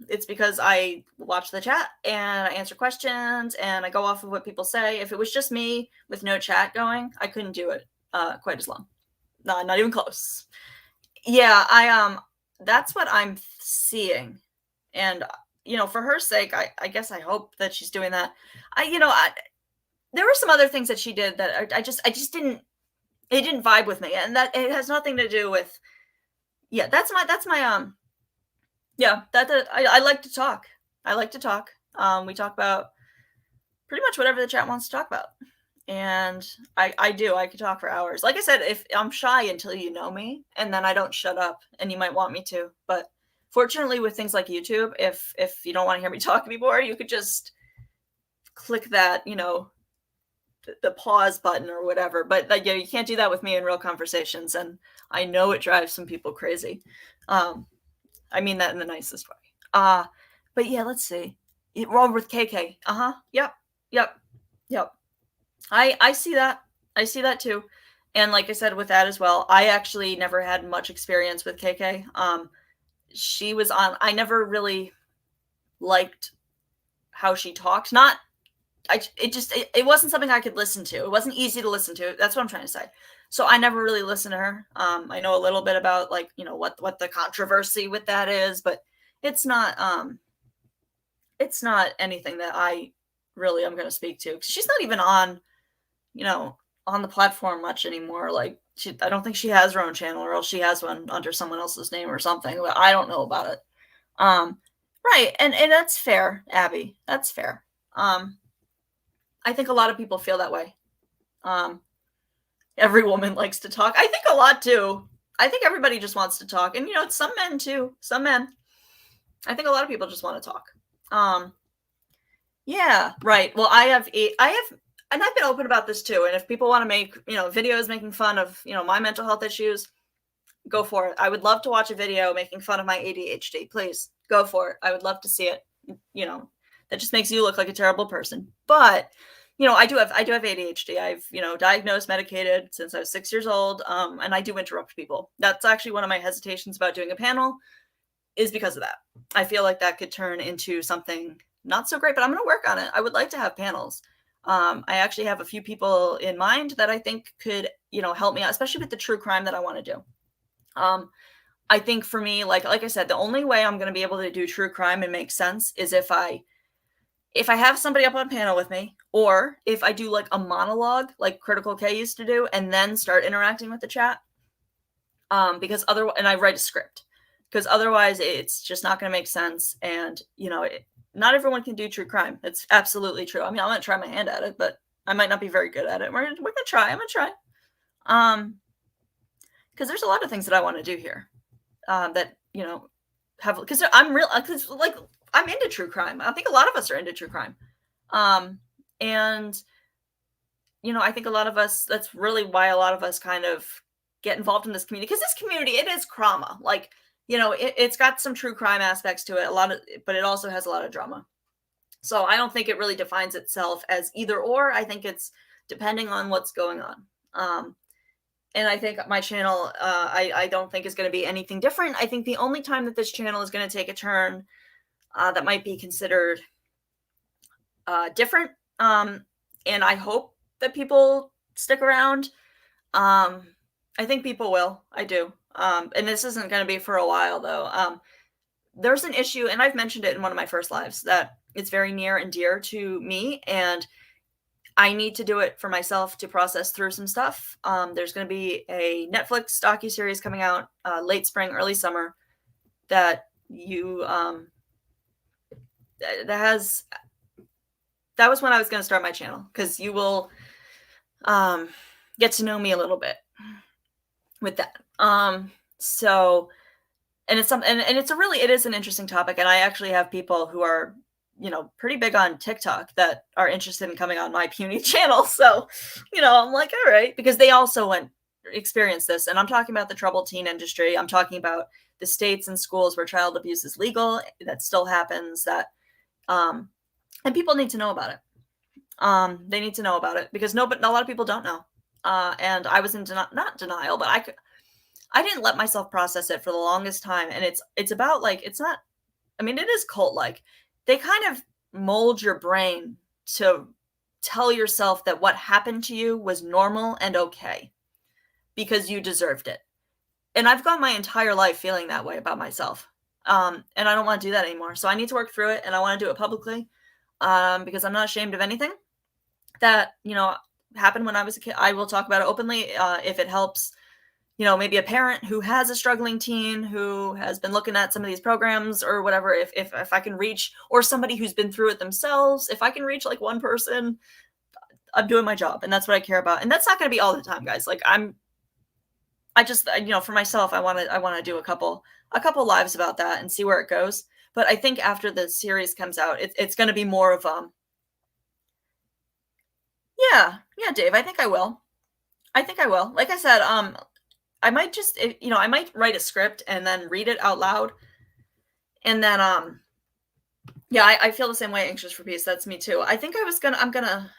It's because I watch the chat and I answer questions and I go off of what people say. If it was just me with no chat going, I couldn't do it quite as long. Not even close. Yeah, that's what I'm seeing. And, for her sake, I guess I hope that she's doing that. There were some other things that she did that I just didn't vibe with me. And that it has nothing to do with, that's my I like to talk. We talk about pretty much whatever the chat wants to talk about. And I could talk for hours. Like I said, if I'm shy until you know me, and then I don't shut up, and you might want me to. But fortunately, with things like YouTube, if you don't want to hear me talk anymore, you could just click that, the pause button or whatever. But you can't do that with me in real conversations, and I know it drives some people crazy. I mean that in the nicest way. But yeah, let's see. We're with KK. Yep. I see that. I see that too. And like I said, with that as well, I actually never had much experience with KK. She was on, I never really liked how she talked. It wasn't something I could listen to. It wasn't easy to listen to. That's what I'm trying to say. So I never really listened to her. I know a little bit about what the controversy with that is, but it's not anything that I really am going to speak to. She's not even on the platform much anymore. Like, I don't think she has her own channel, or else she has one under someone else's name or something, but I don't know about it. Right. And that's fair, Abby. That's fair. I think a lot of people feel that way. Every woman likes to talk. I think a lot too. I think everybody just wants to talk. And some men too. Some men. I think a lot of people just want to talk. Yeah, right. Well, and I've been open about this too. And if people want to make, videos making fun of, my mental health issues, go for it. I would love to watch a video making fun of my ADHD. Please go for it. I would love to see it. That just makes you look like a terrible person. But, I do have ADHD. I've, diagnosed, medicated since I was 6 years old. And I do interrupt people. That's actually one of my hesitations about doing a panel, is because of that. I feel like that could turn into something not so great, but I'm going to work on it. I would like to have panels. I actually have a few people in mind that I think could, help me out, especially with the true crime that I want to do. I think for me, like I said, the only way I'm going to be able to do true crime and make sense is if I have somebody up on panel with me, or if I do like a monologue, like Critical K used to do, and then start interacting with the chat. Because otherwise, and I write a script, because otherwise it's just not going to make sense. And, not everyone can do true crime. It's absolutely true. I mean, I'm going to try my hand at it, but I might not be very good at it. We're going to try. I'm going to try. Because there's a lot of things that I want to do here. that, you know, have, because I'm real, because like I'm into true crime. I think a lot of us are into true crime. And, you know, I think a lot of us, that's really why a lot of us kind of get involved in this community, because this community, it is drama. Like, you know, it's got some true crime aspects to it, but it also has a lot of drama. So I don't think it really defines itself as either or. I think it's depending on what's going on. And I think my channel, I don't think is going to be anything different. I think the only time that this channel is going to take a turn that might be considered different, and I hope that people stick around. I think people will. I do. And this isn't going to be for a while, though. There's an issue, and I've mentioned it in one of my first lives, that it's very near and dear to me, and I need to do it for myself to process through some stuff. There's going to be a Netflix docuseries coming out late spring, early summer that that was when I was going to start my channel, because you will get to know me a little bit with that. So, and it's something, and it is an interesting topic. And I actually have people who are, you know, pretty big on TikTok that are interested in coming on my puny channel. So, you know, I'm like, all right, because they also experienced this. And I'm talking about the troubled teen industry. I'm talking about the states and schools where child abuse is legal. That still happens. That, and people need to know about it. They need to know about it, because a lot of people don't know. And I was in not denial, but I didn't let myself process it for the longest time. And it's about, like, it's not, I mean, it is cult-like. They kind of mold your brain to tell yourself that what happened to you was normal and okay because you deserved it. And I've gone my entire life feeling that way about myself. And I don't want to do that anymore. So I need to work through it, and I want to do it publicly, because I'm not ashamed of anything that, you know, happened when I was a kid. I will talk about it openly if it helps, you know, maybe a parent who has a struggling teen who has been looking at some of these programs or whatever. If I can reach, or somebody who's been through it themselves, if I can reach like one person, I'm doing my job, and that's what I care about. And that's not going to be all the time, guys. Like I just, you know, for myself, I want to do a couple lives about that and see where it goes. But I think after the series comes out, it's going to be more of yeah, Dave, I think I will. Like I said, I might just, you know, I might write a script and then read it out loud. And then, yeah, I feel the same way. Anxious for Peace. That's me too. I think I'm going to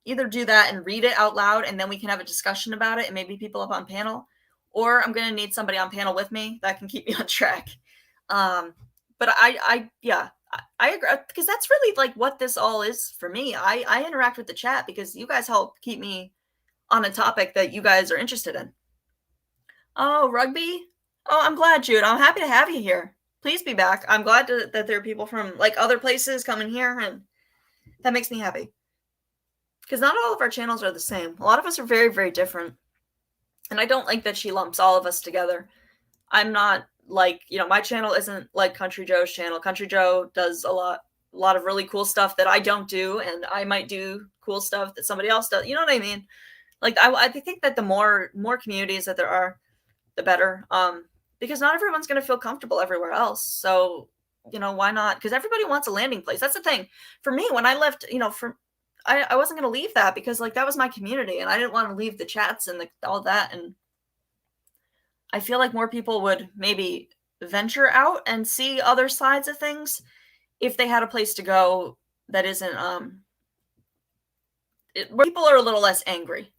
either do that and read it out loud, and then we can have a discussion about it and maybe people up on panel, or I'm going to need somebody on panel with me that can keep me on track. But yeah, I agree, because that's really like what this all is for me. I interact with the chat because you guys help keep me on a topic that you guys are interested in. Oh, rugby. Oh, I'm glad, Jude. I'm happy to have you here. Please be back. I'm glad that there are people from like other places coming here, and that makes me happy. Because not all of our channels are the same. A lot of us are very, very different. And I don't like that she lumps all of us together. I'm not like, you know, my channel isn't like Country Joe's channel. Country Joe does a lot of really cool stuff that I don't do, and I might do cool stuff that somebody else does. You know what I mean? Like I think that the more communities that there are, the better. Because not everyone's going to feel comfortable everywhere else. So, you know, why not? Because everybody wants a landing place. That's the thing. For me, when I left, you know, I wasn't going to leave that, because like that was my community, and I didn't want to leave the chats and all that. And I feel like more people would maybe venture out and see other sides of things if they had a place to go that isn't where people are a little less angry.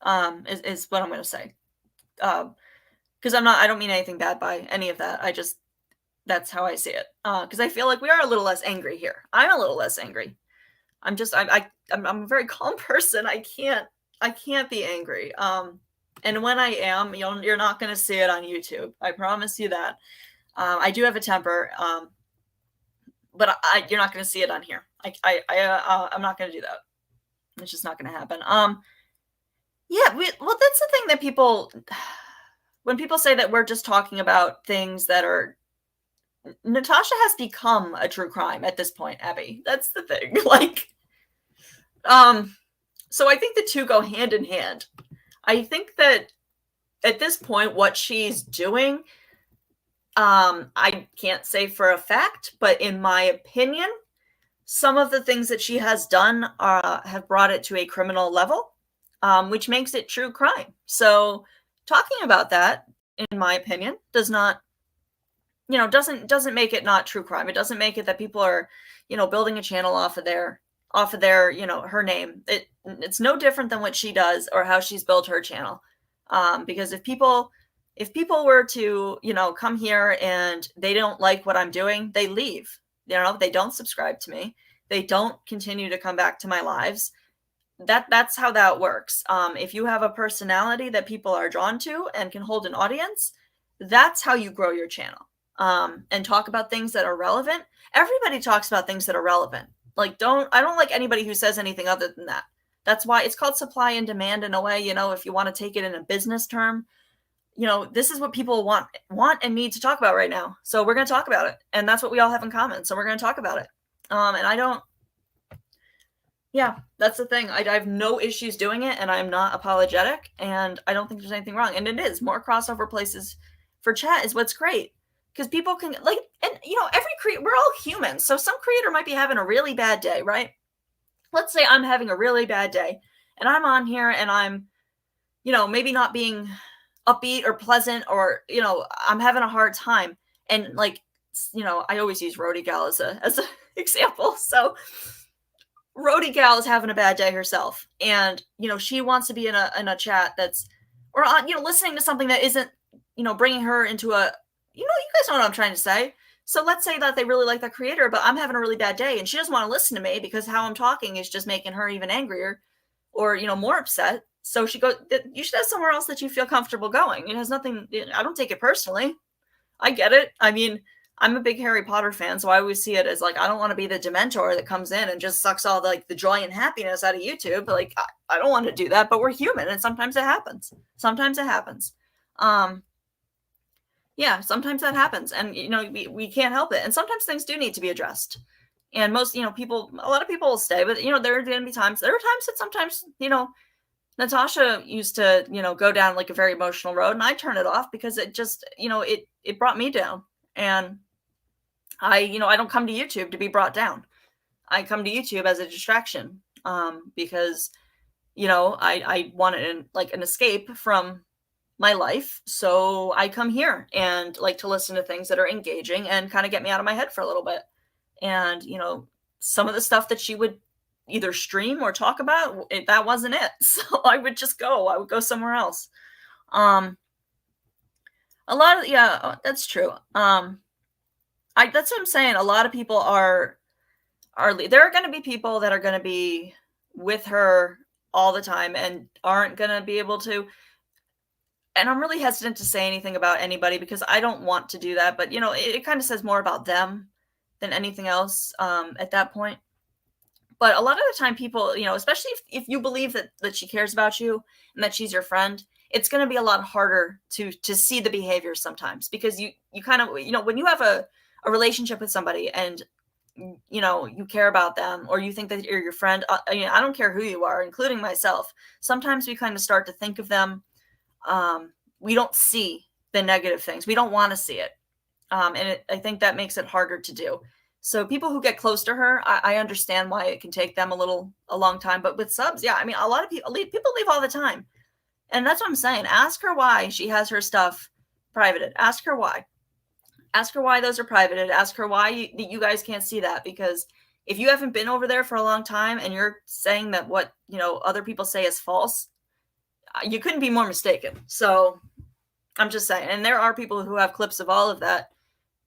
Is what I'm going to say. Because I don't mean anything bad by any of that. That's how I see it. Because I feel like we are a little less angry here. I'm a little less angry. I'm a very calm person. I can't be angry. And when I am, you're not going to see it on YouTube. I promise you that. I do have a temper. But you're not going to see it on here. I'm not going to do that. It's just not going to happen. Yeah. Well, that's the thing that people. When people say that we're just talking about things that are, Natasha has become a true crime at this point, Abby. That's the thing. Like, so I think the two go hand in hand. I think that at this point, what she's doing I can't say for a fact, but in my opinion, some of the things that she has done have brought it to a criminal level, which makes it true crime. So talking about that, in my opinion, does not, doesn't make it not true crime. It doesn't make it that people are, building a channel off of their, her name. It's no different than what she does or how she's built her channel. Because if people were to, come here and they don't like what I'm doing, they leave. They don't subscribe to me. They don't continue to come back to my lives. That's how that works. If you have a personality that people are drawn to and can hold an audience, that's how you grow your channel. And talk about things that are relevant. Everybody talks about things that are relevant. I don't like anybody who says anything other than that. That's why it's called supply and demand in a way, if you want to take it in a business term. This is what people want and need to talk about right now. So we're going to talk about it. And that's what we all have in common. So we're going to talk about it. That's the thing. I have no issues doing it, and I'm not apologetic, and I don't think there's anything wrong. And it is more crossover places for chat is what's great, because people can every creator, we're all humans. So some creator might be having a really bad day, right? Let's say I'm having a really bad day and I'm on here and I'm, maybe not being upbeat or pleasant, or, I'm having a hard time. And I always use Roadie Gal as a example. So Roadie Gal is having a bad day herself. And, she wants to be in a chat that's, or on, listening to something that isn't, bringing her into a, you guys know what I'm trying to say. So let's say that they really like that creator, but I'm having a really bad day and she doesn't want to listen to me because how I'm talking is just making her even angrier or, more upset. So she goes, you should have somewhere else that you feel comfortable going. It has nothing, I don't take it personally. I get it. I mean, I'm a big Harry Potter fan, so I always see it as I don't want to be the Dementor that comes in and just sucks all the joy and happiness out of YouTube. But I don't want to do that, but we're human and sometimes it happens. Sometimes that happens. And, we can't help it. And sometimes things do need to be addressed. And most, a lot of people will stay, but, there are going to be times, there are times that sometimes, Natasha used to, go down a very emotional road, and I turn it off because it just, it brought me down. And I don't come to YouTube to be brought down. I come to YouTube as a distraction, because, I wanted an escape from my life. So I come here and to listen to things that are engaging and kind of get me out of my head for a little bit. And, some of the stuff that she would either stream or talk about, that wasn't it. So I would go somewhere else. A lot of, that's true. That's what I'm saying. A lot of people are there are going to be people that are going to be with her all the time and aren't going to be able to. And I'm really hesitant to say anything about anybody because I don't want to do that. But, it kind of says more about them than anything else at that point. But a lot of the time people, especially if you believe that she cares about you and that she's your friend, it's going to be a lot harder to see the behavior sometimes because you kind of, when you have a relationship with somebody and, you care about them or you think that you're your friend, I don't care who you are, including myself. Sometimes we kind of start to think of them. We don't see the negative things. We don't want to see it. I think that makes it harder to do. So people who get close to her, I understand why it can take them a long time. But with subs, a lot of people leave all the time. And that's what I'm saying. Ask her why she has her stuff privated. Ask her why. Ask her why those are privated. Ask her why you guys can't see that. Because if you haven't been over there for a long time and you're saying that what, other people say is false, you couldn't be more mistaken. So I'm just saying. And there are people who have clips of all of that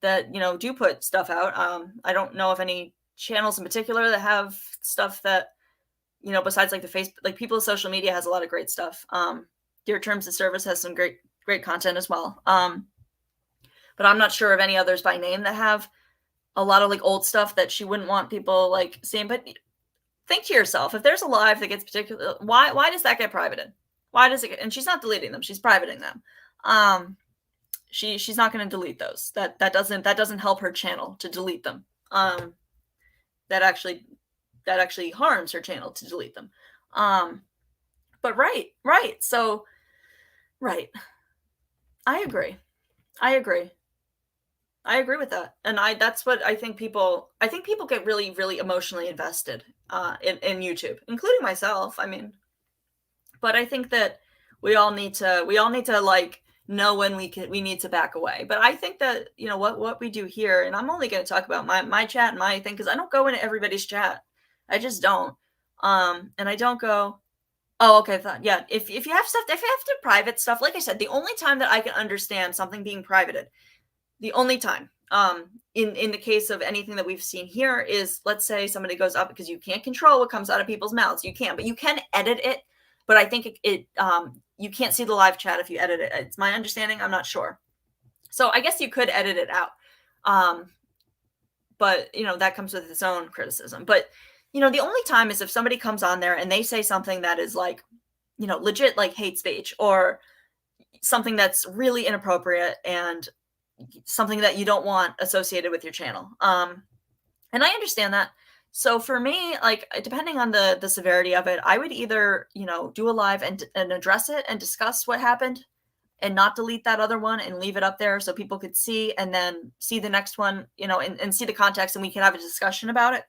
do put stuff out. I don't know of any channels in particular that have stuff that, besides the Facebook, People's social media has a lot of great stuff. Dear Terms of Service has some great content as well. But I'm not sure of any others by name that have a lot of old stuff that she wouldn't want people seeing. But think to yourself, if there's a live that gets particular, why does that get privated? Why does it? And she's not deleting them. She's privating them. She's not going to delete those. That doesn't help her channel to delete them. That actually harms her channel to delete them. But right. So, right. I agree. I agree with that. And that's what I think people get really, really emotionally invested in YouTube, including myself. I mean, but I think that we all need to like know when we need to back away. But I think that, you know, what we do here, and I'm only going to talk about my chat and my thing, because I don't go into everybody's chat. I just don't. And I don't go, oh, okay, yeah. If you have stuff, if you have to private stuff, like I said, the only time that I can understand something being privated, the only time, in the case of anything that we've seen here, is, let's say somebody goes up, because you can't control what comes out of people's mouths. You can, but you can edit it. But I think you can't see the live chat if you edit it. It's my understanding. I'm not sure. So I guess you could edit it out. But, you know, that comes with its own criticism. But, you know, the only time is if somebody comes on there and they say something that is like, you know, legit like hate speech, or something that's really inappropriate and something that you don't want associated with your channel. And I understand that. So for me, like, depending on the severity of it, I would either, you know, do a live and address it and discuss what happened, and not delete that other one and leave it up there so people could see, and then see the next one, you know, and see the context, and we can have a discussion about it.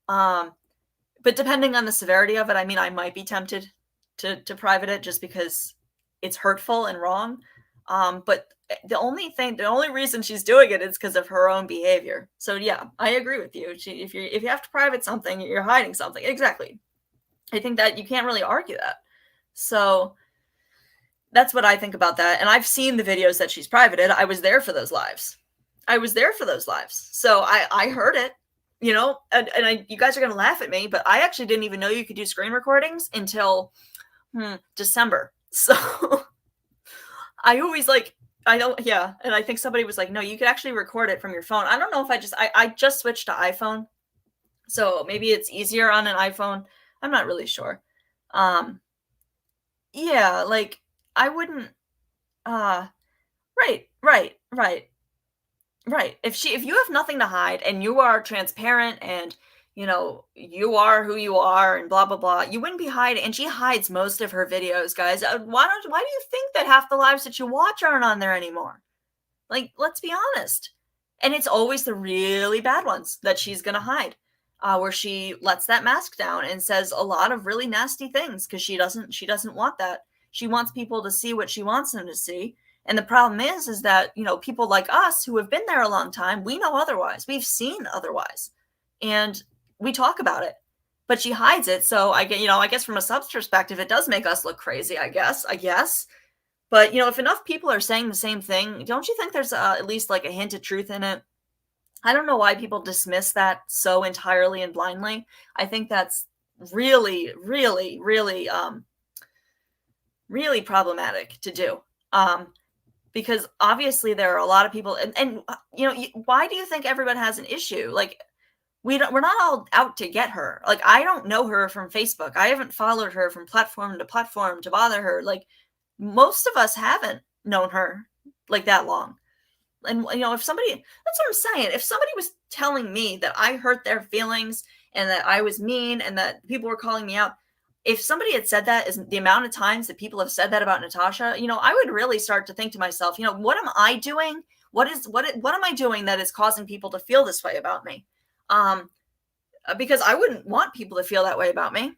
But depending on the severity of it, I mean, I might be tempted to private it just because it's hurtful and wrong. But the only reason she's doing it is because of her own behavior. So yeah, I agree with you. If you have to private something, you're hiding something. Exactly. I think that you can't really argue that. So that's what I think about that. And I've seen the videos that she's privated. I was there for those lives. So I heard it, you know, and you guys are going to laugh at me, but I actually didn't even know you could do screen recordings until December. So I always like, yeah. And I think somebody was like, no, you could actually record it from your phone. I don't know if I just switched to iPhone. So maybe it's easier on an iPhone. I'm not really sure. Yeah, like I wouldn't, right. If you have nothing to hide and you are transparent and, you know, you are who you are and blah, blah, blah, you wouldn't be hiding. And she hides most of her videos, guys. Why do you think that half the lives that you watch aren't on there anymore? Like, let's be honest. And it's always the really bad ones that she's going to hide, where she lets that mask down and says a lot of really nasty things, because she doesn't want that. She wants people to see what she wants them to see. And the problem is that, you know, people like us who have been there a long time, we know otherwise. We've seen otherwise. And we talk about it. But she hides it. So I guess from a subs perspective, it does make us look crazy, I guess. But, you know, if enough people are saying the same thing, don't you think there's at least like a hint of truth in it? I don't know why people dismiss that so entirely and blindly. I think that's really, really, really, really problematic to do. Because obviously there are a lot of people, and you know, why do you think everyone has an issue? Like, we're not all out to get her. Like, I don't know her from Facebook. I haven't followed her from platform to bother her. Like, most of us haven't known her like that long. And, you know, that's what I'm saying. If somebody was telling me that I hurt their feelings and that I was mean and that people were calling me out, if somebody had said that, is the amount of times that people have said that about Natasha, you know, I would really start to think to myself, you know, what am I doing? What am I doing that is causing people to feel this way about me? Because I wouldn't want people to feel that way about me.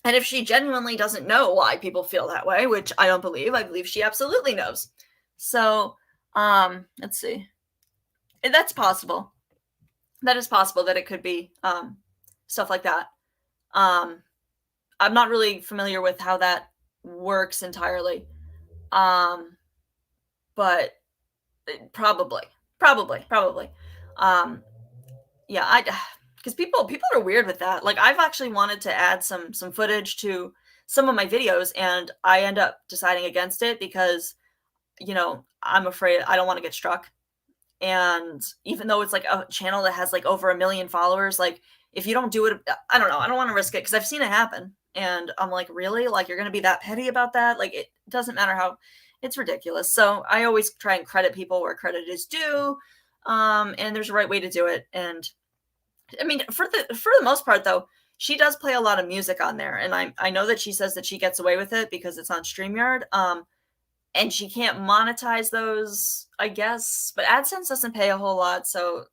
And if she genuinely doesn't know why people feel that way, which I don't believe, I believe she absolutely knows. So, let's see. That's possible. That is possible that it could be stuff like that. I'm not really familiar with how that works entirely. But probably. Yeah, because people are weird with that. Like, I've actually wanted to add some footage to some of my videos, and I end up deciding against it because, you know, I'm afraid I don't want to get struck. And even though it's like a channel that has like over 1 million followers, like, if you don't do it, I don't know, I don't want to risk it, because I've seen it happen. And I'm like, really? Like, you're going to be that petty about that? Like, it doesn't matter how, it's ridiculous. So I always try and credit people where credit is due. And there's a right way to do it. And I mean, for the most part, though, she does play a lot of music on there. And I know that she says that she gets away with it because it's on StreamYard. and she can't monetize those, I guess. But AdSense doesn't pay a whole lot, so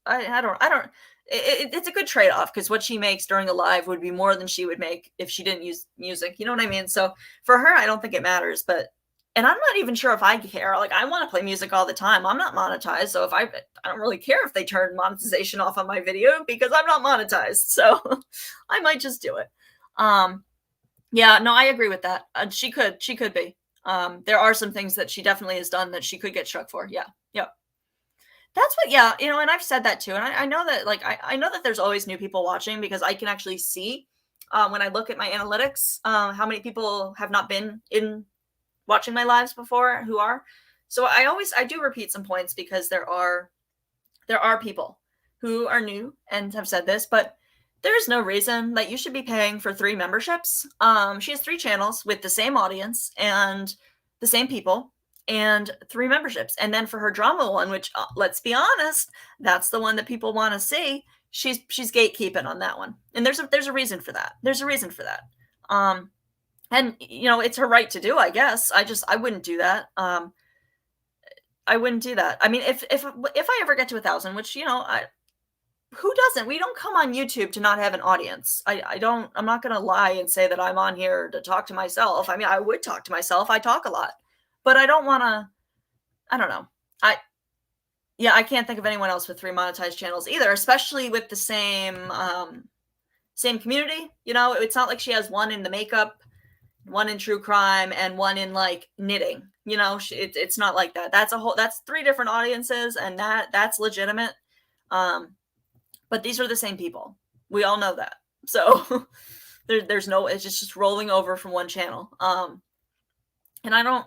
I don't. It's a good trade-off, because what she makes during a live would be more than she would make if she didn't use music. You know what I mean? So for her, I don't think it matters. And I'm not even sure if I care. Like, I want to play music all the time. I'm not monetized, so I don't really care if they turn monetization off on my video, because I'm not monetized. So I might just do it. Yeah, no, I agree with that. She could be. There are some things that she definitely has done that she could get struck for. Yeah. That's what, yeah, and I've said that too. And I know that, like, I know that there's always new people watching, because I can actually see when I look at my analytics, how many people have not been in watching my lives before who are. So I do repeat some points, because there are people who are new and have said this, but there's no reason that you should be paying for 3 memberships. She has 3 channels with the same audience and the same people, and 3 memberships. And then for her drama one, which, let's be honest, that's the one that people want to see, she's gatekeeping on that one. And there's a reason for that. And it's her right to do, I guess. I wouldn't do that. I wouldn't do that. I mean, if I ever get to 1,000, which, who doesn't? We don't come on YouTube to not have an audience. I'm not going to lie and say that I'm on here to talk to myself. I mean, I would talk to myself. I talk a lot, but I don't want to, I don't know. I can't think of anyone else with 3 monetized channels either, especially with the same community. It's not like she has one in the makeup, one in true crime, and one in, like, knitting. It's not like that. That's 3 different audiences, and that's legitimate. But these are the same people. We all know that. So there's no, it's just rolling over from one channel. And I don't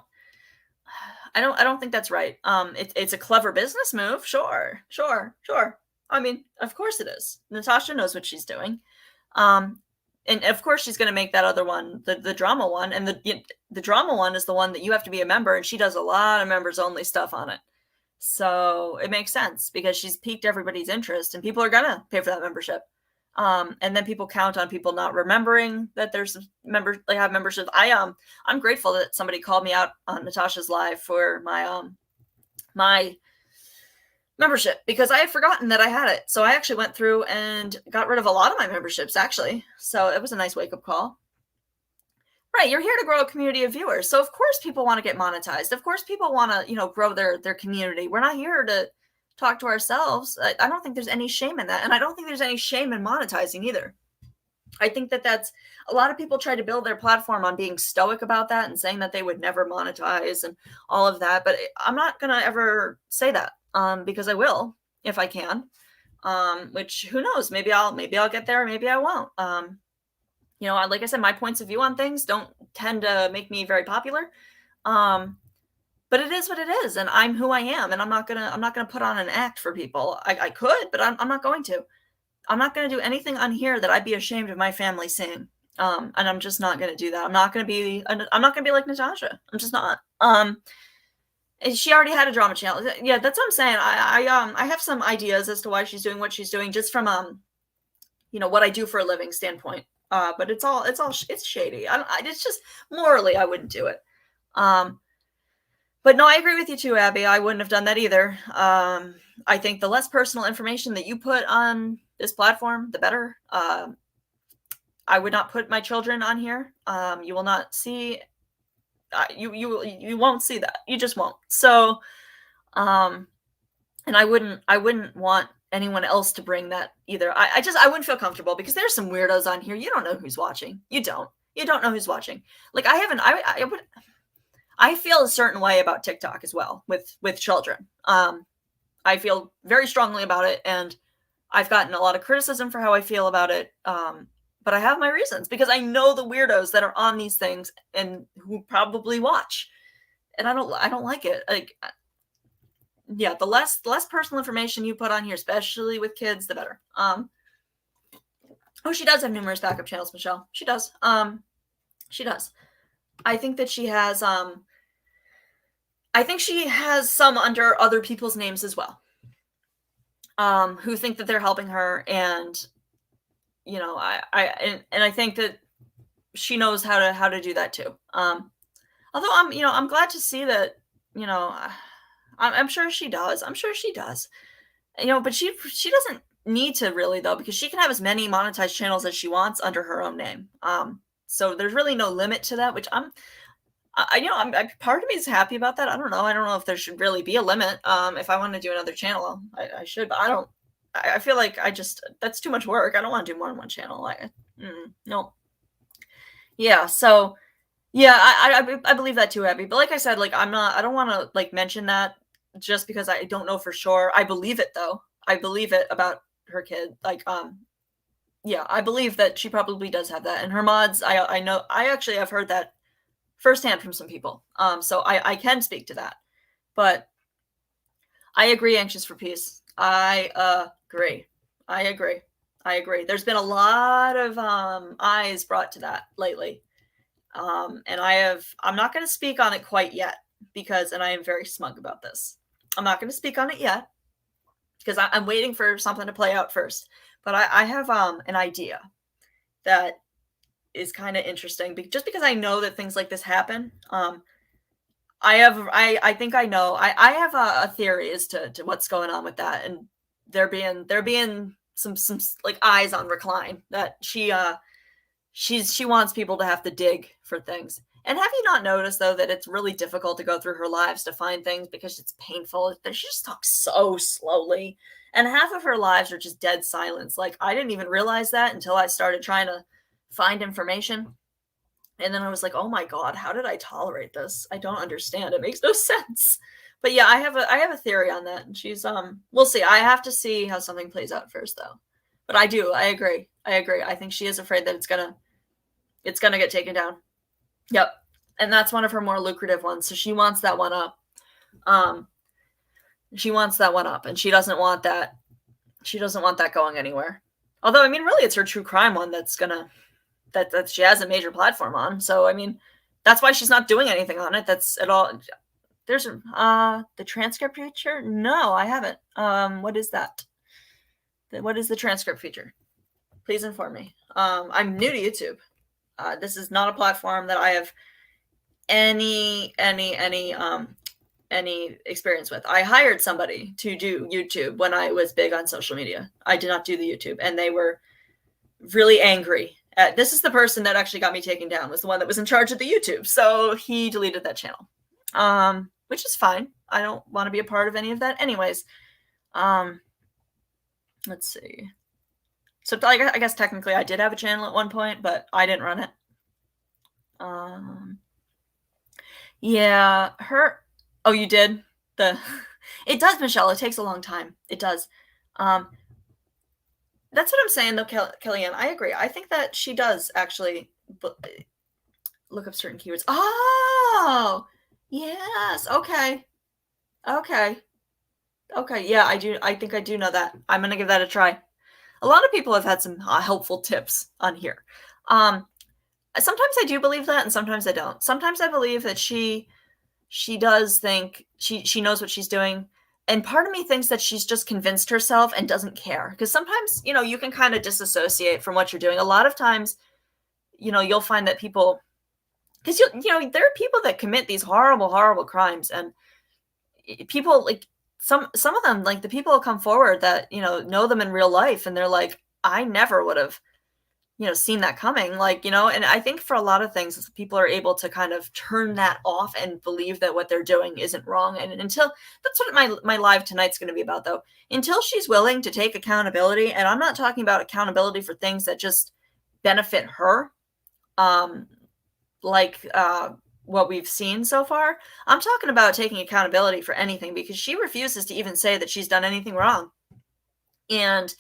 think that's right. It's a clever business move. Sure. I mean, of course it is. Natasha knows what she's doing. And of course she's going to make that other one, the drama one. And the drama one is the one that you have to be a member, and she does a lot of members only stuff on it. So it makes sense, because she's piqued everybody's interest, and people are going to pay for that membership. And then people count on people not remembering that there's members, they have membership. I'm grateful that somebody called me out on Natasha's live for my membership, because I had forgotten that I had it. So I actually went through and got rid of a lot of my memberships, actually. So it was a nice wake-up call. Right, you're here to grow a community of viewers. So of course people want to get monetized. Of course people want to, grow their community. We're not here to talk to ourselves. I don't think there's any shame in that. And I don't think there's any shame in monetizing either. I think that's a lot of people try to build their platform on being stoic about that and saying that they would never monetize and all of that. But I'm not going to ever say that, because I will if I can, which who knows, maybe I'll get there. Maybe I won't. Like I said, my points of view on things don't tend to make me very popular. But it is what it is, and I'm who I am, and I'm not gonna put on an act for people. I could, but I'm not going to. I'm not gonna do anything on here that I'd be ashamed of my family seeing. And I'm just not gonna do that. I'm not gonna be like Natasha. I'm just not. She already had a drama channel. Yeah, that's what I'm saying. I have some ideas as to why she's doing what she's doing, just from what I do for a living standpoint. But it's shady. It's just morally, I wouldn't do it. But no, I agree with you too, Abby. I wouldn't have done that either. I think the less personal information that you put on this platform, the better. I would not put my children on here. You will not see. You won't see that. You just won't. So, and I wouldn't want anyone else to bring that either. I wouldn't feel comfortable, because there's some weirdos on here. You don't know who's watching. You don't know who's watching. Like, I feel a certain way about TikTok as well with children. I feel very strongly about it, and I've gotten a lot of criticism for how I feel about it. But I have my reasons, because I know the weirdos that are on these things and who probably watch, and I don't like it. Like, yeah, the less personal information you put on here, especially with kids, the better. She does have numerous backup channels, Michelle. She does. She does. I think that she has. I think she has some under other people's names as well. Who think that they're helping her, and I think that she knows how to do that too. Although I'm glad to see that, I'm sure she does. I'm sure she does. But she doesn't need to really though, because she can have as many monetized channels as she wants under her own name. So there's really no limit to that, which part of me is happy about that. I don't know if there should really be a limit. If I want to do another channel, I should, but I don't. I feel like that's too much work. I don't want to do more than one channel. No. Yeah. So yeah, I believe that too, Abby. But like I said, like I don't want to like mention that just because I don't know for sure. I believe it though. I believe it about her kid. Like, yeah, I believe that she probably does have that. And her mods, I know, I actually have heard that firsthand from some people. So I can speak to that. But I agree, Anxious for Peace. I agree. There's been a lot of eyes brought to that lately. And I'm not going to speak on it quite yet and I am very smug about this. I'm not going to speak on it yet because I'm waiting for something to play out first. But I have an idea that is kind of interesting just because I know that things like this happen. I think I know. I have a theory as to what's going on with that, and there being some like eyes on Recline that she wants people to have to dig for things. And have you not noticed though that it's really difficult to go through her lives to find things because it's painful? She just talks so slowly, and half of her lives are just dead silence. Like I didn't even realize that until I started trying to find information. And then I was like, oh my God, how did I tolerate this? I don't understand. It makes no sense. But yeah, I have a theory on that. And she's, we'll see. I have to see how something plays out first though. But I agree. I think she is afraid that it's gonna get taken down. Yep. And that's one of her more lucrative ones. So she wants that one up. And she doesn't want that. She doesn't want that going anywhere. Although, I mean, really, it's her true crime one that she has a major platform on. So, I mean, that's why she's not doing anything on it. That's at all. There's the transcript feature. No, I haven't. What is that? What is the transcript feature? Please inform me. I'm new to YouTube. This is not a platform that I have any experience with. I hired somebody to do YouTube when I was big on social media. I did not do the YouTube, and they were really angry. This is the person that actually got me taken down, was the one that was in charge of the YouTube. So he deleted that channel, which is fine. I don't want to be a part of any of that anyways. Let's see. So I guess technically I did have a channel at one point, but I didn't run it. Yeah, oh, you did? It does, Michelle. It takes a long time. It does. That's what I'm saying, though, Kellyanne. I agree. I think that she does actually look up certain keywords. Oh, yes. Okay. Yeah, I do. I think I do know that. I'm going to give that a try. A lot of people have had some helpful tips on here. Sometimes I do believe that, and sometimes I don't. Sometimes I believe that she does think she knows what she's doing. And part of me thinks that she's just convinced herself and doesn't care. Because sometimes, you can kind of disassociate from what you're doing. A lot of times, you'll find that people, because, there are people that commit these horrible, horrible crimes. And people, like, some of them, like the people who come forward that, know them in real life. And they're like, I never would have, seen that coming, like, and I think for a lot of things, people are able to kind of turn that off and believe that what they're doing isn't wrong. And until that's what my live tonight's going to be about, though, until she's willing to take accountability. And I'm not talking about accountability for things that just benefit her, like what we've seen so far. I'm talking about taking accountability for anything, because she refuses to even say that she's done anything wrong. And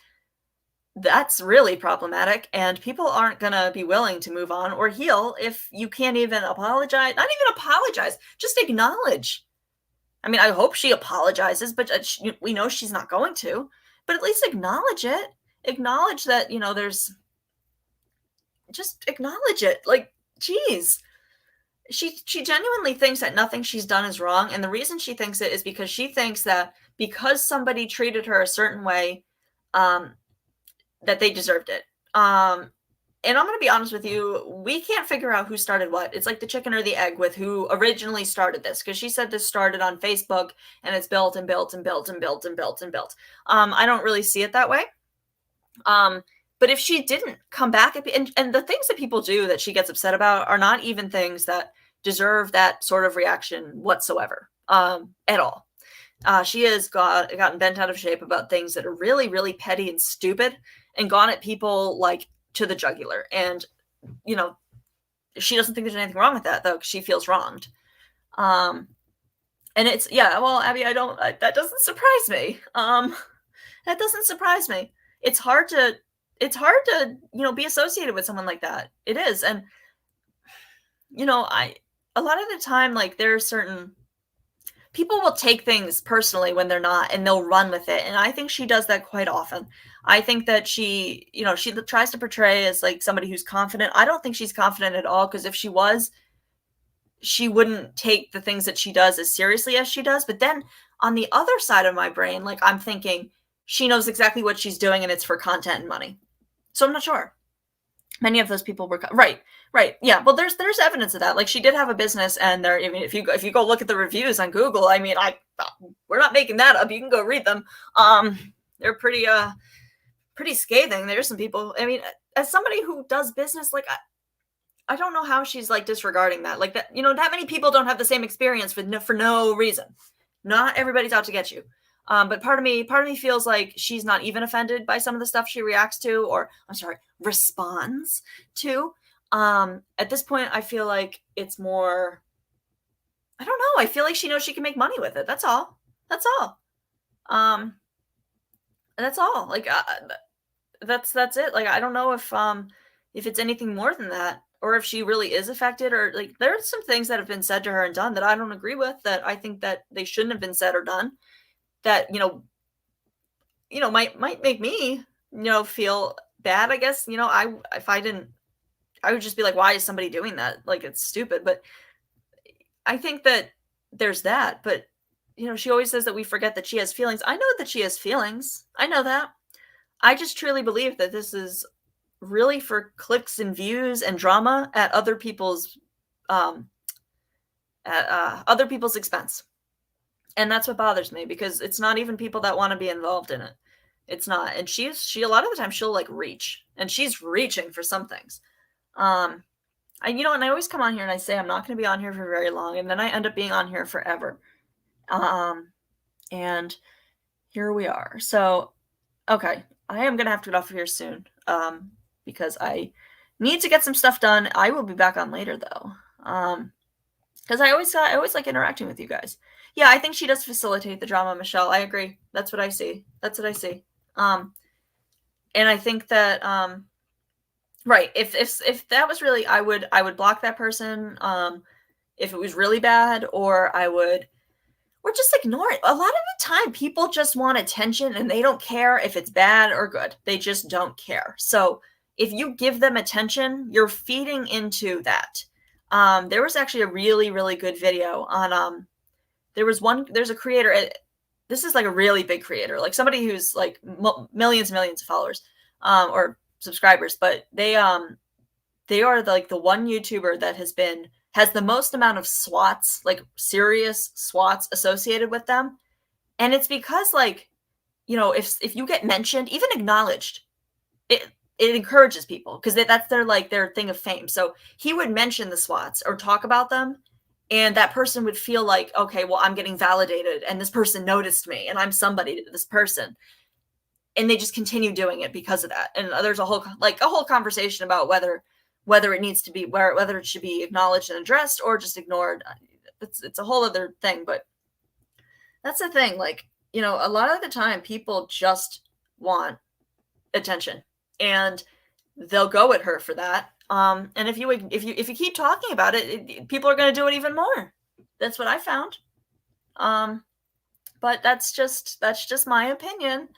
that's really problematic, and people aren't going to be willing to move on or heal if you can't even apologize. Not even apologize, just acknowledge. I mean, I hope she apologizes, but we know she's not going to. But at least acknowledge it. Acknowledge that, just acknowledge it. Like, geez. She genuinely thinks that nothing she's done is wrong, and the reason she thinks it is because she thinks that because somebody treated her a certain way, that they deserved it. and I'm going to be honest with you, we can't figure out who started what. It's like the chicken or the egg with who originally started this, because she said this started on Facebook and it's built and built and built and built and built and built. I don't really see it that way. But if she didn't come back, and the things that people do that she gets upset about are not even things that deserve that sort of reaction whatsoever, at all. She has gotten bent out of shape about things that are really, really petty and stupid, and gone at people like to the jugular. And, you know, she doesn't think there's anything wrong with that, though, because she feels wronged. And it's, yeah, well, Abby, that doesn't surprise me. That doesn't surprise me. It's hard to, you know, be associated with someone like that. It is. And, you know, a lot of the time, like, there are certain people will take things personally when they're not, and they'll run with it. And I think she does that quite often. I think that she, you know, she tries to portray as like somebody who's confident. I don't think she's confident at all, because if she was, she wouldn't take the things that she does as seriously as she does. But then on the other side of my brain, like, I'm thinking she knows exactly what she's doing, and it's for content and money. So I'm not sure. Many of those people were right. Yeah. Well, there's evidence of that. Like, she did have a business, and there, I mean, if you go look at the reviews on Google, I mean, we're not making that up. You can go read them. They're pretty scathing. There's some people, I mean, as somebody who does business, like, I don't know how she's like disregarding that. Like, that, you know, that many people don't have the same experience for no reason. Not everybody's out to get you. But part of me feels like she's not even offended by some of the stuff she reacts to, or responds to. At this point, I feel like it's more, I don't know. I feel like she knows she can make money with it. That's all. That's all. Like, that's it. Like, I don't know if it's anything more than that, or if she really is affected, or like, there are some things that have been said to her and done that I don't agree with, that I think that they shouldn't have been said or done, that, you know, might make me, you know, feel bad, I guess. You know, if I didn't, I would just be like, why is somebody doing that? Like, it's stupid. But I think that there's that. But, you know, she always says that we forget that she has feelings. I know that she has feelings. I know that. I just truly believe that this is really for clicks and views and drama at other people's expense. And that's what bothers me, because it's not even people that want to be involved in it. It's not. And she a lot of the time she'll like reach, and she's reaching for some things. And I always come on here and I say I'm not going to be on here for very long, and then I end up being on here forever. And here we are. So, okay, I am going to have to get off of here soon, because I need to get some stuff done. I will be back on later though. Because I always like interacting with you guys. Yeah, I think she does facilitate the drama, Michelle. I agree. That's what I see. And I think that, right. If that was really, I would block that person. If it was really bad, or just ignore it. A lot of the time people just want attention, and they don't care if it's bad or good. They just don't care. So if you give them attention, you're feeding into that. There was actually a really, really good video on, there's a creator. This is like a really big creator, like somebody who's like millions and millions of followers, or subscribers, but they are like the one YouTuber that has the most amount of SWATs, like serious SWATs associated with them. And it's because, like, you know, if you get mentioned, even acknowledged, it encourages people, because that's their thing of fame. So he would mention the SWATs or talk about them, and that person would feel like, okay, well, I'm getting validated, and this person noticed me, and I'm somebody to this person. And they just continue doing it because of that. And there's a whole conversation about whether it needs to be, whether it should be acknowledged and addressed or just ignored. It's a whole other thing, but that's the thing. Like, you know, a lot of the time people just want attention, and they'll go at her for that. And if you keep talking about it, people are going to do it even more. That's what I found. But that's just my opinion.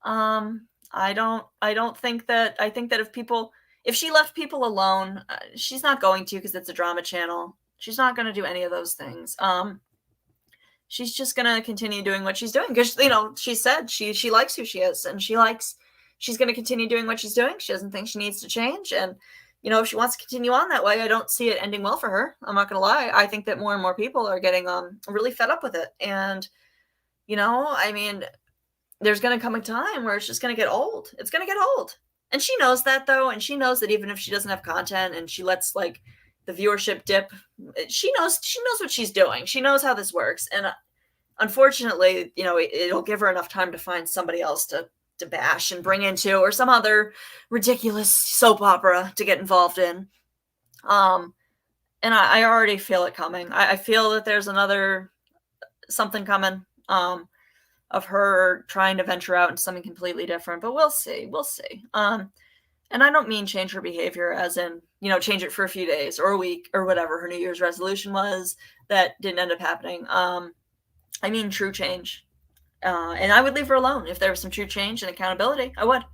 I think that if she left people alone, she's not going to, because it's a drama channel. She's not going to do any of those things. She's just going to continue doing what she's doing, because, you know, she said she likes who she is, and she likes she's going to continue doing what she's doing. She doesn't think she needs to change. And, you know, if she wants to continue on that way, I don't see it ending well for her. I'm not going to lie. I think that more and more people are getting really fed up with it. And, you know, I mean, there's going to come a time where it's just going to get old. It's going to get old. And she knows that, though. And she knows that even if she doesn't have content and she lets, like, the viewership dip, she knows what she's doing. She knows how this works. And unfortunately, you know, it'll give her enough time to find somebody else to bash and bring into, or some other ridiculous soap opera to get involved in. And I already feel it coming. I feel that there's something coming of her trying to venture out into something completely different, but we'll see. And I don't mean change her behavior as in, you know, change it for a few days or a week or whatever her New Year's resolution was that didn't end up happening. I mean true change. And I would leave her alone if there was some true change and accountability. I would.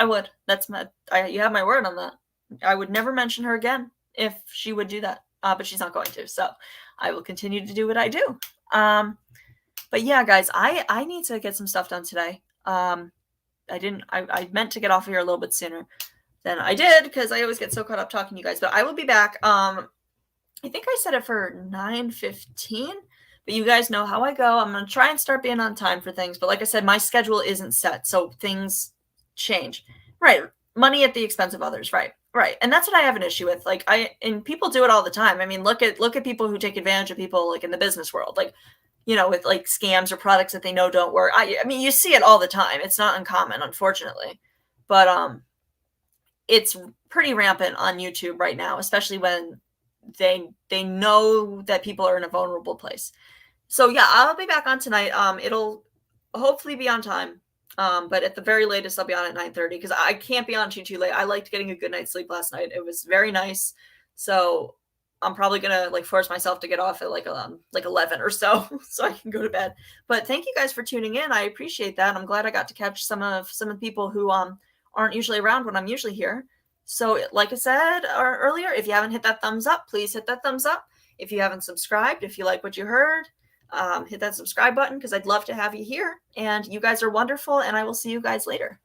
You have my word on that. I would never mention her again if she would do that. But she's not going to. So I will continue to do what I do. But yeah, guys, I need to get some stuff done today. I meant to get off of here a little bit sooner than I did because I always get so caught up talking to you guys. But I will be back. I think I set it for 9:15. But you guys know how I go. I'm going to try and start being on time for things. But like I said, my schedule isn't set. So things change. Right. Money at the expense of others. Right. And that's what I have an issue with. Like and people do it all the time. I mean, look at people who take advantage of people like in the business world. Like, you know, with like scams or products that they know don't work. I mean, you see it all the time. It's not uncommon, unfortunately. But it's pretty rampant on YouTube right now, especially when they know that people are in a vulnerable place. So yeah, I'll be back on tonight. It'll hopefully be on time. But at the very latest, I'll be on at 9:30 because I can't be on too late. I liked getting a good night's sleep last night. It was very nice. So I'm probably gonna like force myself to get off at like 11 or so I can go to bed. But thank you guys for tuning in. I appreciate that. I'm glad I got to catch some of the people who aren't usually around when I'm usually here. So like I said earlier, if you haven't hit that thumbs up, please hit that thumbs up. If you haven't subscribed, if you like what you heard, hit that subscribe button because I'd love to have you here. And you guys are wonderful, and I will see you guys later.